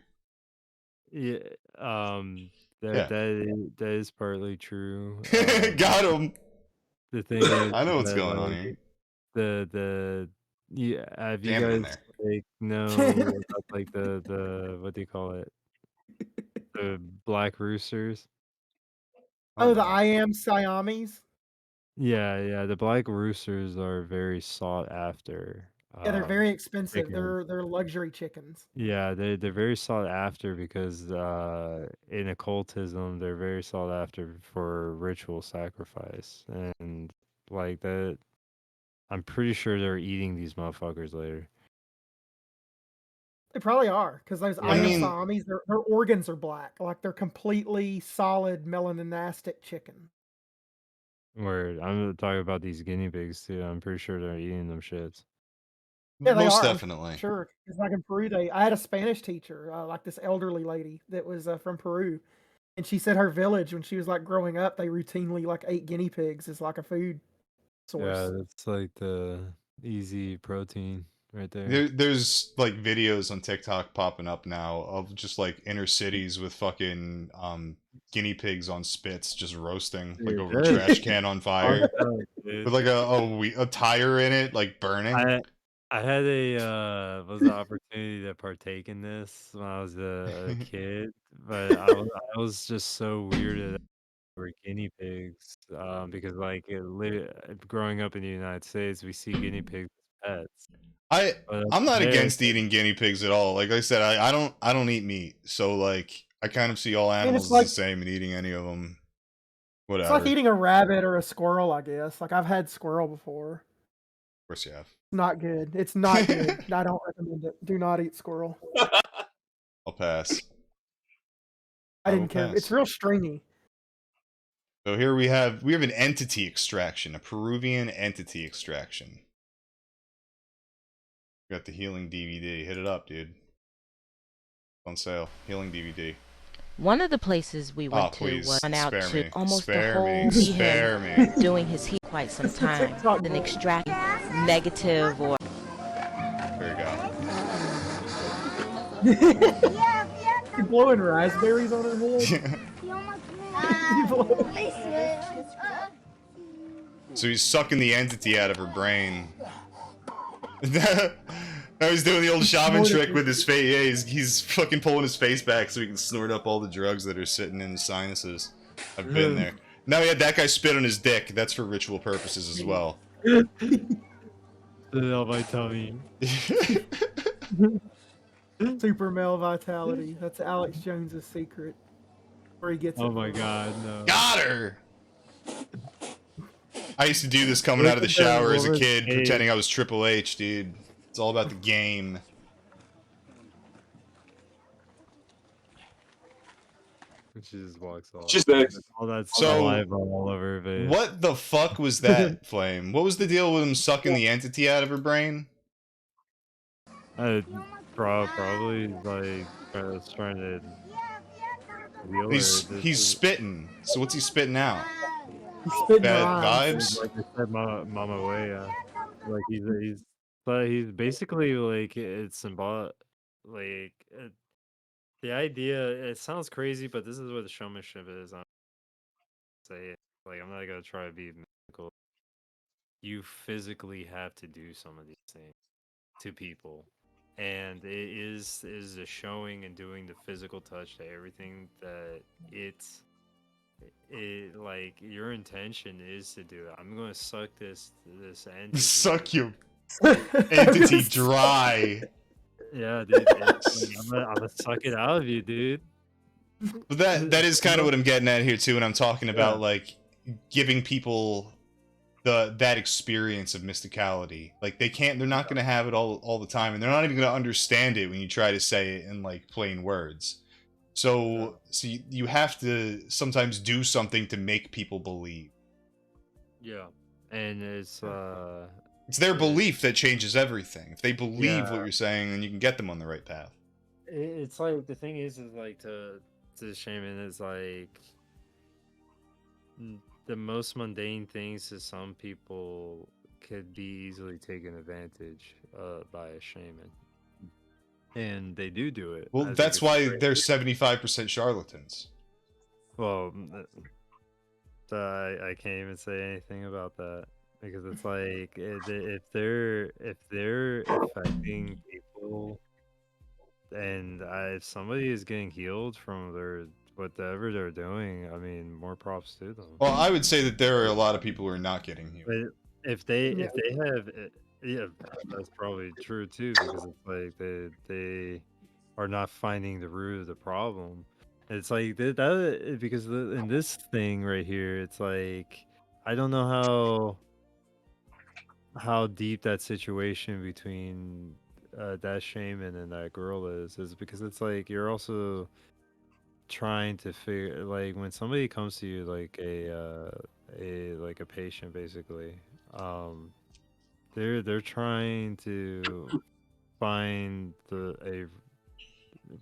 Speaker 7: yeah,
Speaker 4: Yeah.
Speaker 7: that is partly true.
Speaker 4: Got him.
Speaker 7: The thing is
Speaker 4: I know what's
Speaker 7: that
Speaker 4: going on
Speaker 7: like
Speaker 4: here.
Speaker 7: yeah, have you
Speaker 4: Jam it in
Speaker 7: guys
Speaker 4: there.
Speaker 7: like know about like the what do you call it? The black roosters?
Speaker 5: Oh, the
Speaker 4: know.
Speaker 5: I am Siamese.
Speaker 7: Yeah, the black roosters are very sought after.
Speaker 5: Yeah, they're very expensive.
Speaker 7: Chickens.
Speaker 5: They're luxury chickens.
Speaker 7: Yeah, they're very sought after because in occultism they're very sought after for ritual sacrifice and like that. I'm pretty sure they're eating these motherfuckers later.
Speaker 5: They probably are because those I
Speaker 7: Yeah.
Speaker 5: am Siamese, their organs are black, like they're completely solid melanastic chicken.
Speaker 7: Where I'm talking about these guinea pigs too. I'm pretty sure they're eating them shits.
Speaker 5: Yeah, they
Speaker 4: Most
Speaker 5: are.
Speaker 4: definitely.
Speaker 5: Sure. It's like in Peru, I had a Spanish teacher, like this elderly lady that was from Peru, and she said her village when she was like growing up, they routinely like ate guinea pigs as like a food source.
Speaker 7: Yeah, that's like the easy protein right there.
Speaker 4: There's like videos on TikTok popping up now of just like inner cities with fucking guinea pigs on spits just roasting like
Speaker 7: Dude,
Speaker 4: over a
Speaker 7: that is
Speaker 4: trash can on fire
Speaker 7: fucked up, dude.
Speaker 4: with like a tire in it like burning.
Speaker 7: I had was the opportunity to partake in this when I was a kid, but I was just so weirded out over guinea pigs because like growing up in the United States, we see guinea pigs as pets. But
Speaker 4: I'm not
Speaker 7: there,
Speaker 4: against eating guinea pigs at all. Like I said, I don't eat meat, so like I kind of see all
Speaker 5: And
Speaker 4: animals
Speaker 5: it's
Speaker 4: as
Speaker 5: like
Speaker 4: the same and eating any of them,
Speaker 5: it's like
Speaker 4: whatever.
Speaker 5: eating a rabbit or a squirrel, I guess. Like I've had squirrel before.
Speaker 4: Of course you have.
Speaker 5: Not good. It's not good. I don't recommend it. Do not eat squirrel.
Speaker 4: I'll pass.
Speaker 5: I
Speaker 4: I will
Speaker 5: didn't care. It's
Speaker 4: pass.
Speaker 5: real stringy.
Speaker 4: So here we have an entity extraction, a Peruvian entity extraction. Got the healing DVD. Hit it up, dude. On sale. Healing DVD.
Speaker 11: One of the places we went to was out
Speaker 4: spare
Speaker 11: to
Speaker 4: me.
Speaker 11: almost
Speaker 4: Spare
Speaker 11: the
Speaker 4: me.
Speaker 11: whole
Speaker 4: Spare me.
Speaker 11: doing his heat quite some time. Then extract negative or
Speaker 4: There you go.
Speaker 5: You blowing raspberries on her head?
Speaker 4: So he's sucking the entity out of her brain. Now he's doing the old shaman trick with his face. Yeah, he's fucking pulling his face back so he can snort up all the drugs that are sitting in his sinuses. I've been there. Now he had that guy spit on his dick. That's for ritual purposes as well.
Speaker 7: on my tummy.
Speaker 5: Super male vitality. That's Alex Jones's secret. Where he gets it.
Speaker 7: Oh my god, no.
Speaker 4: Got her! I used to do this coming out of the shower as a kid, pretending I was Triple H, dude. It's all about the game.
Speaker 7: She just walks off.
Speaker 6: Just next.
Speaker 7: All that
Speaker 4: So,
Speaker 7: saliva all over her face.
Speaker 4: What the fuck was that, Flame? What was the deal with him sucking the entity out of her brain?
Speaker 7: Probably like trying to heal her.
Speaker 4: He's spitting. So what's he spitting out?
Speaker 5: He's spitting
Speaker 4: Bad
Speaker 5: rhymes.
Speaker 4: vibes?
Speaker 7: Like I said, Mama Way. Like he's basically like it's symbolic. Like the idea. It sounds crazy, but this is what the showmanship is. I'm say it. Like I'm not gonna try to be mystical. You physically have to do some of these things to people, and it is the showing and doing the physical touch to everything that it like your intention is to do it. I'm gonna suck this entity.
Speaker 4: Suck your entity dry.
Speaker 7: Yeah, dude. I'm gonna suck it out of you, dude.
Speaker 4: But that is kind of what I'm getting at here too, when I'm talking about like giving people that experience of mysticality. Like they're not gonna have it all the time, and they're not even gonna understand it when you try to say it in like plain words. So you have to sometimes do something to make people believe.
Speaker 7: Yeah, and it's
Speaker 4: their belief that changes everything. If they believe
Speaker 7: Yeah.
Speaker 4: what you're saying, then you can get them on the right path.
Speaker 7: It's like the thing is like to Shaman is like the most mundane things to some people could be easily taken advantage by a shaman, and they do it.
Speaker 4: Well,
Speaker 7: I think
Speaker 4: that's
Speaker 7: it's
Speaker 4: why
Speaker 7: great.
Speaker 4: they're 75% charlatans.
Speaker 7: Well, I can't even say anything about that because it's like if they're affecting people, and if somebody is getting healed from their whatever they're doing, I mean, more props to them.
Speaker 4: Well, I would say that there are a lot of people who are not getting healed.
Speaker 7: But if they have yeah, that's probably true too because it's like they are not finding the root of the problem. It's like because in this thing right here, it's like I don't know how deep that situation between that shaman and that girl is because it's like you're also trying to figure like when somebody comes to you like a patient basically, um they're trying to find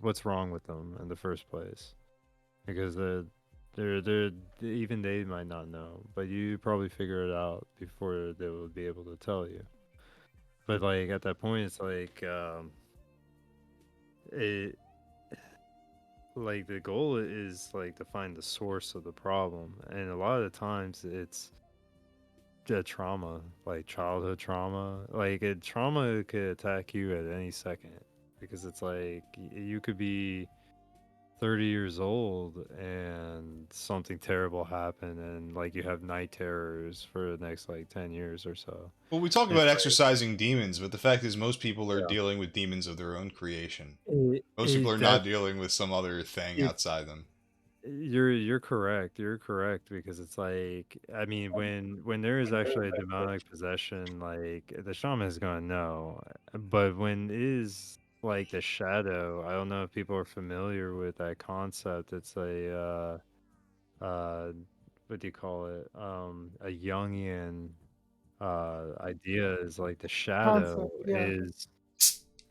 Speaker 7: what's wrong with them in the first place because they're even they might not know, but you probably figure it out before they will be able to tell you. But like at that point, it's like it like the goal is like to find the source of the problem, and a lot of the times it's the trauma, like childhood trauma. Like trauma could attack you at any second because it's like you could be 30 years old and something terrible happened and like you have night terrors for the next like 10 years or so.
Speaker 4: Well, we talk
Speaker 7: And
Speaker 4: about
Speaker 7: it's like
Speaker 4: exorcising demons, but the fact is most people are
Speaker 7: yeah.
Speaker 4: dealing with demons of their own creation.
Speaker 7: It,
Speaker 4: Most people are
Speaker 7: it,
Speaker 4: not
Speaker 7: that
Speaker 4: dealing with some other thing
Speaker 7: it,
Speaker 4: outside them.
Speaker 7: you're correct. You're correct because it's like I mean when there is actually a demonic possession, like the shaman is gonna know. But when it is like the shadow, I don't know if people are familiar with that concept. It's what do you call it? A Jungian idea is like the shadow
Speaker 5: Concept, yeah.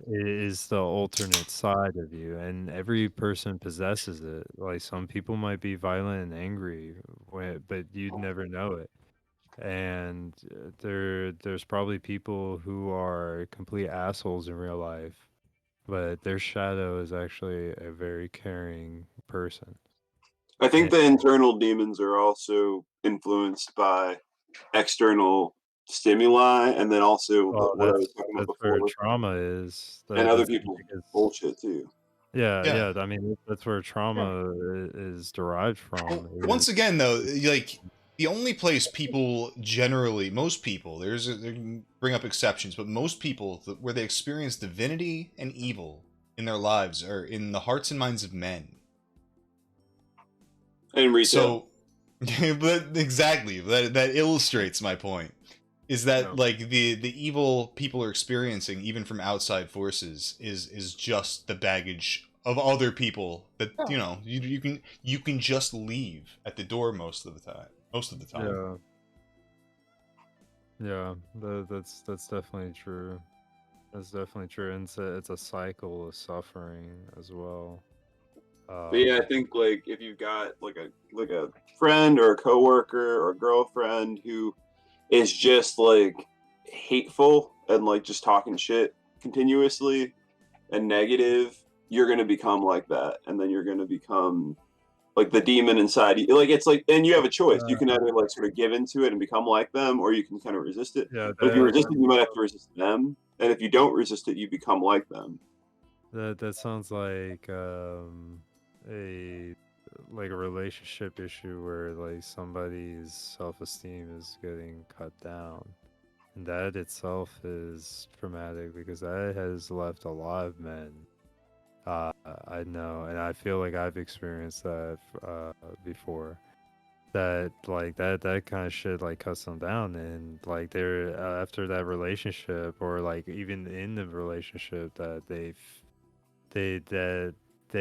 Speaker 7: is the alternate side of you, and every person possesses it. Like some people might be violent and angry, but you'd never know it. And there's probably people who are complete assholes in real life, but their shadow is actually a very caring person.
Speaker 6: I think
Speaker 7: And,
Speaker 6: the internal demons are also influenced by external stimuli, and then also
Speaker 7: well,
Speaker 6: what I was talking about
Speaker 7: that's where
Speaker 6: before,
Speaker 7: trauma is.
Speaker 6: and other
Speaker 7: That's the
Speaker 6: people's
Speaker 7: biggest.
Speaker 6: bullshit too.
Speaker 7: Yeah,
Speaker 4: Yeah.
Speaker 7: yeah. I mean, that's where
Speaker 5: Yeah.
Speaker 7: trauma is derived from.
Speaker 4: Once again, though, like the only place people generally, most people, they can bring up exceptions, but most people where they experience divinity and evil in their lives are in the hearts and minds of men.
Speaker 6: And retail.
Speaker 4: So, but exactly that illustrates my point. Is that
Speaker 7: Yeah.
Speaker 4: like the evil people are experiencing, even from outside forces, is just the baggage of other people that
Speaker 5: Yeah.
Speaker 4: you know you can just leave at the door most of the time. Most of the time.
Speaker 7: Yeah. Yeah, that's definitely true. That's definitely true. And it's a cycle of suffering as well.
Speaker 6: But yeah, I think like if you've got like a friend or a coworker or a girlfriend who is just like hateful and like just talking shit continuously and negative, you're gonna become like that, and then you're gonna become like the demon inside you. Like it's like, and you have a choice. You can either like sort of give into it and become like them, or you can kind of resist it.
Speaker 7: Yeah,
Speaker 6: But if you resist it, you might have to resist them, and if you don't resist it, you become like them.
Speaker 7: that sounds a like a relationship issue where like somebody's self-esteem is getting cut down. And that itself is traumatic because that has left a lot of men. I know, and I feel like I've experienced that before. That like that kind of shit like cuts them down, and like they're after that relationship or like even in the relationship that they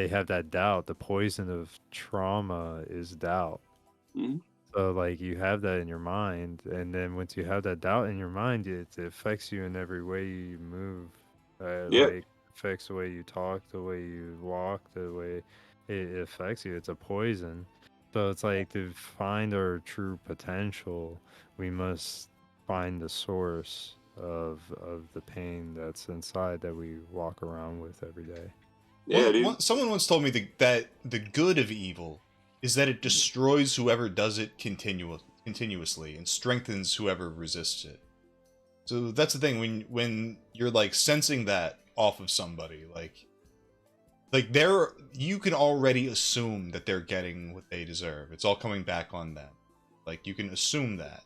Speaker 7: have that doubt. The poison of trauma is doubt.
Speaker 6: Mhm.
Speaker 7: So like you have that in your mind, and then once you have that doubt in your mind, it affects you in every way you move.
Speaker 6: Yeah.
Speaker 7: Like affects the way you talk, the way you walk, the way it affects you. It's a poison. So it's like to find our true potential, we must find the source of the pain that's inside that we walk around with every day.
Speaker 6: Yeah, dude.
Speaker 4: Someone once told me that the good of evil is that it destroys whoever does it continuously and strengthens whoever resists it. So that's the thing, when you're like sensing that off of somebody, like you can already assume that they're getting what they deserve. It's all coming back on them. Like, you can assume that.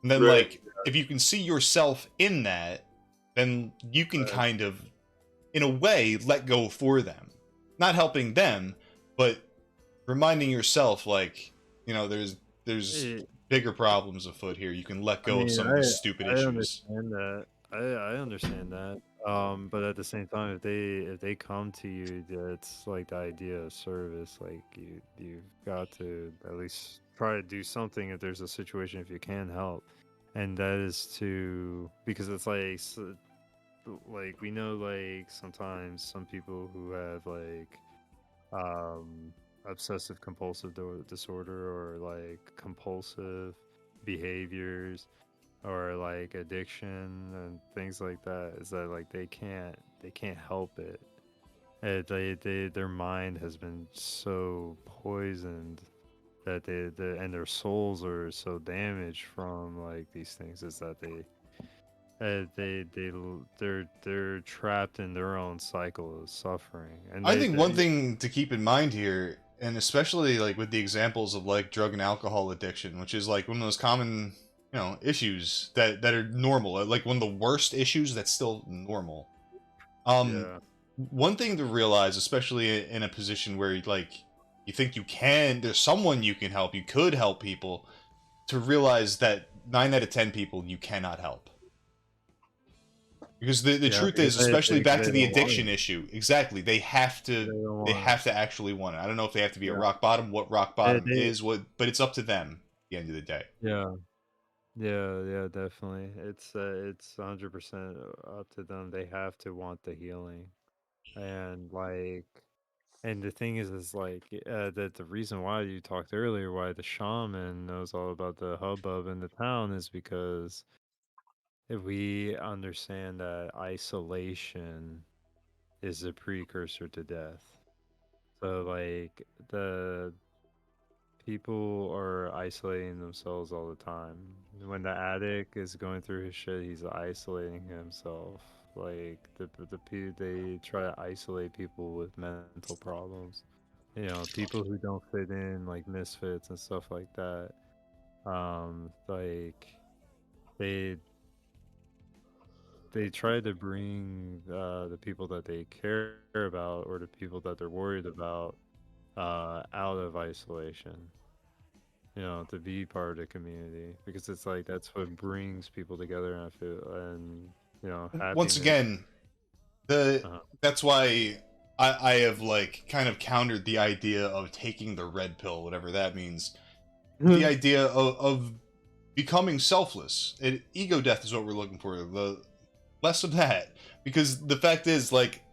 Speaker 4: And then, like, if you can see yourself in that, then you can kind of, in a way, let go for them. Not helping them, but reminding yourself, like, you know, there's bigger problems afoot here. You can let go of some of these stupid issues.
Speaker 7: Understand that. I understand that. But at the same time, if they come to you, it's like the idea of service. Like you've got to at least try to do something if there's a situation, if you can help, and that is because it's like we know, like sometimes some people who have like obsessive compulsive disorder or like compulsive behaviors or like addiction and things like that, is that like they can't help it. Their mind has been so poisoned that and their souls are so damaged from like these things, is that they're trapped in their own cycle of suffering. And
Speaker 4: I think one thing to keep in mind here, and especially like with the examples of like drug and alcohol addiction, which is like one of those common, you know, issues that are normal, like one of the worst issues that's still normal. One thing to realize, especially in a position where like you think there's someone you can help, you could help people, to realize that 9 out of 10 people you cannot help. Because the truth is, especially back to the addiction issue, exactly, they have to actually want it. I don't know if they have to be a rock bottom, what rock bottom is, but it's up to them at the end of the day.
Speaker 7: Yeah, definitely. It's 100% up to them. They have to want the healing, and the thing is like that the reason why you talked earlier, why the shaman knows all about the hubbub in the town, is because if we understand that isolation is a precursor to death. So like the people are isolating themselves all the time. When the addict is going through his shit, he's isolating himself. Like they try to isolate people with mental problems. You know, people who don't fit in, like misfits and stuff like that. Like they try to bring the people that they care about or the people that they're worried about out of isolation, you know, to be part of the community, because it's like that's what brings people together. And I feel, and you know,
Speaker 4: once again, that's why I have like kind of countered the idea of taking the red pill, whatever that means. The idea of becoming selfless. Ego death is what we're looking for. The less of that, because the fact is, like,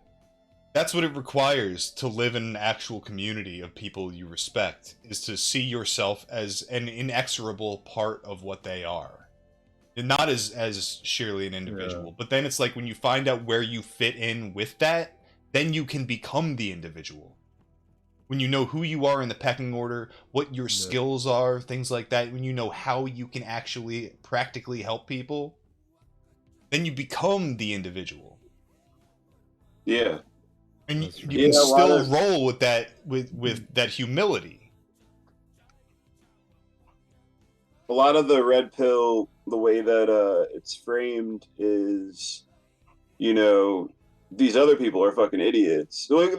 Speaker 4: that's what it requires to live in an actual community of people you respect, is to see yourself as an inexorable part of what they are, and not as sheerly an individual. But then it's like when you find out where you fit in with that, then you can become the individual. When you know who you are in the pecking order, what your skills are, things like that, when you know how you can actually practically help people, then you become the individual.
Speaker 6: Yeah.
Speaker 4: And you can still roll with that with that humility.
Speaker 6: A lot of the red pill, the way that it's framed is, you know, these other people are fucking idiots. Like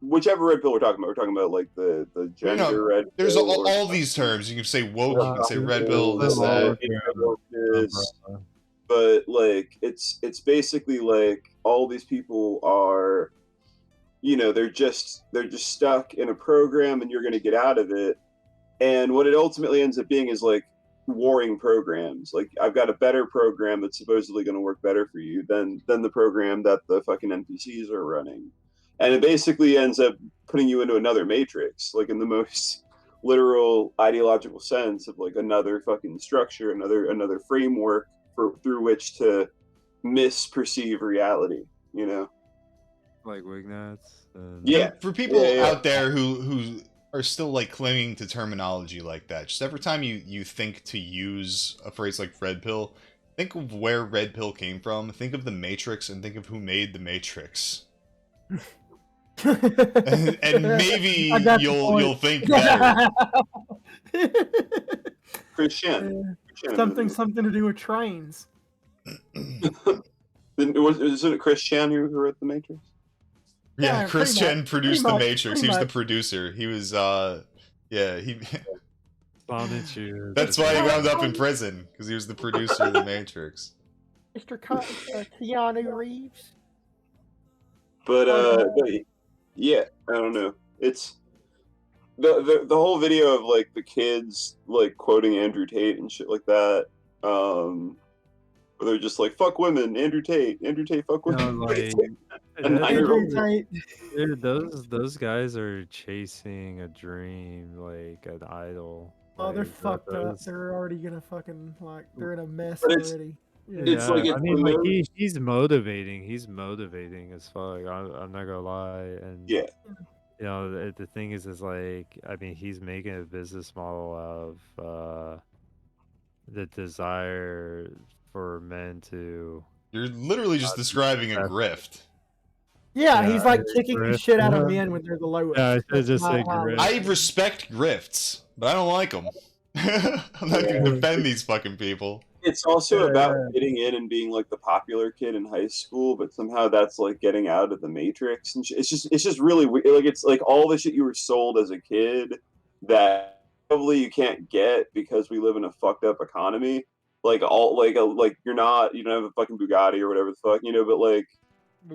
Speaker 6: whichever red pill we're talking about like the gender red pill.
Speaker 4: There's all these terms. You can say woke, you can say red pill, this, that.
Speaker 6: But like it's basically like all these people are, you know, they're just stuck in a program and you're going to get out of it. And what it ultimately ends up being is like warring programs. Like, I've got a better program that's supposedly going to work better for you than the program that the fucking NPCs are running. And it basically ends up putting you into another matrix, like in the most literal ideological sense of like another fucking structure, another framework through which to misperceive reality, you know?
Speaker 7: Like Wignats.
Speaker 6: Yeah.
Speaker 4: For people
Speaker 6: Yeah.
Speaker 4: out there who are still like clinging to terminology like that, just every time you think to use a phrase like red pill, think of where red pill came from, think of the Matrix, and think of who made the Matrix. and maybe you'll think better.
Speaker 6: Christian.
Speaker 5: Something to do with trains.
Speaker 6: Isn't it Christian who wrote the Matrix?
Speaker 4: Yeah, Christian produced the Matrix. He was the
Speaker 5: much.
Speaker 4: producer. He was he
Speaker 7: That's
Speaker 4: why he wound up in prison, because he was the producer of the Matrix.
Speaker 5: Mr. Keanu Reeves.
Speaker 6: But yeah, I don't know. It's the whole video of like the kids like quoting Andrew Tate and shit like that. Where they're just like, "Fuck women, Andrew Tate, fuck women."
Speaker 7: Dude, those guys are chasing a dream, like an idol.
Speaker 5: Oh, they're
Speaker 7: Like,
Speaker 5: fucked up. They're already gonna fucking they're in a mess
Speaker 6: But
Speaker 5: already.
Speaker 6: It's like
Speaker 7: I mean, like he's motivating. He's motivating as fuck. I'm not gonna lie. And
Speaker 6: yeah,
Speaker 7: you know, the thing is like, I mean, he's making a business model of the desire for men to.
Speaker 4: You're literally just describing a grift.
Speaker 5: Yeah, he's like kicking the shit out of men when they're the lowest.
Speaker 7: Yeah, I should just say grift.
Speaker 4: I respect grifts, but I don't like them. I'm not gonna defend these fucking people.
Speaker 6: It's also about getting in and being like the popular kid in high school, but somehow that's like getting out of the Matrix, and it's just really weird. Like it's like all the shit you were sold as a kid that probably you can't get because we live in a fucked up economy. Like all like you don't have a fucking Bugatti or whatever the fuck, you know, but like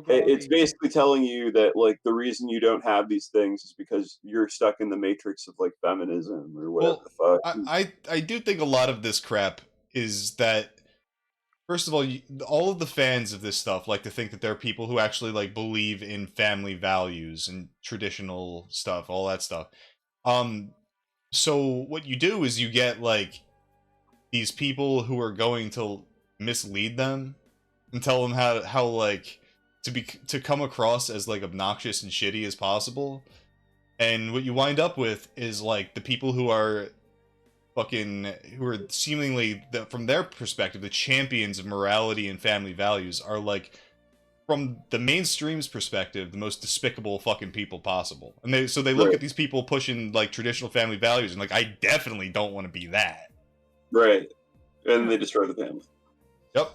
Speaker 6: it's basically telling you that like the reason you don't have these things is because you're stuck in the matrix of like feminism or whatever the fuck.
Speaker 4: I do think a lot of this crap is that, first of all of the fans of this stuff like to think that there are people who actually like believe in family values and traditional stuff, all that stuff. So what you do is you get like these people who are going to mislead them and tell them how like to come across as like obnoxious and shitty as possible, and what you wind up with is like the people who are seemingly from their perspective the champions of morality and family values are like, from the mainstream's perspective, the most despicable fucking people possible. And they look at these people pushing like traditional family values and like, I definitely don't want to be that.
Speaker 6: Right. And they destroy the family.
Speaker 4: Yep.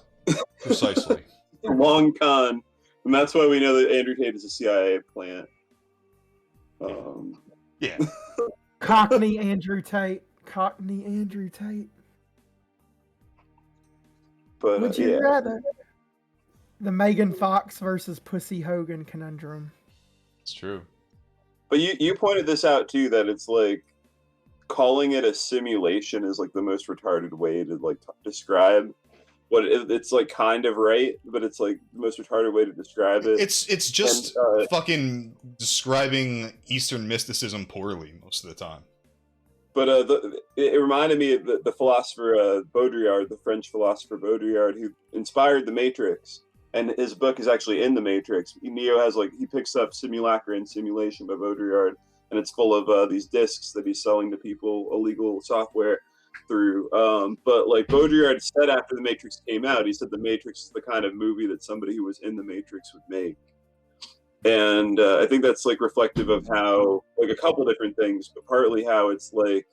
Speaker 4: Precisely.
Speaker 6: Long con. And that's why we know that Andrew Tate is a CIA plant.
Speaker 4: Yeah.
Speaker 5: Cockney Andrew Tate. Cockney Andrew Tate.
Speaker 6: But
Speaker 5: would you rather the Megan Fox versus Pussy Hogan conundrum?
Speaker 4: It's true.
Speaker 6: But you pointed this out too, that it's like calling it a simulation is like the most retarded way to like describe what it's like, kind of right, but it's like the most retarded way to describe it.
Speaker 4: It's just fucking describing Eastern mysticism poorly most of the time.
Speaker 6: But it reminded me of the philosopher Baudrillard, the French philosopher Baudrillard, who inspired The Matrix, and his book is actually in The Matrix. Neo has he picks up Simulacra and Simulation by Baudrillard, and it's full of these discs that he's selling to people, illegal software through. But like Baudrillard said after The Matrix came out, he said The Matrix is the kind of movie that somebody who was in The Matrix would make. And I think that's like reflective of how like a couple different things, but partly how it's like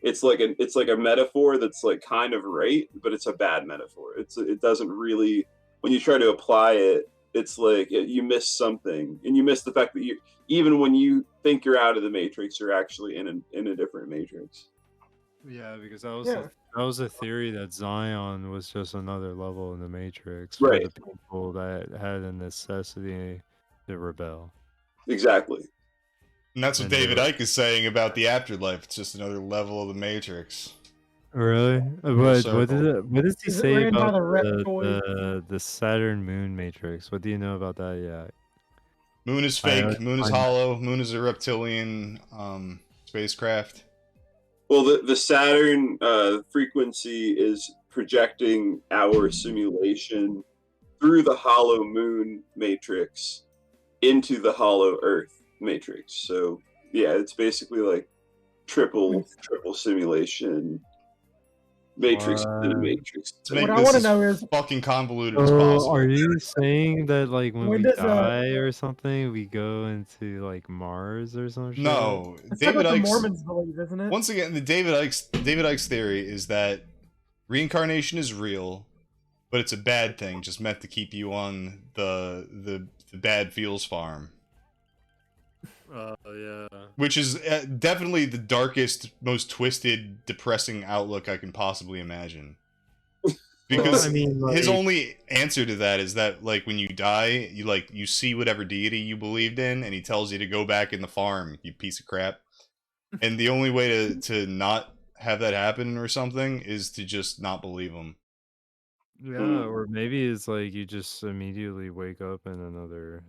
Speaker 6: a metaphor that's like kind of right, but it's a bad metaphor. It doesn't really, when you try to apply it, it's like you miss something, and you miss the fact that even when you think you're out of the matrix, you're actually in a different matrix.
Speaker 7: Yeah, because that was a theory that Zion was just another level in the Matrix,
Speaker 6: right?
Speaker 7: For the people that had a necessity to rebel.
Speaker 6: Exactly.
Speaker 4: And that's what David Icke is saying about the afterlife. It's just another level of the Matrix.
Speaker 7: Really? What does he say about the Saturn Moon Matrix? What do you know about that yet?
Speaker 4: Moon is fake. Moon is hollow. Moon is a reptilian spacecraft.
Speaker 6: Well, the Saturn frequency is projecting our simulation through the hollow moon matrix into the hollow Earth matrix. So yeah, it's basically like triple simulation matrix within a matrix.
Speaker 4: To make
Speaker 5: What I want to know is
Speaker 4: fucking convoluted as possible.
Speaker 7: Are you saying that like when
Speaker 5: When
Speaker 7: we
Speaker 5: does,
Speaker 7: die or something, we go into like Mars or some shit?
Speaker 4: No,
Speaker 5: That's
Speaker 4: David
Speaker 5: what the
Speaker 4: Icke's
Speaker 5: Mormons believe, isn't it?
Speaker 4: once again the David Icke's theory is that reincarnation is real, but it's a bad thing, just meant to keep you on the bad feels farm.
Speaker 7: Yeah.
Speaker 4: Which is definitely the darkest, most twisted, depressing outlook I can possibly imagine. Because
Speaker 7: Well, I mean,
Speaker 4: his
Speaker 7: like-
Speaker 4: only answer to that is that, like, when you die, you see whatever deity you believed in, and he tells you to go back in the farm, you piece of crap. And the only way to not have that happen or something is to just not believe him.
Speaker 7: Yeah, or maybe it's like you just immediately wake up in another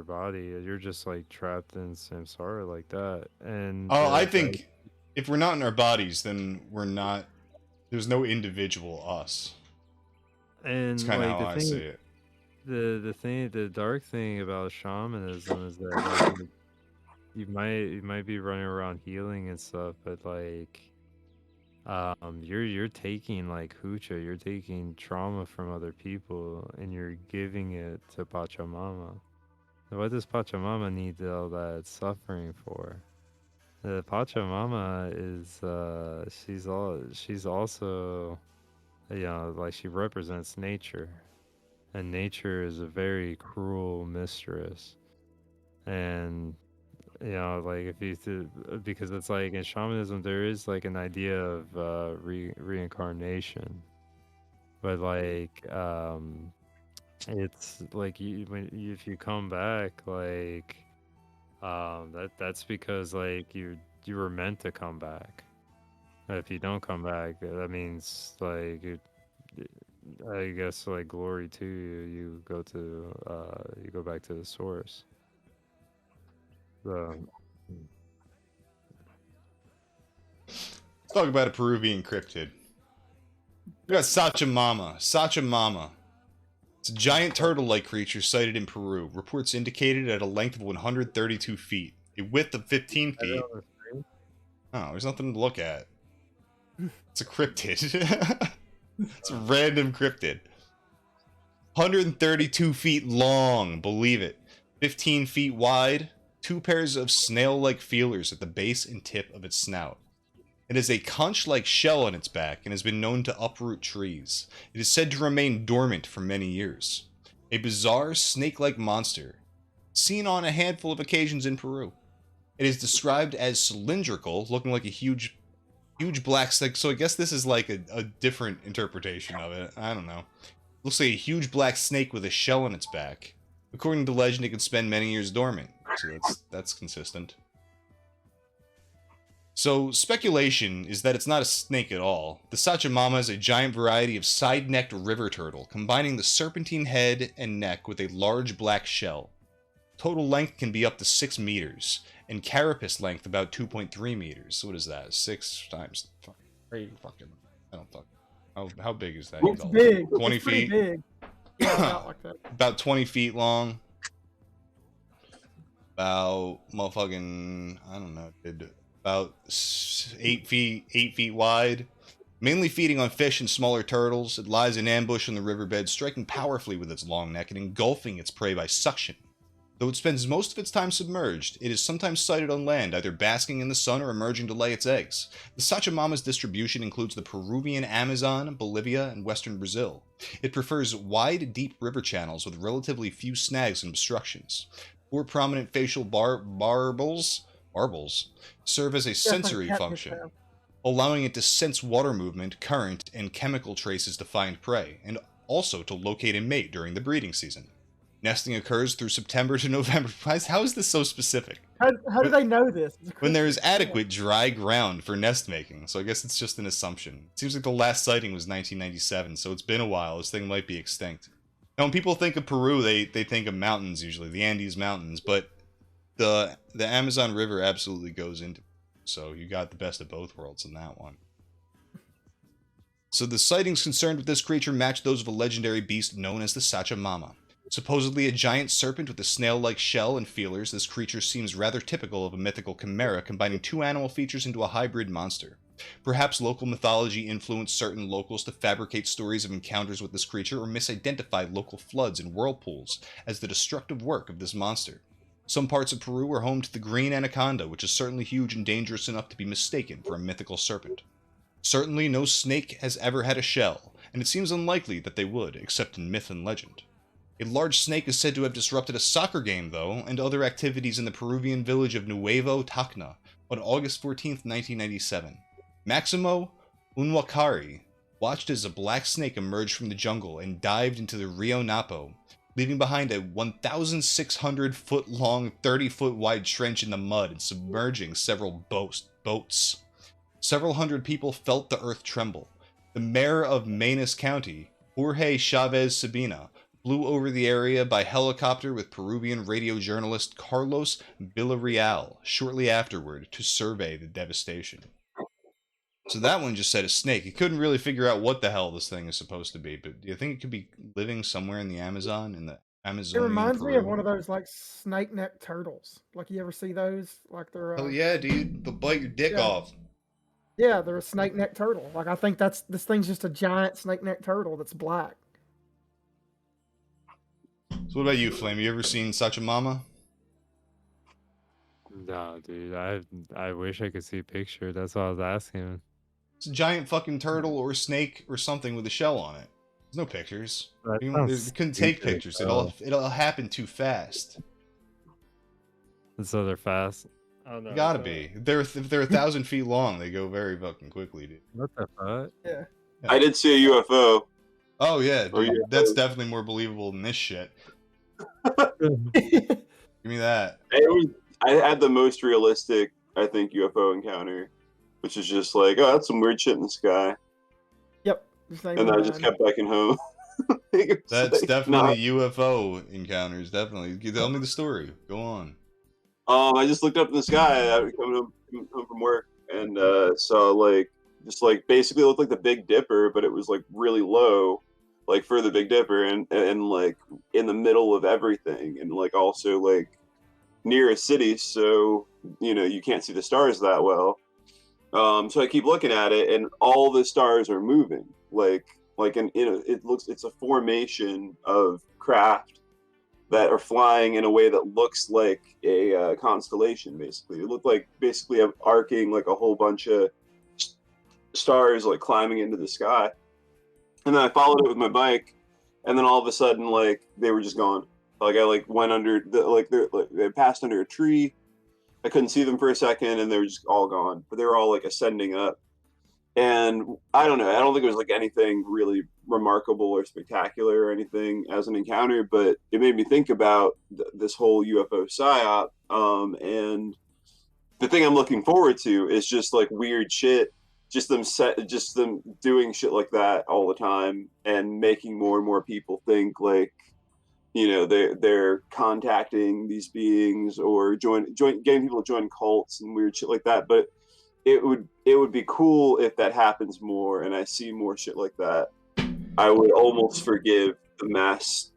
Speaker 7: body. You're just like trapped in samsara like that. And
Speaker 4: I think if we're not in our bodies, then we're not. There's no individual us.
Speaker 7: and
Speaker 4: It's kind of
Speaker 7: like
Speaker 4: how
Speaker 7: the
Speaker 4: I
Speaker 7: thing,
Speaker 4: see it.
Speaker 7: the dark thing about shamanism is that like, you might be running around healing and stuff, but like you're taking like hoocha, you're taking trauma from other people and you're giving it to Pachamama. What does Pachamama need all that suffering for? The Pachamama is she's also, you know, like she represents nature, and nature is a very cruel mistress. And you know, like if you because it's like in shamanism there is like an idea of reincarnation, but like it's like if you come back, like that's because like you were meant to come back. If you don't come back, that means like I guess like glory to you. You go back to the source. So
Speaker 4: Let's talk about a Peruvian cryptid. We got Sachamama. Sachamama. It's a giant turtle-like creature sighted in Peru. Reports indicated at a length of 132 feet, a width of 15 feet. Oh, there's nothing to look at. It's a cryptid. It's a random cryptid. 132 feet long, believe it. 15 feet wide. 2 pairs of snail-like feelers at the base and tip of its snout. It has a conch-like shell on its back and has been known to uproot trees. It is said to remain dormant for many years. A bizarre snake-like monster, seen on a handful of occasions in Peru. It is described as cylindrical, looking like a huge black snake. So I guess this is like a different interpretation of it. I don't know. Looks like a huge black snake with a shell on its back. According to legend, it can spend many years dormant. So that's consistent. So, speculation is that it's not a snake at all. The Sachamama is a giant variety of side-necked river turtle, combining the serpentine head and neck with a large black shell. Total length can be up to 6 meters, and carapace length about 2.3 meters. So what is that? 6 times... Fucking... I don't fuck... How big is that?
Speaker 5: It's big.
Speaker 4: 20
Speaker 5: It's pretty
Speaker 4: feet?
Speaker 5: big. Yeah, about like that.
Speaker 4: About 20 feet long. About motherfucking... I don't know, dude. About 8 feet wide. Mainly feeding on fish and smaller turtles, it lies in ambush on the riverbed, striking powerfully with its long neck and engulfing its prey by suction. Though it spends most of its time submerged, it is sometimes sighted on land, either basking in the sun or emerging to lay its eggs. The Sachamama's distribution includes the Peruvian Amazon, Bolivia, and western Brazil. It prefers wide, deep river channels with relatively few snags and obstructions. 4 prominent facial barbels serve as a sensory function, allowing it to sense water movement, current, and chemical traces to find prey, and also to locate a mate during the breeding season. Nesting occurs through September to November. How is this so specific?
Speaker 5: How do they know this?
Speaker 4: When there is adequate dry ground for nest making, so I guess it's just an assumption. It seems like the last sighting was 1997, so it's been a while. This thing might be extinct. Now, when people think of Peru, they think of mountains usually, the Andes Mountains, but the Amazon River absolutely goes into. So you got the best of both worlds in that one. So the sightings concerned with this creature match those of a legendary beast known as the Sachamama. Supposedly a giant serpent with a snail-like shell and feelers, this creature seems rather typical of a mythical chimera, combining two animal features into a hybrid monster. Perhaps local mythology influenced certain locals to fabricate stories of encounters with this creature or misidentify local floods and whirlpools as the destructive work of this monster. Some parts of Peru are home to the green anaconda, which is certainly huge and dangerous enough to be mistaken for a mythical serpent. Certainly no snake has ever had a shell, and it seems unlikely that they would, except in myth and legend. A large snake is said to have disrupted a soccer game, though, and other activities in the Peruvian village of Nuevo Tacna on August 14, 1997. Maximo Unwakari watched as a black snake emerged from the jungle and dived into the Rio Napo, leaving behind a 1,600-foot-long, 30-foot-wide trench in the mud and submerging several boats. Several hundred people felt the earth tremble. The mayor of Manus County, Jorge Chavez Sabina, flew over the area by helicopter with Peruvian radio journalist Carlos Villarreal shortly afterward to survey the devastation. So that one just said a snake. He couldn't really figure out what the hell this thing is supposed to be, but do you think it could be living somewhere in the Amazon, in the Amazonian
Speaker 5: It reminds
Speaker 4: Peru?
Speaker 5: me of one of those like snake neck turtles. Like you ever see those? Like they're.
Speaker 4: Oh yeah, dude, they'll bite your dick off.
Speaker 5: Yeah, they're a snake neck turtle. Like I think this thing's just a giant snake neck turtle that's black.
Speaker 4: So what about you, Flame? You ever seen Sachamama?
Speaker 7: No, dude. I wish I could see a picture. That's what I was asking.
Speaker 4: It's a giant fucking turtle or snake or something with a shell on it. There's no pictures. You couldn't take pictures. It'll happen too fast.
Speaker 7: And so they're fast. Oh no.
Speaker 4: You gotta be. If they're 1,000 feet long, they go very fucking quickly, dude.
Speaker 7: What the fuck?
Speaker 5: Yeah.
Speaker 6: I did see a UFO.
Speaker 4: Oh yeah, dude, that's definitely more believable than this shit. Give me that.
Speaker 6: I had the most realistic, I think, UFO encounter, which is just like, oh, that's some weird shit in the sky.
Speaker 5: Yep.
Speaker 6: And I just kept backing home.
Speaker 4: That's definitely UFO encounters. Definitely. Tell me the story. Go on.
Speaker 6: I just looked up in the sky. I was coming home from work and saw basically it looked like the Big Dipper, but it was like really low, like for the Big Dipper, and like in the middle of everything, and like also like near a city, so you can't see the stars that well. So I keep looking at it, and all the stars are moving, it's a formation of craft that are flying in a way that looks like a constellation. Basically, it looked like arcing like a whole bunch of stars like climbing into the sky. And then I followed it with my bike, and then all of a sudden, like, they were just gone. Like, I went under they passed under a tree. I couldn't see them for a second, and they were just all gone. But they were all like ascending up. And I don't know. I don't think it was like anything really remarkable or spectacular or anything as an encounter, but it made me think about this whole UFO psyop. And the thing I'm looking forward to is just like weird shit, just them doing shit like that all the time and making more and more people think like, they're contacting these beings or getting people to join cults and weird shit like that. But it would be cool if that happens more and I see more shit like that. I would almost forgive the mass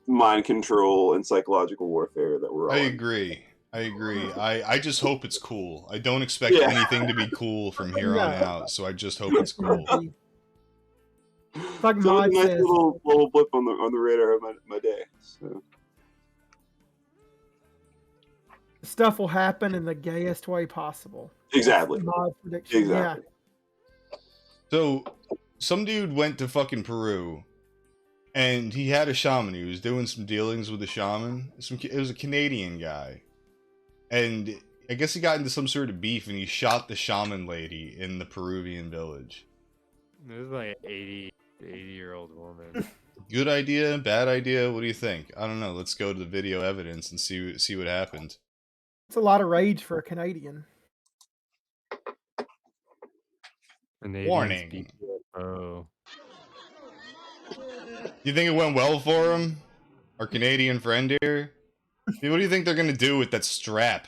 Speaker 6: mind control and psychological warfare that we're on.
Speaker 4: I agree. I just hope it's cool. I don't expect anything to be cool from here on out, so I just hope it's cool.
Speaker 5: It's like
Speaker 6: so a nice little blip on the radar of my day. So.
Speaker 5: Stuff will happen in the gayest way possible.
Speaker 6: Exactly.
Speaker 5: My prediction. Exactly. Yeah.
Speaker 4: So, some dude went to fucking Peru, and he had a shaman. He was doing some dealings with a shaman. It was a Canadian guy. And I guess he got into some sort of beef, and he shot the shaman lady in the Peruvian village.
Speaker 7: It was like an 80-year-old woman.
Speaker 4: Good idea? Bad idea? What do you think? I don't know. Let's go to the video evidence and see what happened.
Speaker 5: It's a lot of rage for a Canadian.
Speaker 4: Warning.
Speaker 7: Oh.
Speaker 4: You think it went well for him? Our Canadian friend here? What do you think they're gonna do with that strap?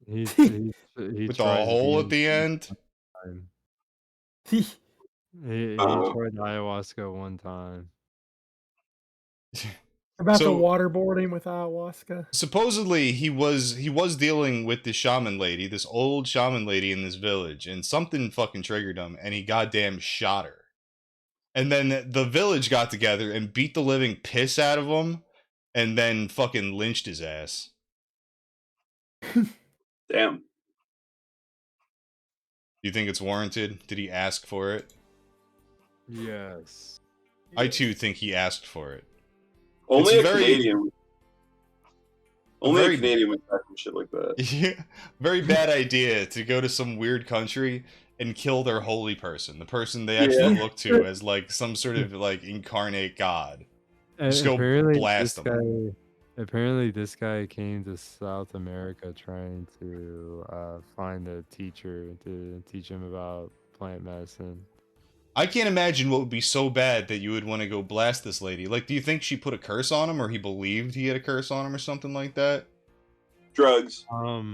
Speaker 7: He
Speaker 4: with a
Speaker 7: tried to
Speaker 4: hole
Speaker 7: be
Speaker 4: at the end.
Speaker 7: time.
Speaker 5: He
Speaker 7: He
Speaker 6: Uh-oh.
Speaker 7: tried ayahuasca one time.
Speaker 5: about to
Speaker 4: So
Speaker 5: waterboard him with ayahuasca.
Speaker 4: supposedly he was dealing with this shaman lady, this old shaman lady in this village, and something fucking triggered him, and he goddamn shot her. And then the village got together and beat the living piss out of him, and then fucking lynched his ass.
Speaker 6: Damn.
Speaker 4: Do you think it's warranted? Did he ask for it?
Speaker 7: Yes.
Speaker 4: I too think he asked for it.
Speaker 6: Only
Speaker 4: It's
Speaker 6: a
Speaker 4: very-
Speaker 6: Canadian. Only
Speaker 4: very-
Speaker 6: a Canadian would ask for shit like that.
Speaker 4: Yeah, very bad idea to go to some weird country and kill their holy person, the person they actually
Speaker 6: Yeah.
Speaker 4: look to as like some sort of like incarnate god. Just go
Speaker 7: Apparently,
Speaker 4: blast them.
Speaker 7: Apparently, this guy came to South America trying to find a teacher to teach him about plant medicine.
Speaker 4: I can't imagine what would be so bad that you would want to go blast this lady. Like, do you think she put a curse on him, or he believed he had a curse on him, or something like that?
Speaker 6: Drugs.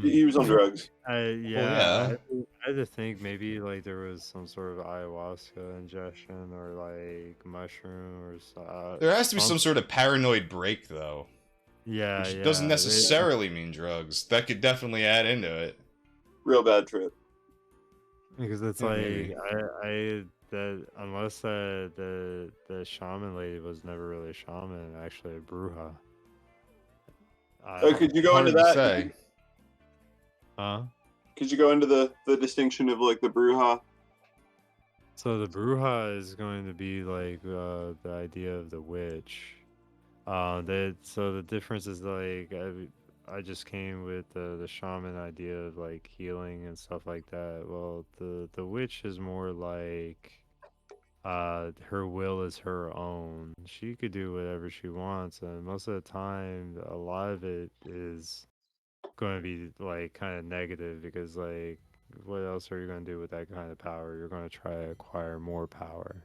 Speaker 6: He was on drugs.
Speaker 7: Yeah, I had to think maybe like there was some sort of ayahuasca ingestion or like mushroom or
Speaker 4: There has to be some sort of paranoid break, though.
Speaker 7: Yeah,
Speaker 4: Which
Speaker 7: yeah.
Speaker 4: doesn't necessarily mean drugs. That could definitely add into it.
Speaker 6: Real bad trip.
Speaker 7: Because it's
Speaker 4: Yeah,
Speaker 7: like
Speaker 4: maybe.
Speaker 7: I that unless the shaman lady was never really a shaman, actually a bruja.
Speaker 6: Could you go
Speaker 4: Hard
Speaker 6: into
Speaker 4: to
Speaker 6: that?
Speaker 4: say.
Speaker 7: Huh?
Speaker 6: Could you go into the distinction of like the Bruja?
Speaker 7: So the bruja is going to be like the idea of the witch. So the difference is like I just came with the shaman idea of like healing and stuff like that. Well, the witch is more like her will is her own. She could do whatever she wants, and most of the time, a lot of it is going to be like kind of negative because like what else are you going to do with that kind of power? You're going to try to acquire more power.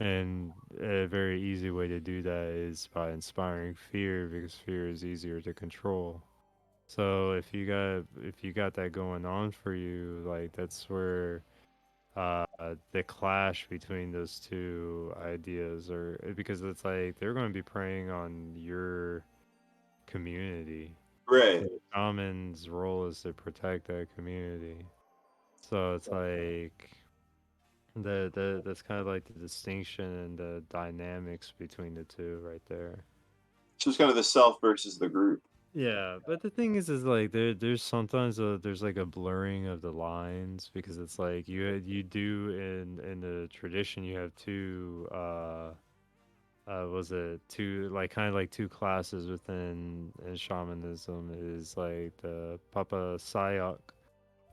Speaker 7: And a very easy way to do that is by inspiring fear because fear is easier to control. So if you got that going on for you, like that's where the clash between those two ideas are because it's like they're going to be preying on your community.
Speaker 6: Right.
Speaker 7: So the shaman's role is to protect that community. So it's like that's kind of like the distinction and the dynamics between the two right there.
Speaker 6: So it's kind of the self versus the group.
Speaker 7: Yeah, but the thing is like there's sometimes there's like a blurring of the lines because it's like you do in the tradition you have two was it two like kind of like two classes within in shamanism is like the Papa Sayak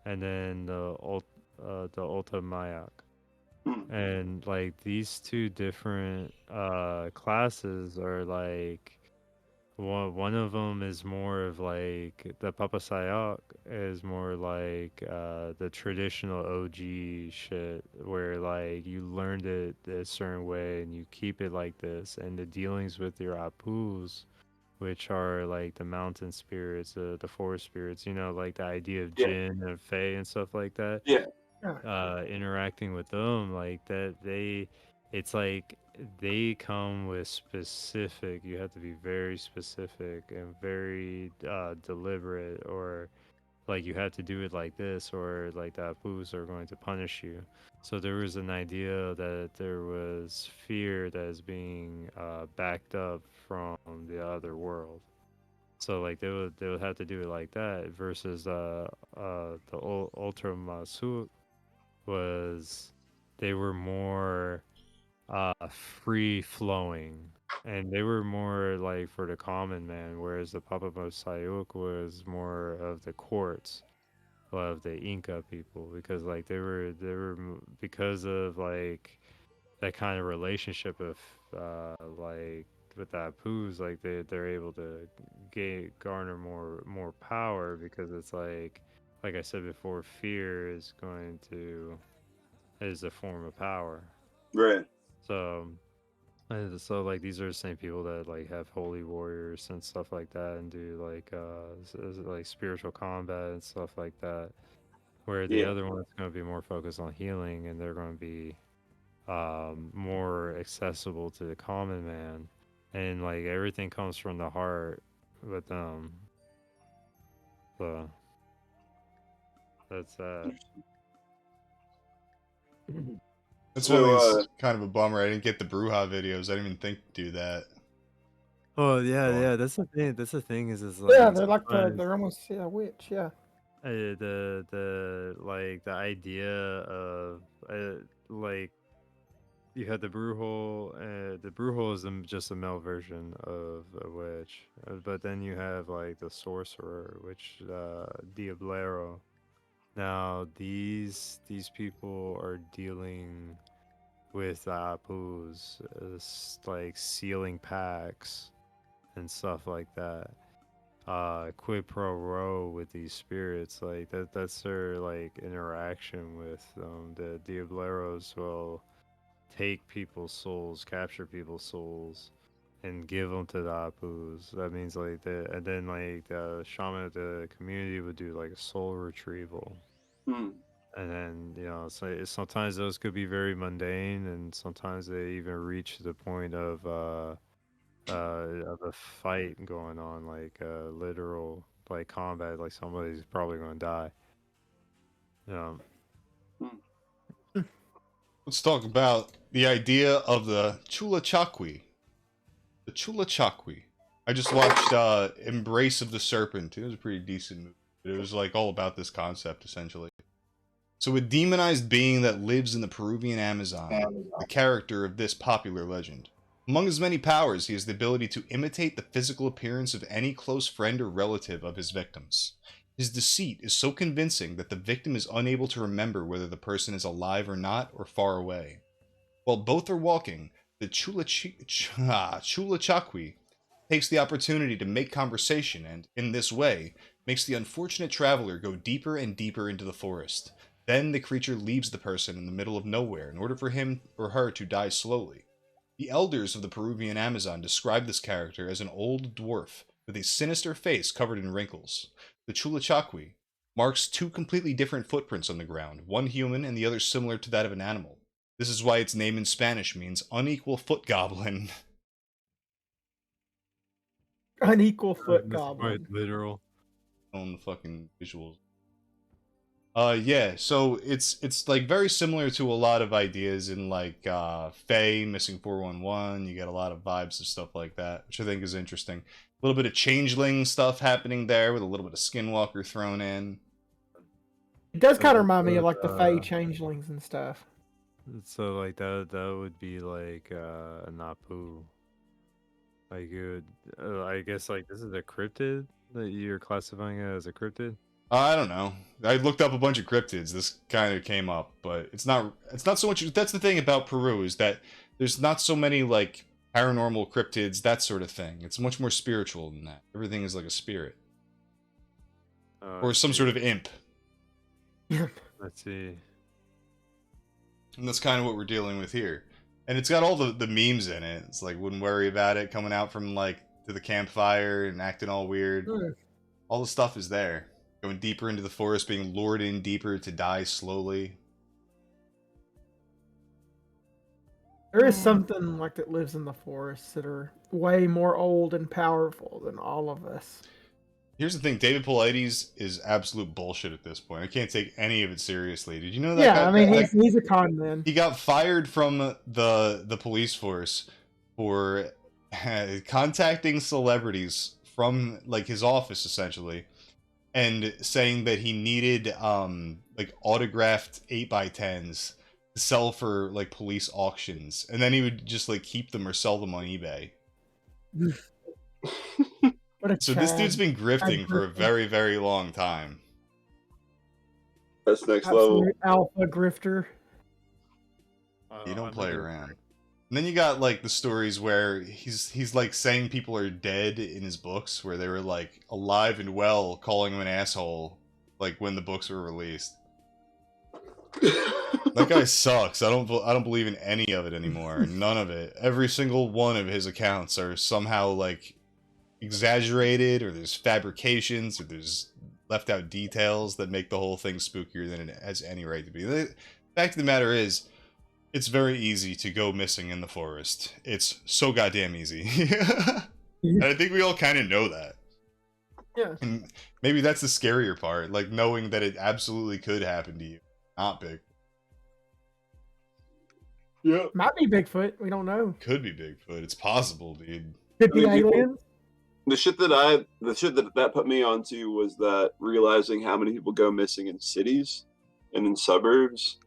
Speaker 7: and then the Ulta Mayak. And like these two different classes are like one of them is more of like the Papa Sayak is more like the traditional OG shit where like you learned it a certain way and you keep it like this, and the dealings with your Apus, which are like the mountain spirits, the forest spirits, you know, like the idea of jinn and fae and stuff like that.
Speaker 6: Yeah.
Speaker 7: Interacting with them like that, it's like they come with specific. You have to be very specific and very deliberate, or like you have to do it like this, or like the Apus are going to punish you. So there was an idea that there was fear that is being backed up from the other world. So like they would have to do it like that versus Ultra Masuk was they were more free flowing and they were more like for the common man, whereas the Papa Mosaic was more of the courts of the Inca people because like because of like that kind of relationship of like with the Apus, like they're able to garner more power because it's like I said before, fear is a form of power.
Speaker 6: Right.
Speaker 7: So And so like these are the same people that like have holy warriors and stuff like that, and do like like spiritual combat and stuff like that. Where the
Speaker 6: Yeah.
Speaker 7: other one is going to be more focused on healing, and they're going to be more accessible to the common man, and like everything comes from the heart with them. So that's that.
Speaker 4: That's
Speaker 6: So,
Speaker 4: one thing that's kind of a bummer. I didn't get the Bruja videos. I didn't even think to do that.
Speaker 7: Oh yeah,
Speaker 4: Oh.
Speaker 7: yeah. That's the thing. That's the thing is like
Speaker 5: Yeah, they're like
Speaker 7: sometimes
Speaker 5: they're almost a witch. Yeah.
Speaker 7: the like the idea of like you had the Brujo. The Brujo is just a male version of a witch, but then you have like the sorcerer, which Diablero. Now these people are dealing with Apus, like sealing pacts and stuff like that. Quid pro quo with these spirits, like that's their like interaction with them. The Diableros will take people's souls, capture people's souls, and give them to the Apus. That means like and then like the shaman of the community would do like a soul retrieval.
Speaker 6: Hmm.
Speaker 7: And then, so sometimes those could be very mundane, and sometimes they even reach the point of a fight going on, like literal like combat, like somebody's probably going to die.
Speaker 4: Let's talk about the idea of the Chulachaqui. The Chulachaqui. I just watched Embrace of the Serpent. It was a pretty decent movie. It was like all about this concept, essentially. So a demonized being that lives in the Peruvian Amazon, the character of this popular legend. Among his many powers, he has the ability to imitate the physical appearance of any close friend or relative of his victims. His deceit is so convincing that the victim is unable to remember whether the person is alive or not, or far away. While both are walking, the Chulachaqui takes the opportunity to make conversation and, in this way, makes the unfortunate traveler go deeper and deeper into the forest. Then the creature leaves the person in the middle of nowhere in order for him or her to die slowly. The elders of the Peruvian Amazon describe this character as an old dwarf with a sinister face covered in wrinkles. The Chulachaqui marks two completely different footprints on the ground, one human and the other similar to that of an animal. This is why its name in Spanish means unequal foot goblin.
Speaker 5: Unequal foot
Speaker 7: That's
Speaker 5: goblin.
Speaker 7: quite literal.
Speaker 4: On the fucking visuals. Yeah, so it's like very similar to a lot of ideas in like Faye, Missing 411. You get a lot of vibes of stuff like that, which I think is interesting. A little bit of changeling stuff happening there with a little bit of Skinwalker thrown in.
Speaker 5: It does kind of remind me of like the Fae changelings and stuff.
Speaker 7: So like that would be like a Napu. Like it would, I guess like this is a cryptid that you're classifying it as a cryptid.
Speaker 4: I don't know. I looked up a bunch of cryptids. This kind of came up, but it's not so much. That's the thing about Peru, is that there's not so many like paranormal cryptids, that sort of thing. It's much more spiritual than that. Everything is like a spirit. Or some sort of imp.
Speaker 7: Let's see.
Speaker 4: And that's kind of what we're dealing with here. And it's got all the memes in it. It's like, wouldn't worry about it, coming out from like to the campfire and acting all weird. All the stuff is there. Going deeper into the forest, being lured in deeper to die slowly.
Speaker 5: There is something like that lives in the forests that are way more old and powerful than all of us.
Speaker 4: Here's the thing, David Paulides is absolute bullshit at this point. I can't take any of it seriously. Did you know that?
Speaker 5: Yeah, I mean, he's a con man.
Speaker 4: He got fired from the police force for contacting celebrities from like his office, essentially, and saying that he needed like autographed 8x10s to sell for like police auctions, and then he would just like keep them or sell them on eBay. So this dude's been grifting for a very, very long time.
Speaker 6: That's next level.
Speaker 5: Alpha grifter.
Speaker 4: You don't play around. And then you got like the stories where he's like saying people are dead in his books, where they were like alive and well, calling him an asshole, like when the books were released. That guy sucks. I don't believe in any of it anymore. None of it. Every single one of his accounts are somehow like exaggerated, or there's fabrications, or there's left out details that make the whole thing spookier than it has any right to be. The fact of the matter is, it's very easy to go missing in the forest. It's so goddamn easy. And I think we all kind of know that.
Speaker 5: Yeah.
Speaker 4: And maybe that's the scarier part, like knowing that it absolutely could happen to you. Not big.
Speaker 6: Yeah.
Speaker 5: Might be Bigfoot. We don't know.
Speaker 4: Could be Bigfoot. It's possible, dude.
Speaker 5: Could be aliens.
Speaker 6: The shit that put me onto was that realizing how many people go missing in cities and in suburbs.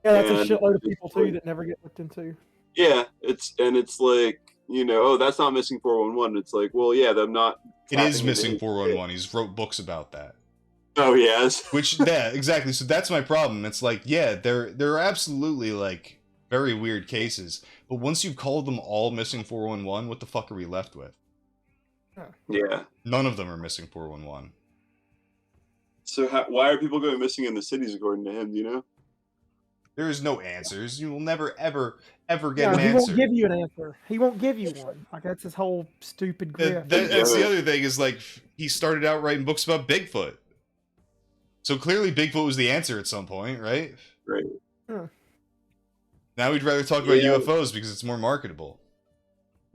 Speaker 5: Yeah, that's a shitload of people too that never get looked into.
Speaker 6: Yeah, it's like, you know, oh, that's not missing 411. It's like, well, yeah, they're not.
Speaker 4: It is missing 411. He's wrote books about that.
Speaker 6: Oh, yes.
Speaker 4: Which, yeah, exactly. So that's my problem. It's like, yeah, there are absolutely like very weird cases, but once you've called them all missing 411, what the fuck are we left with?
Speaker 6: Yeah.
Speaker 4: None of them are missing 411.
Speaker 6: So why are people going missing in the cities, according to him? Do you know?
Speaker 4: There is no answers. You will never, ever get an
Speaker 5: he
Speaker 4: answer.
Speaker 5: won't give you an answer. He won't give you one. Like, that's his whole stupid grift.
Speaker 4: That's the other thing, is like, he started out writing books about Bigfoot. So clearly Bigfoot was the answer at some point, right?
Speaker 6: Right.
Speaker 5: Huh.
Speaker 4: Now we'd rather talk about UFOs because it's more marketable.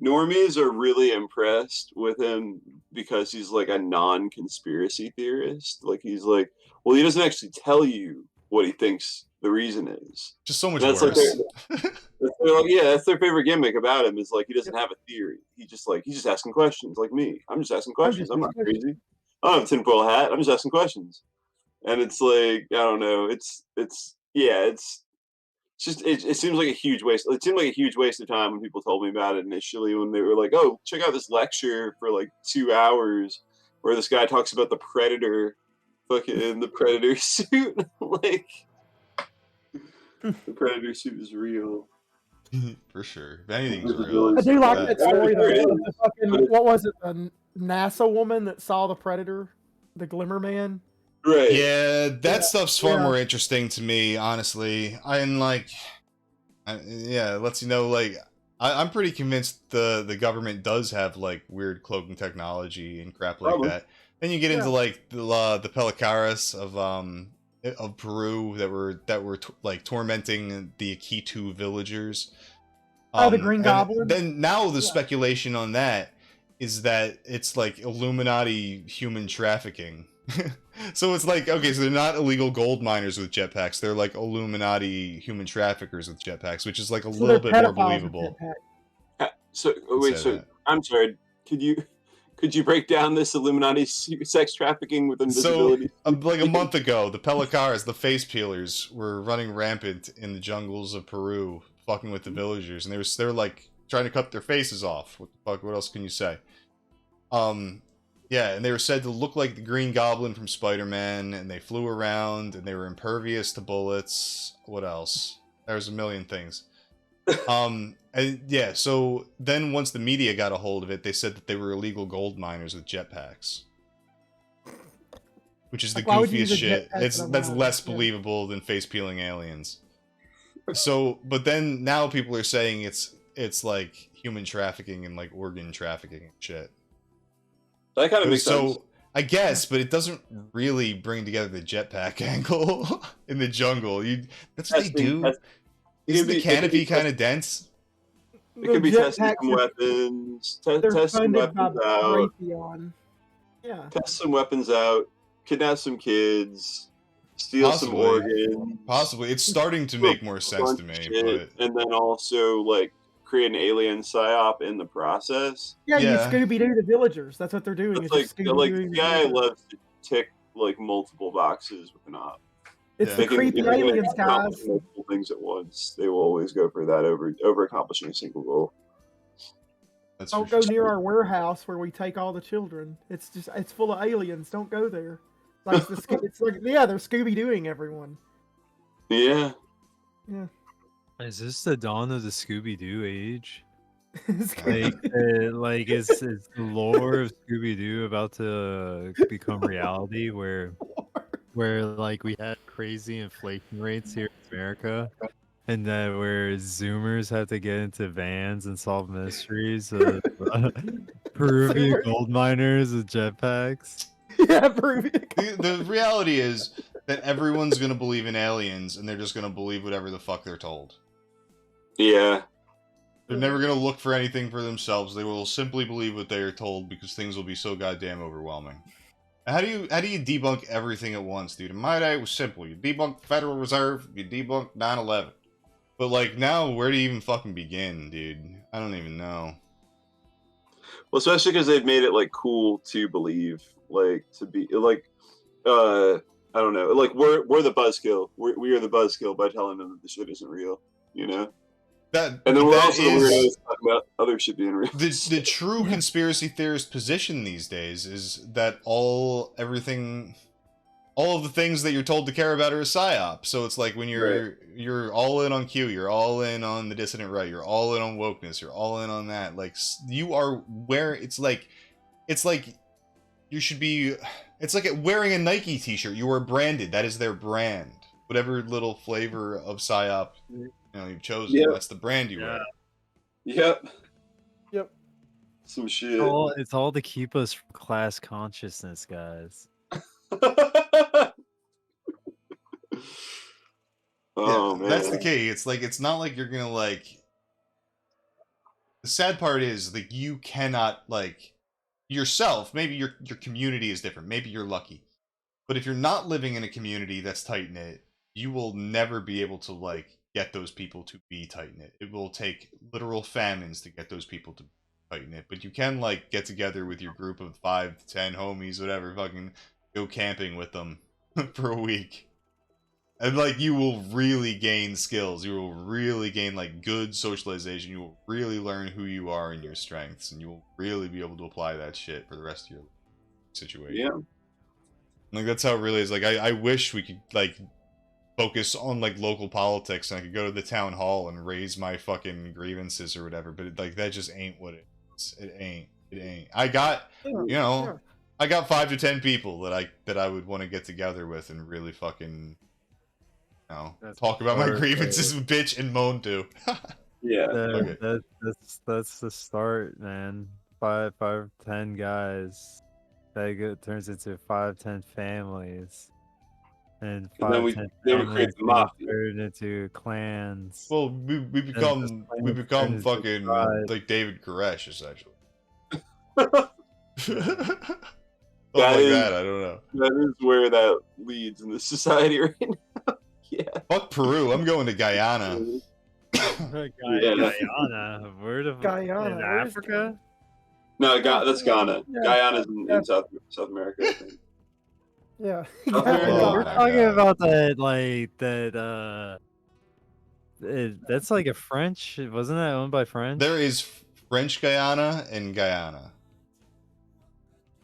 Speaker 6: Normies are really impressed with him because he's like a non-conspiracy theorist. Like, he's like, well, he doesn't actually tell you what he thinks the reason is.
Speaker 4: Just so much
Speaker 6: worse. That's their favorite gimmick about him, is like, he doesn't have a theory. He's just asking questions, like me. I'm just asking questions. I'm not crazy. I don't have a tinfoil hat. I'm just asking questions. And it's like, I don't know. It seems like a huge waste. It seemed like a huge waste of time when people told me about it initially, when they were like, oh, check out this lecture for like 2 hours where this guy talks about the Predator, fucking in the Predator suit. Like, the Predator suit is real.
Speaker 4: For sure. If anything's real.
Speaker 5: I do like that story though. The fucking, what was it? A NASA woman that saw the Predator, the Glimmer Man.
Speaker 6: Right.
Speaker 4: Yeah, that stuff's far more interesting to me, honestly. It lets you know, like, I'm pretty convinced the government does have like weird cloaking technology and crap like that. Then you get into like the Pelicaras of Peru that were like tormenting the Akitu villagers.
Speaker 5: The Green Goblin.
Speaker 4: Then now the speculation on that is that it's like Illuminati human trafficking. So it's like, okay, so they're not illegal gold miners with jetpacks. They're like Illuminati human traffickers with jetpacks, which is like a little bit more believable.
Speaker 6: I'm sorry. Could you break down this Illuminati sex trafficking with invisibility?
Speaker 4: So, like a month ago, the Pelicaras, the face peelers, were running rampant in the jungles of Peru, fucking with the villagers, and they were like trying to cut their faces off. What the fuck? What else can you say? Yeah, and they were said to look like the Green Goblin from Spider-Man, and they flew around, and they were impervious to bullets. What else? There's a million things. And yeah, so then once the media got a hold of it, they said that they were illegal gold miners with jetpacks. Which is the goofiest shit. That's less believable than face-peeling aliens. So, but then now people are saying it's like human trafficking and like organ trafficking and shit.
Speaker 6: That kind of makes sense.
Speaker 4: So, I guess, but it doesn't really bring together the jetpack angle in the jungle. That's what they do. Isn't the canopy kind of dense?
Speaker 6: It could be testing some weapons. Test some weapons out.
Speaker 5: Yeah.
Speaker 6: Test some weapons out. Kidnap some kids. Steal some organs.
Speaker 4: Possibly. It's starting to make more sense to me. But...
Speaker 6: And then also, like, create an alien psyop in the process.
Speaker 5: Yeah, you Scooby-Doo the villagers. That's what they're doing.
Speaker 6: It's like the guy loves to tick like multiple boxes with an op.
Speaker 5: It's the creepy aliens, guys.
Speaker 6: Multiple things at once. They will always go for that over accomplishing a single goal.
Speaker 5: Don't go near our warehouse where we take all the children. It's full of aliens. Don't go there. Like they're Scooby-Dooing everyone.
Speaker 6: Yeah.
Speaker 5: Yeah.
Speaker 7: Is this the dawn of the Scooby-Doo age? Like is the lore of Scooby-Doo about to become reality where like we had crazy inflation rates here in America, and that where Zoomers have to get into vans and solve mysteries of Peruvian gold miners with jetpacks.
Speaker 5: Yeah, Peruvian.
Speaker 4: The reality is that everyone's gonna believe in aliens, and they're just gonna believe whatever the fuck they're told.
Speaker 6: Yeah.
Speaker 4: They're never gonna look for anything for themselves. They will simply believe what they are told because things will be so goddamn overwhelming. How do you debunk everything at once, dude? In my day, it was simple. You debunk the Federal Reserve, you debunk 9/11. But like now, where do you even fucking begin, dude? I don't even know.
Speaker 6: Well, especially because they've made it like cool to believe, like to be like, I don't know, like we're the buzzkill. We are the buzzkill by telling them that the shit isn't real, you know. And then we're also the weirdos talking about other shit being real.
Speaker 4: The true conspiracy theorist position these days is that all of the things that you're told to care about are a psyop. So it's like when you're all in on Q, you're all in on the dissident right, you're all in on wokeness, you're all in on that. Like you are it's like you should be. It's like wearing a Nike t-shirt. You are branded. That is their brand. Whatever little flavor of psyop you've chosen. Yep. That's the brand you wear.
Speaker 6: Yep.
Speaker 5: Yep.
Speaker 6: Some shit.
Speaker 7: It's all to keep us from class consciousness, guys.
Speaker 6: Oh man.
Speaker 4: That's the key. It's like it's not like you're gonna like. The sad part is like you cannot like yourself. Maybe your community is different. Maybe you're lucky, but if you're not living in a community that's tight knit, you will never be able to like get those people to be tight knit. It will take literal famines to get those people to be tight knit. But you can like get together with your group of 5 to 10 homies, whatever, fucking go camping with them for a week. And like you will really gain skills. You will really gain like good socialization. You will really learn who you are and your strengths, and you will really be able to apply that shit for the rest of your situation.
Speaker 6: Yeah.
Speaker 4: Like that's how it really is. Like I wish we could like focus on like local politics and I could go to the town hall and raise my fucking grievances or whatever, but like that just ain't what it is. It ain't. I got I got 5 to 10 people that I would want to get together with and really fucking talk about my grievances, bitch, and moan to.
Speaker 6: Yeah.
Speaker 7: That's the start, man. 5, 10 guys. That turns into 5, 10 families. And 5, 10 families turn into clans.
Speaker 4: Well, we become fucking like David Koresh, essentially.
Speaker 6: That
Speaker 4: I don't know.
Speaker 6: That is where that leads in the society right now. Yeah.
Speaker 4: Fuck Peru. I'm going to Guyana.
Speaker 7: Guyana. Where the
Speaker 5: Guyana?
Speaker 7: In Africa?
Speaker 6: No, that's Ghana. Yeah. Guyana's in South America, I think.
Speaker 5: Yeah.
Speaker 7: We're talking about that, like that's like a French. Wasn't that owned by French?
Speaker 4: There is French Guyana and Guyana.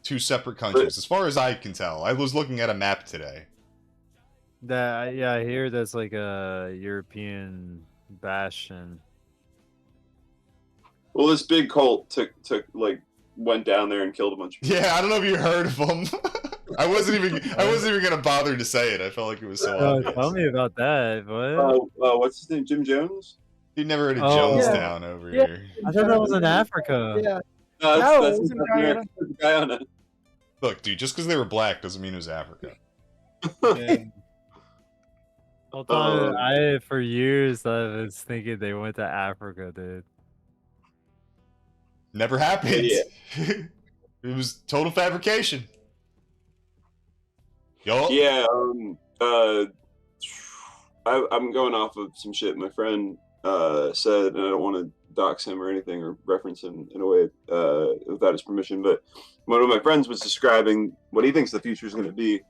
Speaker 4: 2 separate countries, as far as I can tell. I was looking at a map today.
Speaker 7: I hear that's like a European bastion.
Speaker 6: Well, this big cult took went down there and killed a bunch of people.
Speaker 4: Yeah, I don't know if you heard of them. I wasn't even gonna bother to say it. I felt like it was so obvious.
Speaker 7: Tell me about that. What?
Speaker 6: What's his name? Jim Jones?
Speaker 4: You never heard of Jonestown over here.
Speaker 7: I thought that was in Africa.
Speaker 5: Yeah.
Speaker 6: That's in Guyana.
Speaker 4: Look, dude, just because they were black doesn't mean it was Africa.
Speaker 7: Hold on, I for years I was thinking they went to Africa, dude.
Speaker 4: Never happened. Yeah. It was total fabrication. Yo.
Speaker 6: Yeah. I'm going off of some shit my friend said, and I don't want to dox him or anything or reference him in a way without his permission, but one of my friends was describing what he thinks the future is going to be,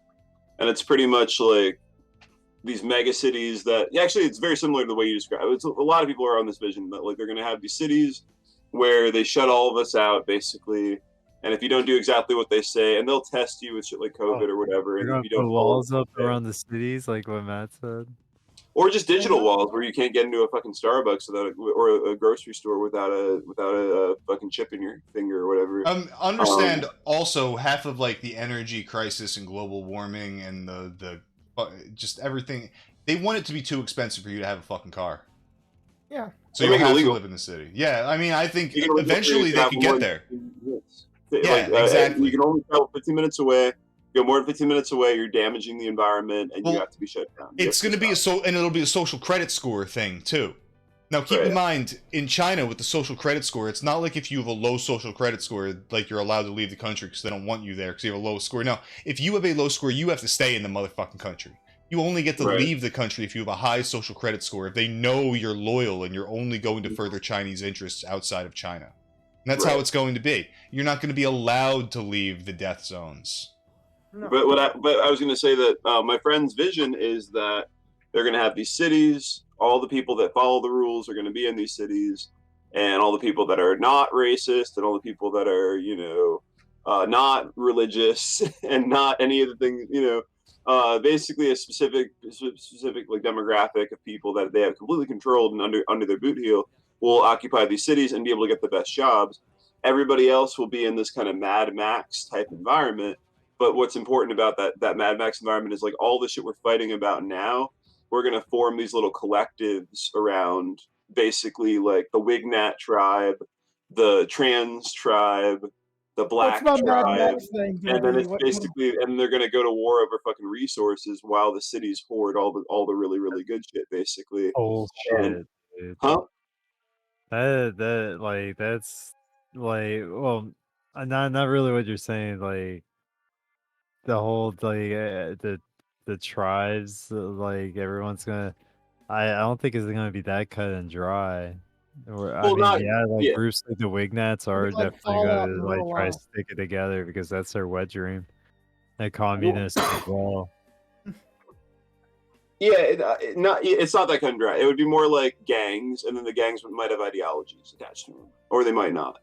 Speaker 6: and it's pretty much like these mega cities that actually it's very similar to the way you describe it. A lot of people are on this vision that like they're going to have these cities where they shut all of us out basically, and if you don't do exactly what they say, and they'll test you with shit like COVID or whatever, and if you don't
Speaker 7: put walls up around the cities like what Matt said.
Speaker 6: Or just digital walls where you can't get into a fucking Starbucks or a grocery store without a fucking chip in your finger or whatever.
Speaker 4: Understand also half of like the energy crisis and global warming and the just everything. They want it to be too expensive for you to have a fucking car.
Speaker 5: Yeah.
Speaker 4: So you have to live in the city. Yeah, I mean, I think eventually they could get there. Yeah, exactly.
Speaker 6: You can only travel 15 minutes away. You go more than 15 minutes away, you're damaging the environment, and you have to be shut down.
Speaker 4: It's going to be and it'll be a social credit score thing too. Now, keep in mind, in China with the social credit score, it's not like if you have a low social credit score, like you're allowed to leave the country because they don't want you there because you have a low score. No, if you have a low score, you have to stay in the motherfucking country. You only get to leave the country if you have a high social credit score, if they know you're loyal and you're only going to further Chinese interests outside of China. And that's how it's going to be. You're not going to be allowed to leave the death zones.
Speaker 6: No. But I was going to say that my friend's vision is that they're going to have these cities. All the people that follow the rules are going to be in these cities, and all the people that are not racist, and all the people that are, not religious, and not any of the things, basically a specific like demographic of people that they have completely controlled and under their boot heel will occupy these cities and be able to get the best jobs. Everybody else will be in this kind of Mad Max type environment. But what's important about that Mad Max environment is like all the shit we're fighting about now, we're going to form these little collectives around basically like the Wignat tribe, the trans tribe, the black tribe, and then it's basically, and they're going to go to war over fucking resources while the cities hoard all the really, really good shit, basically.
Speaker 7: Oh shit, dude.
Speaker 6: Huh?
Speaker 7: That's like, well, not really what you're saying. Like the whole the tribes, like everyone's gonna. I don't think it's gonna be that cut and dry. Groups like the Wignats are definitely gonna like try to stick it together because that's their wet dream. Like communists as well.
Speaker 6: Yeah, it's not that cut and dry. It would be more like gangs, and then the gangs might have ideologies attached to them, or they might not.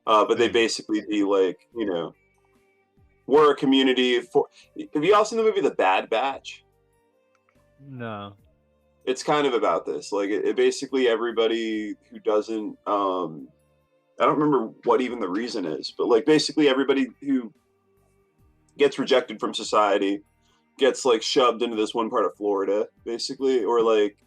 Speaker 6: But they basically be like, we're a community for. Have you all seen the movie The Bad Batch?
Speaker 7: No.
Speaker 6: It's kind of about this. Like, it basically everybody who doesn't, I don't remember what even the reason is, but like basically everybody who gets rejected from society gets like shoved into this one part of Florida, basically, or like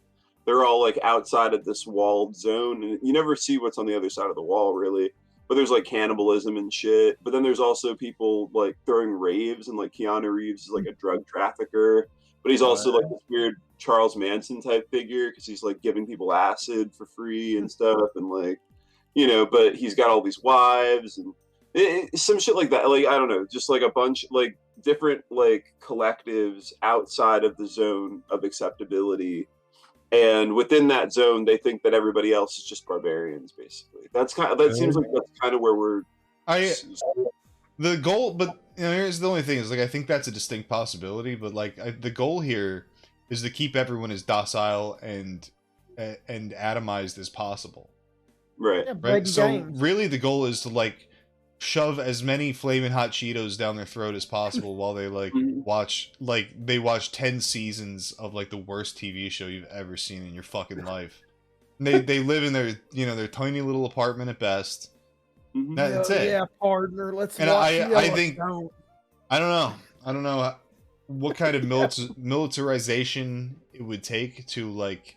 Speaker 6: they're all like outside of this walled zone, and you never see what's on the other side of the wall, really. But there's like cannibalism and shit. But then there's also people like throwing raves, and like Keanu Reeves is like a drug trafficker. But he's also like this weird Charles Manson type figure because he's like giving people acid for free and stuff, and like, but he's got all these wives and some shit like that. Like, I don't know, just like a bunch like different like collectives outside of the zone of acceptability, and within that zone, they think that everybody else is just barbarians. Basically, seems like that's kind of where we're.
Speaker 4: The goal, but here's the only thing is like I think that's a distinct possibility, but like the goal here is to keep everyone as docile and atomized as possible.
Speaker 6: Right.
Speaker 5: Yeah,
Speaker 4: right. So really, the goal is to like shove as many flaming hot Cheetos down their throat as possible while they like watch 10 seasons of like the worst TV show you've ever seen in your fucking life. And they live in their their tiny little apartment at best. That's it.
Speaker 5: Yeah, partner. Let's
Speaker 4: and
Speaker 5: watch
Speaker 4: I think I don't know what kind of militarization it would take to like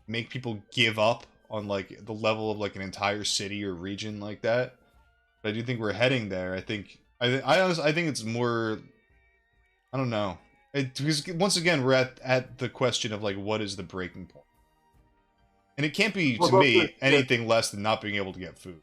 Speaker 4: make people give up on like the level of like an entire city or region like that. But I do think we're heading there. I think it's more. I don't know. Because once again we're at the question of like what is the breaking point, and it can't be to me anything less than not being able to get food.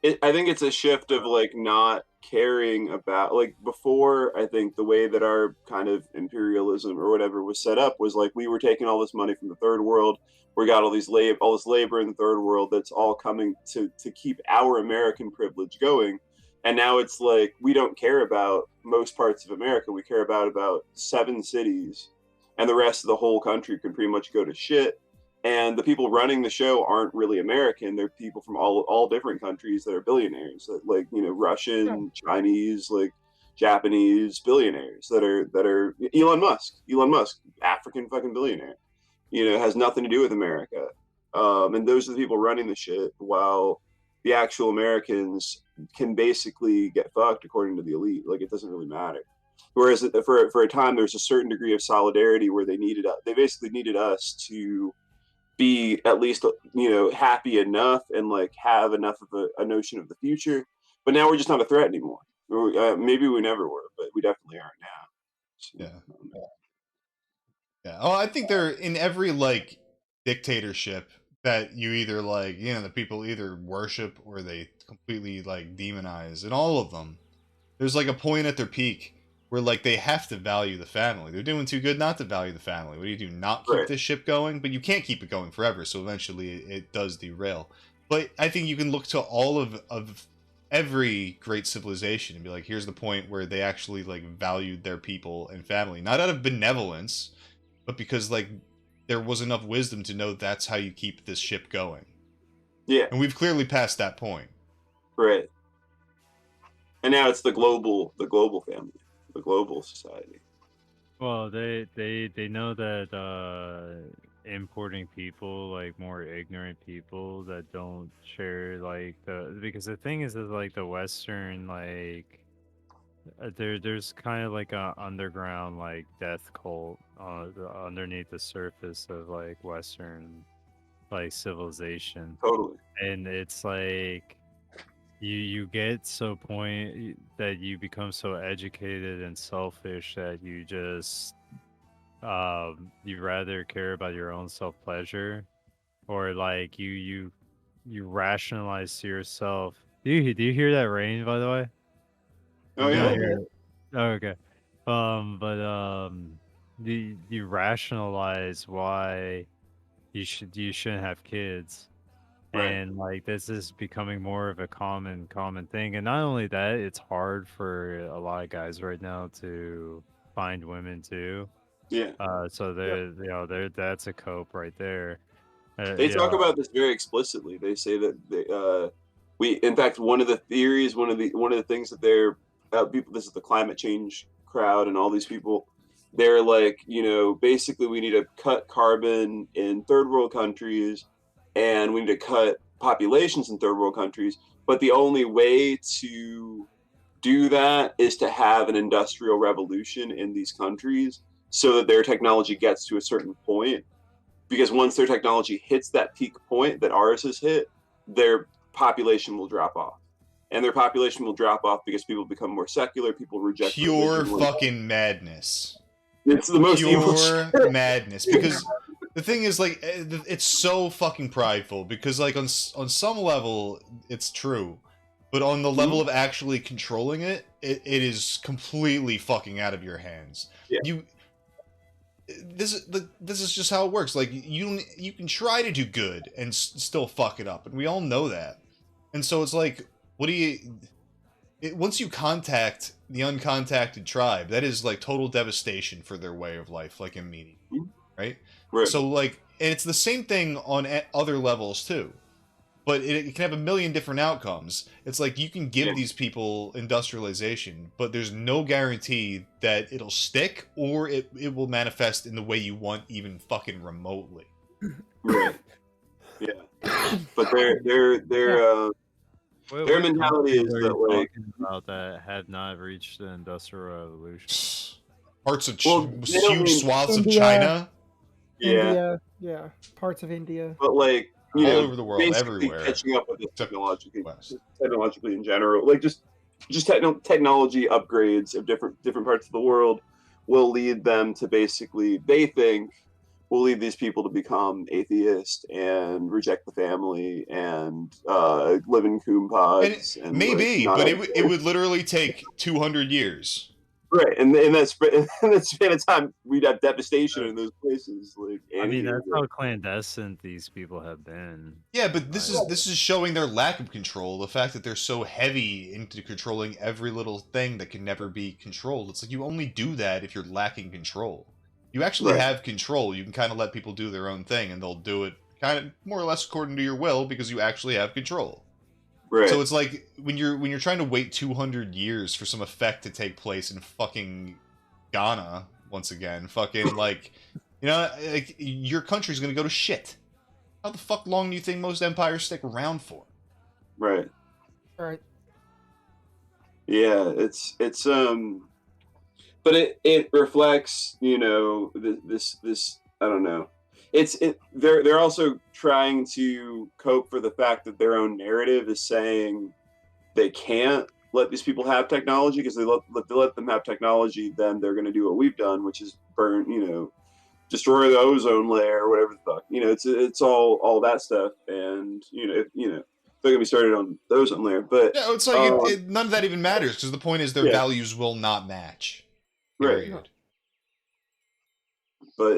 Speaker 6: I think it's a shift of like not caring about like before. I think the way that our kind of imperialism or whatever was set up was like we were taking all this money from the third world. We got all this labor in the third world that's all coming to keep our American privilege going. And now it's like we don't care about most parts of America. We care about 7 cities, and the rest of the whole country can pretty much go to shit. And the people running the show aren't really American. They're people from all different countries that are billionaires, like Russian, Chinese, like Japanese billionaires that are Elon Musk, African fucking billionaire, has nothing to do with America. And those are the people running the shit, while the actual Americans can basically get fucked according to the elite. Like, it doesn't really matter. Whereas for a time, there's a certain degree of solidarity where they basically needed us to be at least, happy enough and like have enough of a notion of the future. But now we're just not a threat anymore. Maybe we never were, but we definitely aren't now. So,
Speaker 4: Yeah. Yeah. Oh, I think they're in every like dictatorship that you either like, the people either worship or they completely like demonize. In all of them, there's like a point at their peak where like they have to value the family. They're doing too good not to value the family. What do you do? Not keep this ship going? But you can't keep it going forever, so eventually it does derail. But I think you can look to all of every great civilization and be like, here's the point where they actually like valued their people and family, not out of benevolence, but because like there was enough wisdom to know that's how you keep this ship going.
Speaker 6: Yeah.
Speaker 4: And we've clearly passed that point.
Speaker 6: Right. And now it's the global family, the global society.
Speaker 7: Well, they know that importing people, like more ignorant people that don't share like because the thing is like the Western like there's kind of like a underground like death cult underneath the surface of like Western like civilization.
Speaker 6: Totally.
Speaker 7: And it's like you get so point that you become so educated and selfish that you just you rather care about your own self pleasure, or like you rationalize to yourself. Do you hear that rain, by the way?
Speaker 6: Oh
Speaker 7: You
Speaker 6: yeah.
Speaker 7: don't hear it? Oh, okay. You rationalize why you shouldn't have kids.
Speaker 6: Right.
Speaker 7: And like this is becoming more of a common thing. And not only that, it's hard for a lot of guys right now to find women too.
Speaker 6: Yeah.
Speaker 7: So that's a cope right there.
Speaker 6: They talk about this very explicitly. They say that in fact, one of the theories, one of the things that they're people. This is the climate change crowd and all these people. They're like, basically, we need to cut carbon in third world countries, and we need to cut populations in third world countries. But the only way to do that is to have an industrial revolution in these countries so that their technology gets to a certain point. Because once their technology hits that peak point that ours has hit, their population will drop off. And their population will drop off because people become more secular, people reject
Speaker 4: pure
Speaker 6: religion.
Speaker 4: Fucking madness.
Speaker 6: It's the most
Speaker 4: pure madness. Because the thing is, like, it's so fucking prideful. Because, like, on some level, it's true. But on the level of actually controlling it, it is completely fucking out of your hands.
Speaker 6: Yeah.
Speaker 4: This is just how it works. Like, you can try to do good and still fuck it up, and we all know that. And so it's like, once you contact the uncontacted tribe, that is like total devastation for their way of life, like immediately, right? So like, and it's the same thing on other levels too, but it can have a million different outcomes. It's like you can give these people industrialization, but there's no guarantee that it'll stick or it will manifest in the way you want, even fucking remotely.
Speaker 6: Right. Yeah. But their mentality is that like
Speaker 7: about that have not reached the industrial revolution.
Speaker 4: Parts of huge swaths of China.
Speaker 5: India, yeah, parts of India.
Speaker 6: But like
Speaker 4: all over the world,
Speaker 6: basically
Speaker 4: everywhere,
Speaker 6: catching up with it technologically in general, like just technology upgrades of different parts of the world will lead them to basically, they think, will lead these people to become atheist and reject the family and live in coom pods. And
Speaker 4: maybe,
Speaker 6: like,
Speaker 4: but it would literally take 200 years.
Speaker 6: Right, and in that span of time, we'd have devastation in those places. Like,
Speaker 7: I mean, that's how clandestine these people have been.
Speaker 4: Yeah, but this is showing their lack of control. The fact that they're so heavy into controlling every little thing that can never be controlled. It's like you only do that if you're lacking control. You actually have control. You can kind of let people do their own thing, and they'll do it kind of more or less according to your will because you actually have control.
Speaker 6: Right.
Speaker 4: So it's like when you're trying to wait 200 years for some effect to take place in fucking Ghana once again, fucking like, like your country's gonna go to shit. How the fuck long do you think most empires stick around for?
Speaker 6: Right.
Speaker 5: Right.
Speaker 6: Yeah, it's but it reflects, you know, this I don't know. They're also trying to cope for the fact that their own narrative is saying they can't let these people have technology, because they let them have technology, then they're going to do what we've done, which is burn, you know, destroy the ozone layer or whatever the fuck. You know, it's all that stuff, and they're gonna be started on the ozone layer. But
Speaker 4: yeah, it's like none of that even matters, because the point is their values will not match. Period.
Speaker 6: Right. But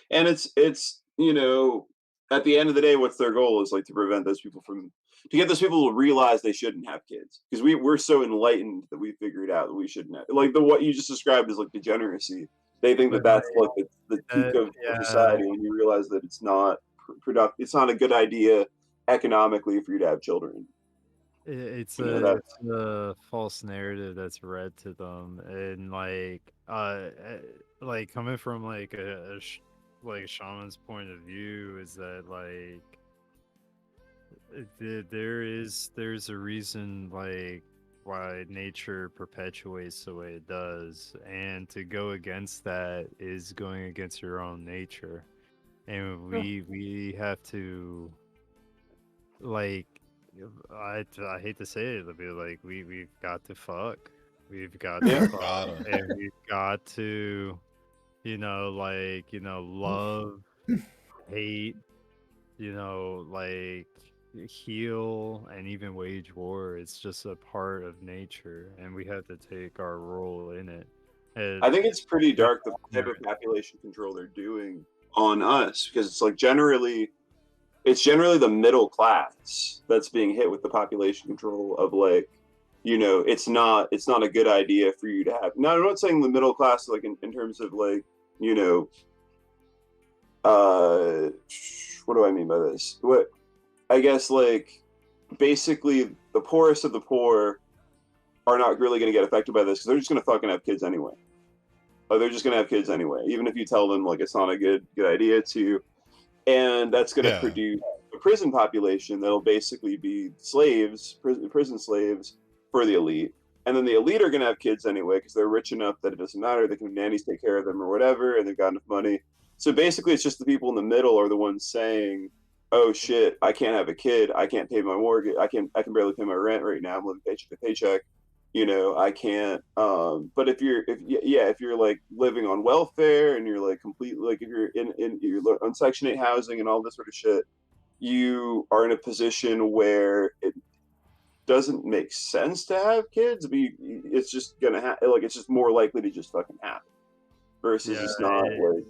Speaker 6: and it's you know, at the end of the day, what's their goal is like to prevent those people from, to get those people to realize they shouldn't have kids, because we're so enlightened that we figured out that we shouldn't have, like, what you just described as like degeneracy. They think that that's like the peak of society, when you realize that it's not productive. It's not a good idea economically for you to have children.
Speaker 7: It's
Speaker 6: That's
Speaker 7: a false narrative that's read to them, and like coming from like like a shaman's point of view, is that like there's a reason like why nature perpetuates the way it does, and to go against that is going against your own nature, and we have to, like, I hate to say it, but like we've got to fuck, and we've got to, love, hate, like heal, and even wage war. It's just a part of nature, and we have to take our role in it.
Speaker 6: I think it's pretty dark the type of population control they're doing on us, because it's like generally the middle class that's being hit with the population control of, like, it's not a good idea for you to have. Now, I'm not saying the middle class like in terms of like, what do I mean by this? What I guess, like, basically the poorest of the poor are not really going to get affected by this, because they're just going to fucking have kids anyway. They're just going to have kids anyway, even if you tell them like it's not a good idea to. And that's going to produce a prison population that'll basically be slaves, prison slaves for the elite. And then the elite are going to have kids anyway, because they're rich enough that it doesn't matter. They can have nannies take care of them or whatever, and they've got enough money. So basically, it's just the people in the middle are the ones saying, "Oh shit, I can't have a kid. I can't pay my mortgage. I can barely pay my rent right now. I'm living paycheck to paycheck. I can't." But if you're like living on welfare, and you're like completely, like, if you're you're on Section 8 housing and all this sort of shit, you are in a position where it doesn't make sense to have kids. But it's just gonna like, it's just more likely to just fucking happen, versus it's not like,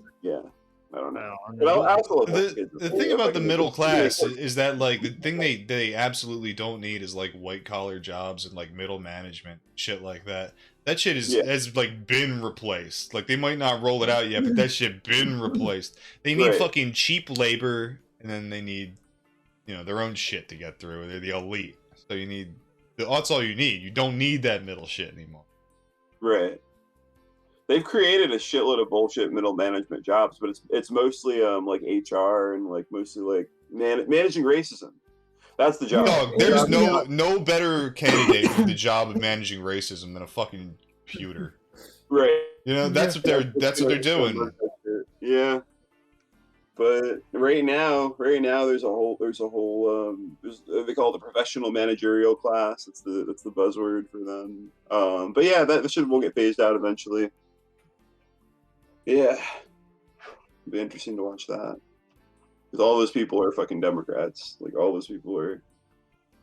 Speaker 6: I don't know. But I also love
Speaker 4: the thing about the middle class is that, like, the thing they absolutely don't need is like white collar jobs and like middle management shit like that. That shit has like been replaced. Like, they might not roll it out yet, but that shit been replaced. They need fucking cheap labor, and then they need, their own shit to get through. They're the elite, so that's all you need. You don't need that middle shit anymore.
Speaker 6: Right. They've created a shitload of bullshit middle management jobs, but it's mostly like HR and like mostly like managing racism. That's the job.
Speaker 4: Dog, there's no better candidate for the job of managing racism than a fucking computer.
Speaker 6: Right.
Speaker 4: That's what they're doing.
Speaker 6: Yeah. But right now there's a whole they call it the professional managerial class. That's the buzzword for them. But yeah, that shit will get phased out eventually. Yeah, it'll be interesting to watch that, because all those people are fucking Democrats. Like, all those people are.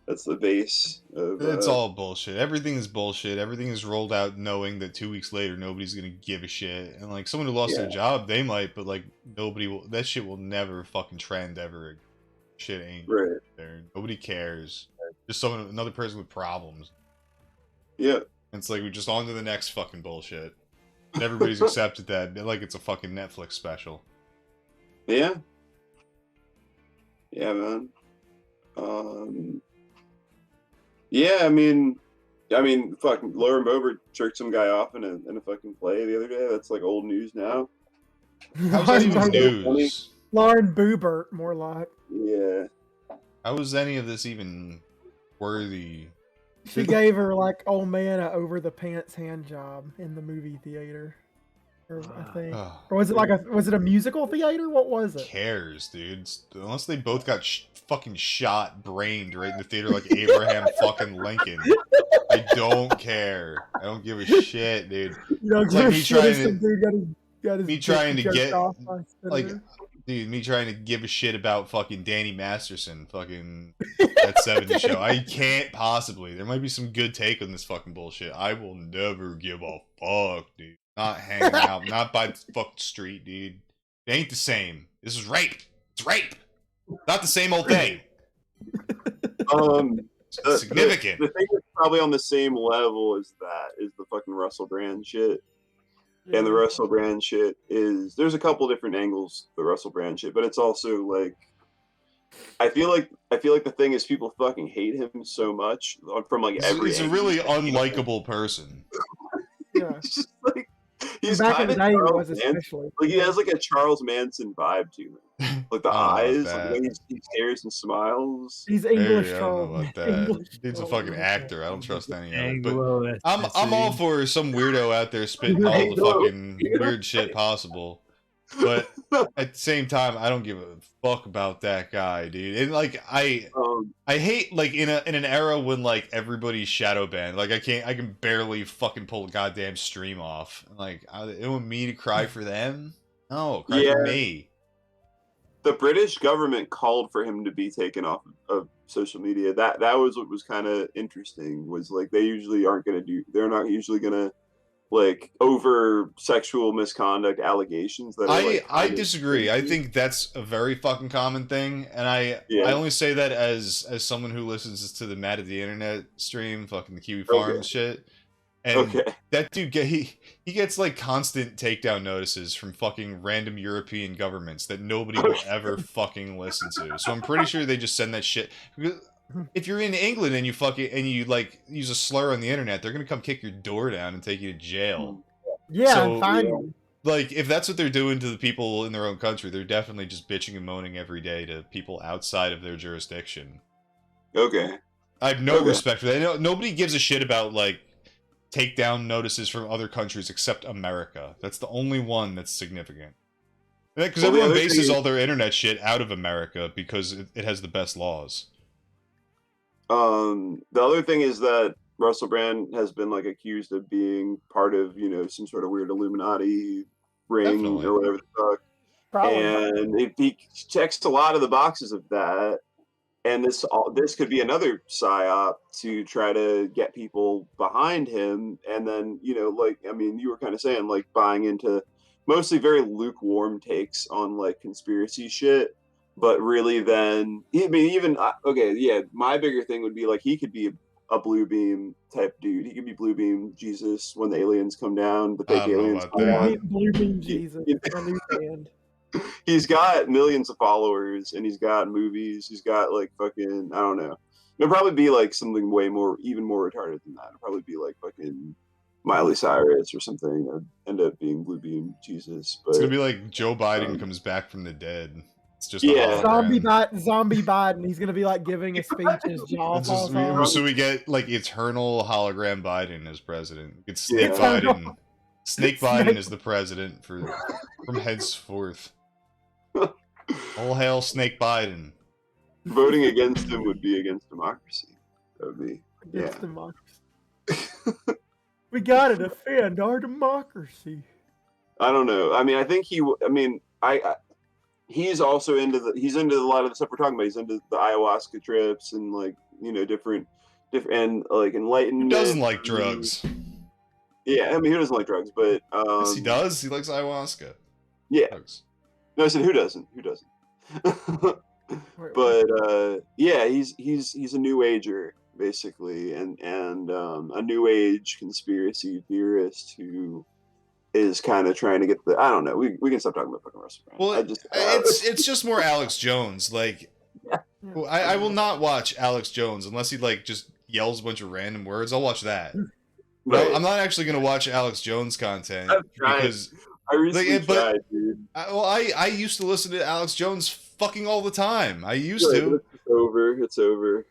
Speaker 6: That's the base of.
Speaker 4: It's all bullshit. Everything is bullshit. Everything is rolled out knowing that 2 weeks later nobody's gonna give a shit. And like, someone who lost their job, they might, but like, nobody will. That shit will never fucking trend ever. Shit ain't there. Nobody cares. Just another person with problems.
Speaker 6: Yeah.
Speaker 4: And it's like, we're just on to the next fucking bullshit. Everybody's accepted that, like it's a fucking Netflix special.
Speaker 6: Yeah. Yeah, man. Yeah, I mean, fucking Lauren Boebert jerked some guy off in a fucking play the other day. That's like old news now.
Speaker 4: How's that even news?
Speaker 5: Lauren Boebert, more like.
Speaker 6: Yeah.
Speaker 4: How is any of this even worthy
Speaker 5: She gave her like old man a over the pants hand job in the movie theater. Or I think, or was it a musical theater? What was it?
Speaker 4: Cares, dude? Unless they both got fucking shot, brained right in the theater like Abraham fucking Lincoln. I don't care. I don't give a shit, dude. It's like me trying to get like, dude, me trying to give a shit about fucking Danny Masterson, fucking that 70s show. I can't possibly. There might be some good take on this fucking bullshit. I will never give a fuck, dude. Not hanging out, not by the fucking street, dude. It ain't the same. This is rape. It's rape. Not the same old thing. Significant.
Speaker 6: The thing that's probably on the same level as that is the fucking Russell Brand shit. And the Russell Brand shit is, there's a couple different angles to the Russell Brand shit, but it's also like, I feel like the thing is people fucking hate him so much from like every.
Speaker 4: He's a really unlikable person.
Speaker 5: Yeah.
Speaker 6: It's just like, he's
Speaker 5: back
Speaker 6: kind
Speaker 5: in
Speaker 6: of
Speaker 5: the day, it
Speaker 6: Charles
Speaker 5: was
Speaker 6: Manson.
Speaker 5: especially.
Speaker 6: Like he has like a Charles Manson vibe to him. Like the eyes, like the way he stares and smiles.
Speaker 5: He's English
Speaker 4: I don't
Speaker 5: Charles.
Speaker 4: know about that.
Speaker 5: English
Speaker 4: Dude's a
Speaker 5: Charles
Speaker 4: fucking actor. I don't trust any of it.
Speaker 7: Anglo,
Speaker 4: But I'm all for some weirdo out there spitting all the fucking weird shit possible. But at the same time, I don't give a fuck about that guy, dude. And like I hate like in an era when like everybody's shadow banned. Like I can barely fucking pull a goddamn stream off. Like it want me to cry for them? No, cry for me.
Speaker 6: The British government called for him to be taken off of social media. That was what was kind of interesting. Was like they usually aren't gonna do. They're not usually gonna like over sexual misconduct allegations that
Speaker 4: I disagree. I think that's a very fucking common thing, and I only say that as someone who listens to the Mad at the Internet stream, fucking the Kiwi Farm shit. And that dude he gets like constant takedown notices from fucking random European governments that nobody will ever fucking listen to. So I'm pretty sure they just send that shit. If you're in England and you like use a slur on the internet, they're gonna come kick your door down and take you to jail.
Speaker 5: Yeah,
Speaker 4: so,
Speaker 5: fine.
Speaker 4: Like if that's what they're doing to the people in their own country, they're definitely just bitching and moaning every day to people outside of their jurisdiction.
Speaker 6: Okay.
Speaker 4: I have no respect for that. Nobody gives a shit about like takedown notices from other countries except America. That's the only one that's significant. Because everyone bases all their internet shit out of America because it has the best laws.
Speaker 6: The other thing is that Russell Brand has been like accused of being part of, some sort of weird Illuminati ring or whatever the fuck.
Speaker 5: Probably.
Speaker 6: And if he checks a lot of the boxes of that, and this could be another psyop to try to get people behind him, and then you were kind of saying like buying into mostly very lukewarm takes on like conspiracy shit. But really, then my bigger thing would be like he could be a blue beam type dude. He could be blue beam Jesus when the aliens come down. The fake aliens come down.
Speaker 5: Blue beam Jesus. A new band.
Speaker 6: He's got millions of followers, and he's got movies. He's got like fucking I don't know. It'll probably be like something even more retarded than that. It'll probably be like fucking Miley Cyrus or something. It'll end up being blue beam Jesus. But
Speaker 4: it's gonna be like Joe Biden comes back from the dead. It's just
Speaker 5: zombie Biden. He's gonna be like giving a speech. His jaw falls off.
Speaker 4: So we get like eternal hologram Biden as president. It's Snake Biden. Snake Biden is the president from henceforth. All hail Snake Biden.
Speaker 6: Voting against him would be against democracy. That would be
Speaker 5: against democracy. We gotta defend our democracy.
Speaker 6: I don't know. I mean, I think he's also into a lot of the stuff we're talking about. He's into the ayahuasca trips and like different and like enlightenment.
Speaker 4: Who doesn't like drugs?
Speaker 6: Yeah, I mean, who doesn't like drugs? But
Speaker 4: yes, he does. He likes ayahuasca.
Speaker 6: Yeah.
Speaker 4: Drugs.
Speaker 6: No, I said who doesn't? Who doesn't? But yeah, he's a new ager basically, and a new age conspiracy theorist who is kind of trying to get the. I don't know. We can stop talking about fucking Russell Brand.
Speaker 4: Well, it's just more Alex Jones. Like, I will not watch Alex Jones unless he like just yells a bunch of random words. I'll watch that. Right. I'm not actually gonna watch Alex Jones content because
Speaker 6: I recently tried, dude.
Speaker 4: I used to listen to Alex Jones fucking all the time. I used to.
Speaker 6: It's over.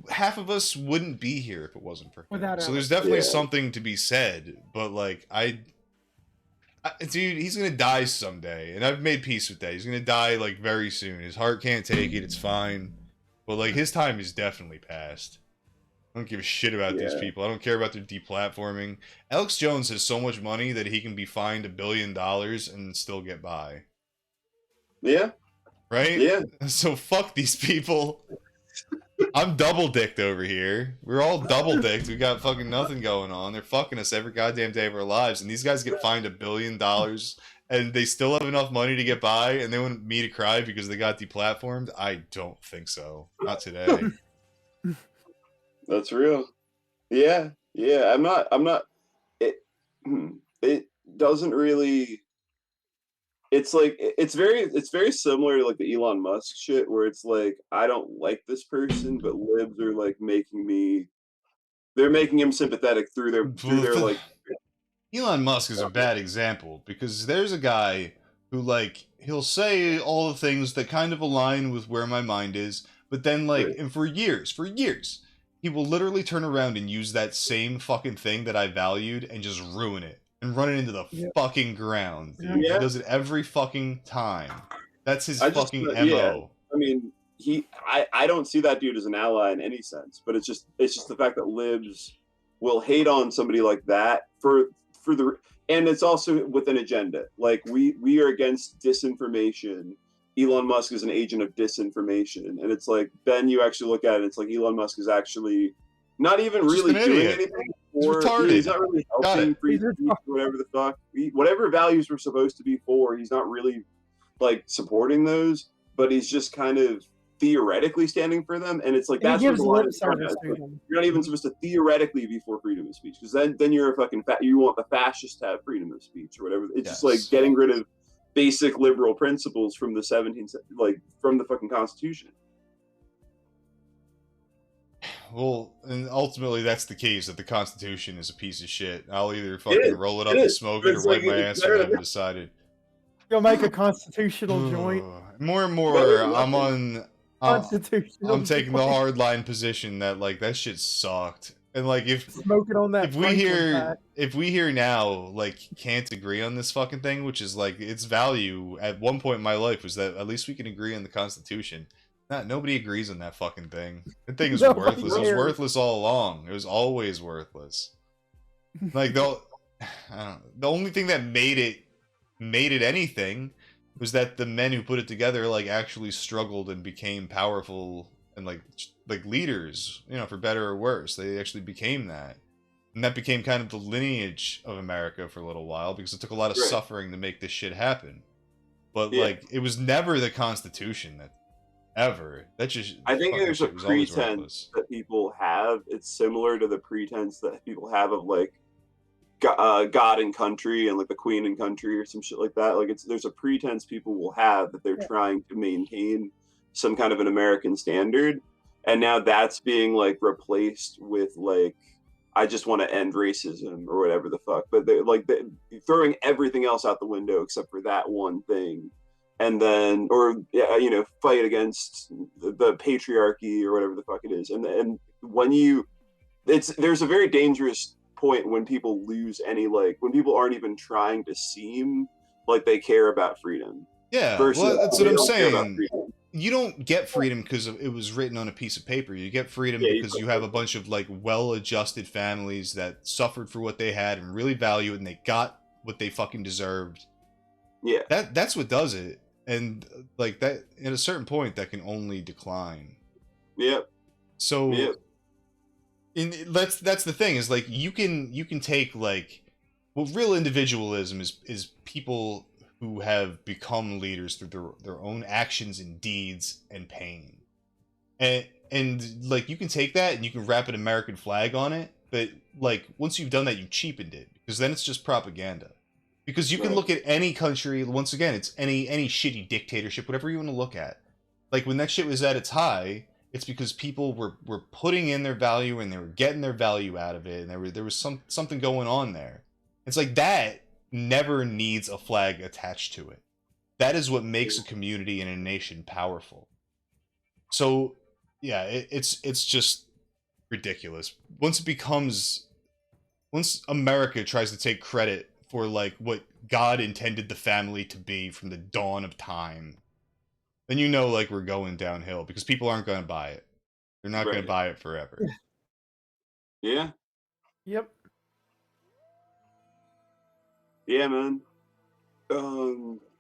Speaker 4: half of us wouldn't be here if it wasn't for him.
Speaker 5: Without
Speaker 4: So
Speaker 5: Alex.
Speaker 4: there's definitely
Speaker 6: Yeah.
Speaker 4: something to be said, but like dude, he's gonna die someday, and I've made peace with that. He's gonna die like very soon. His heart can't take it. It's fine, but like his time is definitely past. I don't give a shit about these people. I don't care about their deplatforming. Alex Jones has so much money that he can be fined $1 billion and still get by.
Speaker 6: Yeah.
Speaker 4: Right?
Speaker 6: Yeah.
Speaker 4: So fuck these people. I'm double dicked over here. We're all double dicked. We got fucking nothing going on. They're fucking us every goddamn day of our lives, and these guys get fined $1 billion, and they still have enough money to get by, and they want me to cry because they got deplatformed. I don't think so. Not today.
Speaker 6: That's real. Yeah. Yeah. I'm not. It doesn't really. It's like it's very similar to like the Elon Musk shit, where it's like I don't like this person, but libs are like they're making him sympathetic through their like.
Speaker 4: Elon Musk is a bad example because there's a guy who like he'll say all the things that kind of align with where my mind is, but then like and for years, he will literally turn around and use that same fucking thing that I valued and just ruin it. And run it into the fucking ground, dude.
Speaker 6: Yeah.
Speaker 4: He does it every fucking time. That's his fucking MO.
Speaker 6: Yeah. I mean, I don't see that dude as an ally in any sense, but it's just the fact that libs will hate on somebody like that for the, and it's also with an agenda. Like we are against disinformation. Elon Musk is an agent of disinformation, and it's like, Ben, you actually look at it, it's like Elon Musk is actually not even really doing anything. He's not really helping free speech or whatever the fuck. Whatever values we're supposed to be for, he's not really like supporting those, but he's just kind of theoretically standing for them. And it's like that's where the line is. You're not even supposed to theoretically be for freedom of speech, because then you're a fucking you want the fascists to have freedom of speech or whatever. It's just like getting rid of basic liberal principles from the 17th, like from the fucking Constitution.
Speaker 4: Well, and ultimately that's the case, that the Constitution is a piece of shit. I'll either fucking roll it up and smoke it or wipe my ass when I haven't decided.
Speaker 5: You'll make a constitutional joint.
Speaker 4: More and more, I'm taking the hardline position that like that shit sucked. And like if
Speaker 5: smoking on that,
Speaker 4: if we here now like can't agree on this fucking thing, which is like its value at one point in my life was that at least we can agree on the Constitution. Nobody agrees on that fucking thing. That thing is worthless. It was worthless all along. It was always worthless. Like the only thing that made it anything was that the men who put it together like actually struggled and became powerful and like leaders, you know, for better or worse. They actually became that. And that became kind of the lineage of America for a little while because it took a lot of suffering to make this shit happen. But like it was never the Constitution that ever. That just
Speaker 6: I think there's a pretense that people have. It's similar to the pretense that people have of like God and country and like the Queen and country or some shit like that. Like there's a pretense people will have that they're trying to maintain some kind of an American standard, and now that's being like replaced with like I just want to end racism or whatever the fuck. But they're throwing everything else out the window except for that one thing. And then, fight against the patriarchy or whatever the fuck it is. And when there's a very dangerous point when people lose when people aren't even trying to seem like they care about freedom.
Speaker 4: Yeah, well, that's what I'm saying. You don't get freedom because it was written on a piece of paper. You get freedom because you have a bunch of like well-adjusted families that suffered for what they had and really value it, and they got what they fucking deserved.
Speaker 6: Yeah,
Speaker 4: that's what does it. And like that, at a certain point, that can only decline.
Speaker 6: Yep.
Speaker 4: So, that's the thing is like you can take like, well, real individualism is people who have become leaders through their own actions and deeds and pain, and like you can take that and you can wrap an American flag on it, but like once you've done that, you cheapened it because then it's just propaganda. Because you can look at any country, once again, it's any shitty dictatorship, whatever you want to look at. Like, when that shit was at its high, it's because people were putting in their value and they were getting their value out of it, and there was something going on there. It's like, that never needs a flag attached to it. That is what makes a community and a nation powerful. So, Yeah, it's just ridiculous. Once America tries to take credit for like what God intended the family to be from the dawn of time, then you know like we're going downhill because people aren't going to buy it. They're not going to buy it forever.
Speaker 6: Yeah.
Speaker 5: Yep.
Speaker 6: Yeah, man.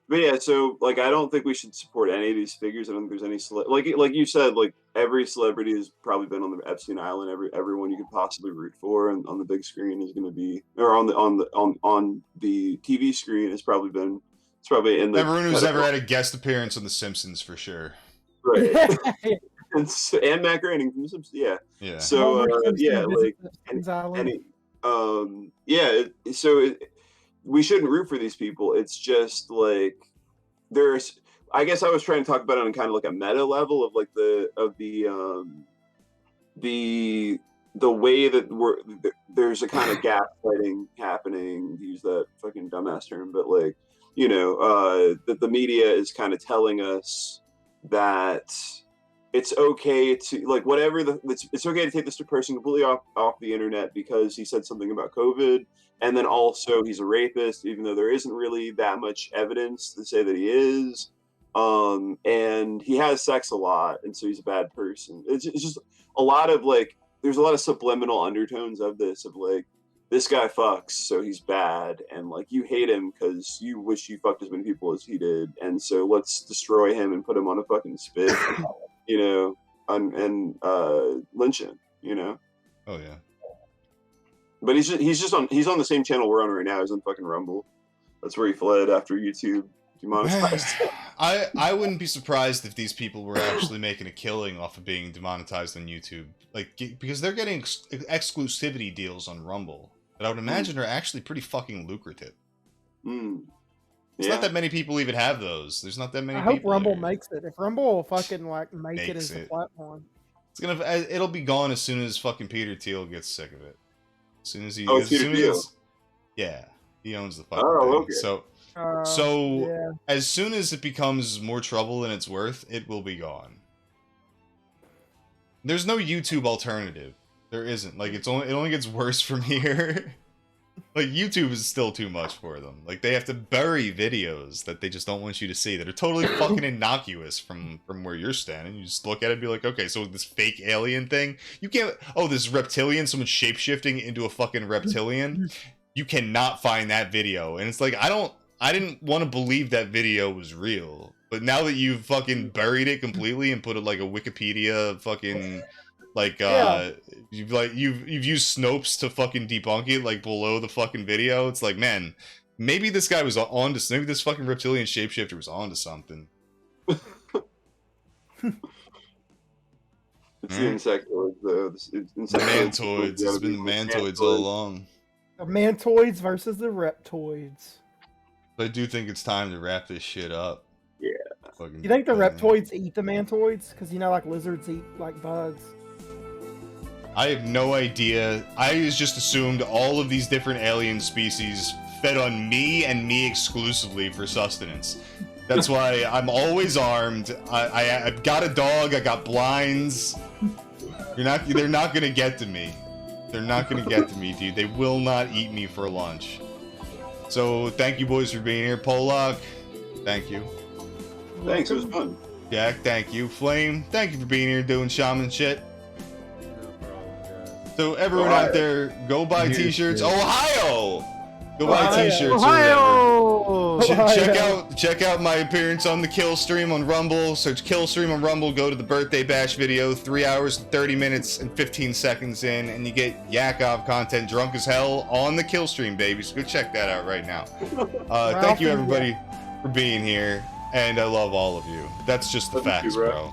Speaker 6: But yeah, so like I don't think we should support any of these figures. I don't think there's any like you said, like every celebrity has probably been on the Epstein Island. Everyone you could possibly root for and on the big screen is going to be, or on the TV screen has probably been. It's probably in the
Speaker 4: everyone who's ever had a guest appearance on The Simpsons for sure.
Speaker 6: Right. and Matt Groening from The Simpsons. Yeah.
Speaker 4: Yeah.
Speaker 6: So yeah, like we shouldn't root for these people. It's just like I guess I was trying to talk about it on kind of like a meta level of like the way that there's a kind of gaslighting happening, to use that fucking dumbass term, but like, you know, that the media is kind of telling us that it's okay to like whatever it's okay to take this person completely off the internet because he said something about COVID. And then also he's a rapist, even though there isn't really that much evidence to say that he is. And he has sex a lot, and so he's a bad person. It's just a lot of like, there's a lot of subliminal undertones of this, of like, this guy fucks, so he's bad, and like you hate him because you wish you fucked as many people as he did, and so let's destroy him and put him on a fucking spit, you know, and lynch him, you know.
Speaker 4: Oh yeah.
Speaker 6: But he's on the same channel we're on right now. He's on fucking Rumble. That's where he fled after YouTube demonetized him.
Speaker 4: I wouldn't be surprised if these people were actually making a killing off of being demonetized on YouTube, like because they're getting exclusivity deals on Rumble that I would imagine are actually pretty fucking lucrative. It's not that many people even have those. There's not that many. I
Speaker 5: hope Rumble makes it. If Rumble will fucking like make it as a platform,
Speaker 4: it'll be gone as soon as fucking Peter Thiel gets sick of it. As soon as he, yeah, he owns the fucking thing. Okay. So as soon as it becomes more trouble than it's worth, it will be gone. There's no YouTube alternative. There isn't. Like it only gets worse from here. Like YouTube is still too much for them. Like they have to bury videos that they just don't want you to see that are totally fucking innocuous from where you're standing. You just look at it and be like, okay, so this fake alien thing, you can't. Oh, this reptilian, someone shapeshifting into a fucking reptilian. You cannot find that video, and it's like I didn't want to believe that video was real, but now that you've fucking buried it completely and put it like a Wikipedia fucking. Like, you've used Snopes to fucking debunk it, like, below the fucking video. It's like, man, maybe this guy was on to... Maybe this fucking reptilian shapeshifter was on to something.
Speaker 6: It's the insectoids, though.
Speaker 4: The mantoids. It's been the mantoids all along.
Speaker 5: The mantoids versus the reptoids.
Speaker 4: But I do think it's time to wrap this shit up.
Speaker 6: Yeah.
Speaker 5: You think the reptoids eat the mantoids? Because, you know, like, lizards eat, like, bugs.
Speaker 4: I have no idea. I just assumed all of these different alien species fed on me and me exclusively for sustenance. That's why I'm always armed. I've got a dog. I got blinds. They're not gonna get to me. They're not gonna get to me, dude. They will not eat me for lunch. So thank you, boys, for being here. Polak, thank you.
Speaker 6: Thanks. It was fun.
Speaker 4: Jack, thank you. Flame, thank you for being here doing shaman shit. So everyone out there, go buy t-shirts. Ohio! Go buy t-shirts or whatever. Check out my appearance on the Kill Stream on Rumble. Search Kill Stream on Rumble. Go to the birthday bash video. 3 hours, 30 minutes, and 15 seconds in, and you get Yakov content, drunk as hell, on the Kill Stream, baby. So go check that out right now. Thank you, everybody, for being here, and I love all of you. That's just the facts, bro.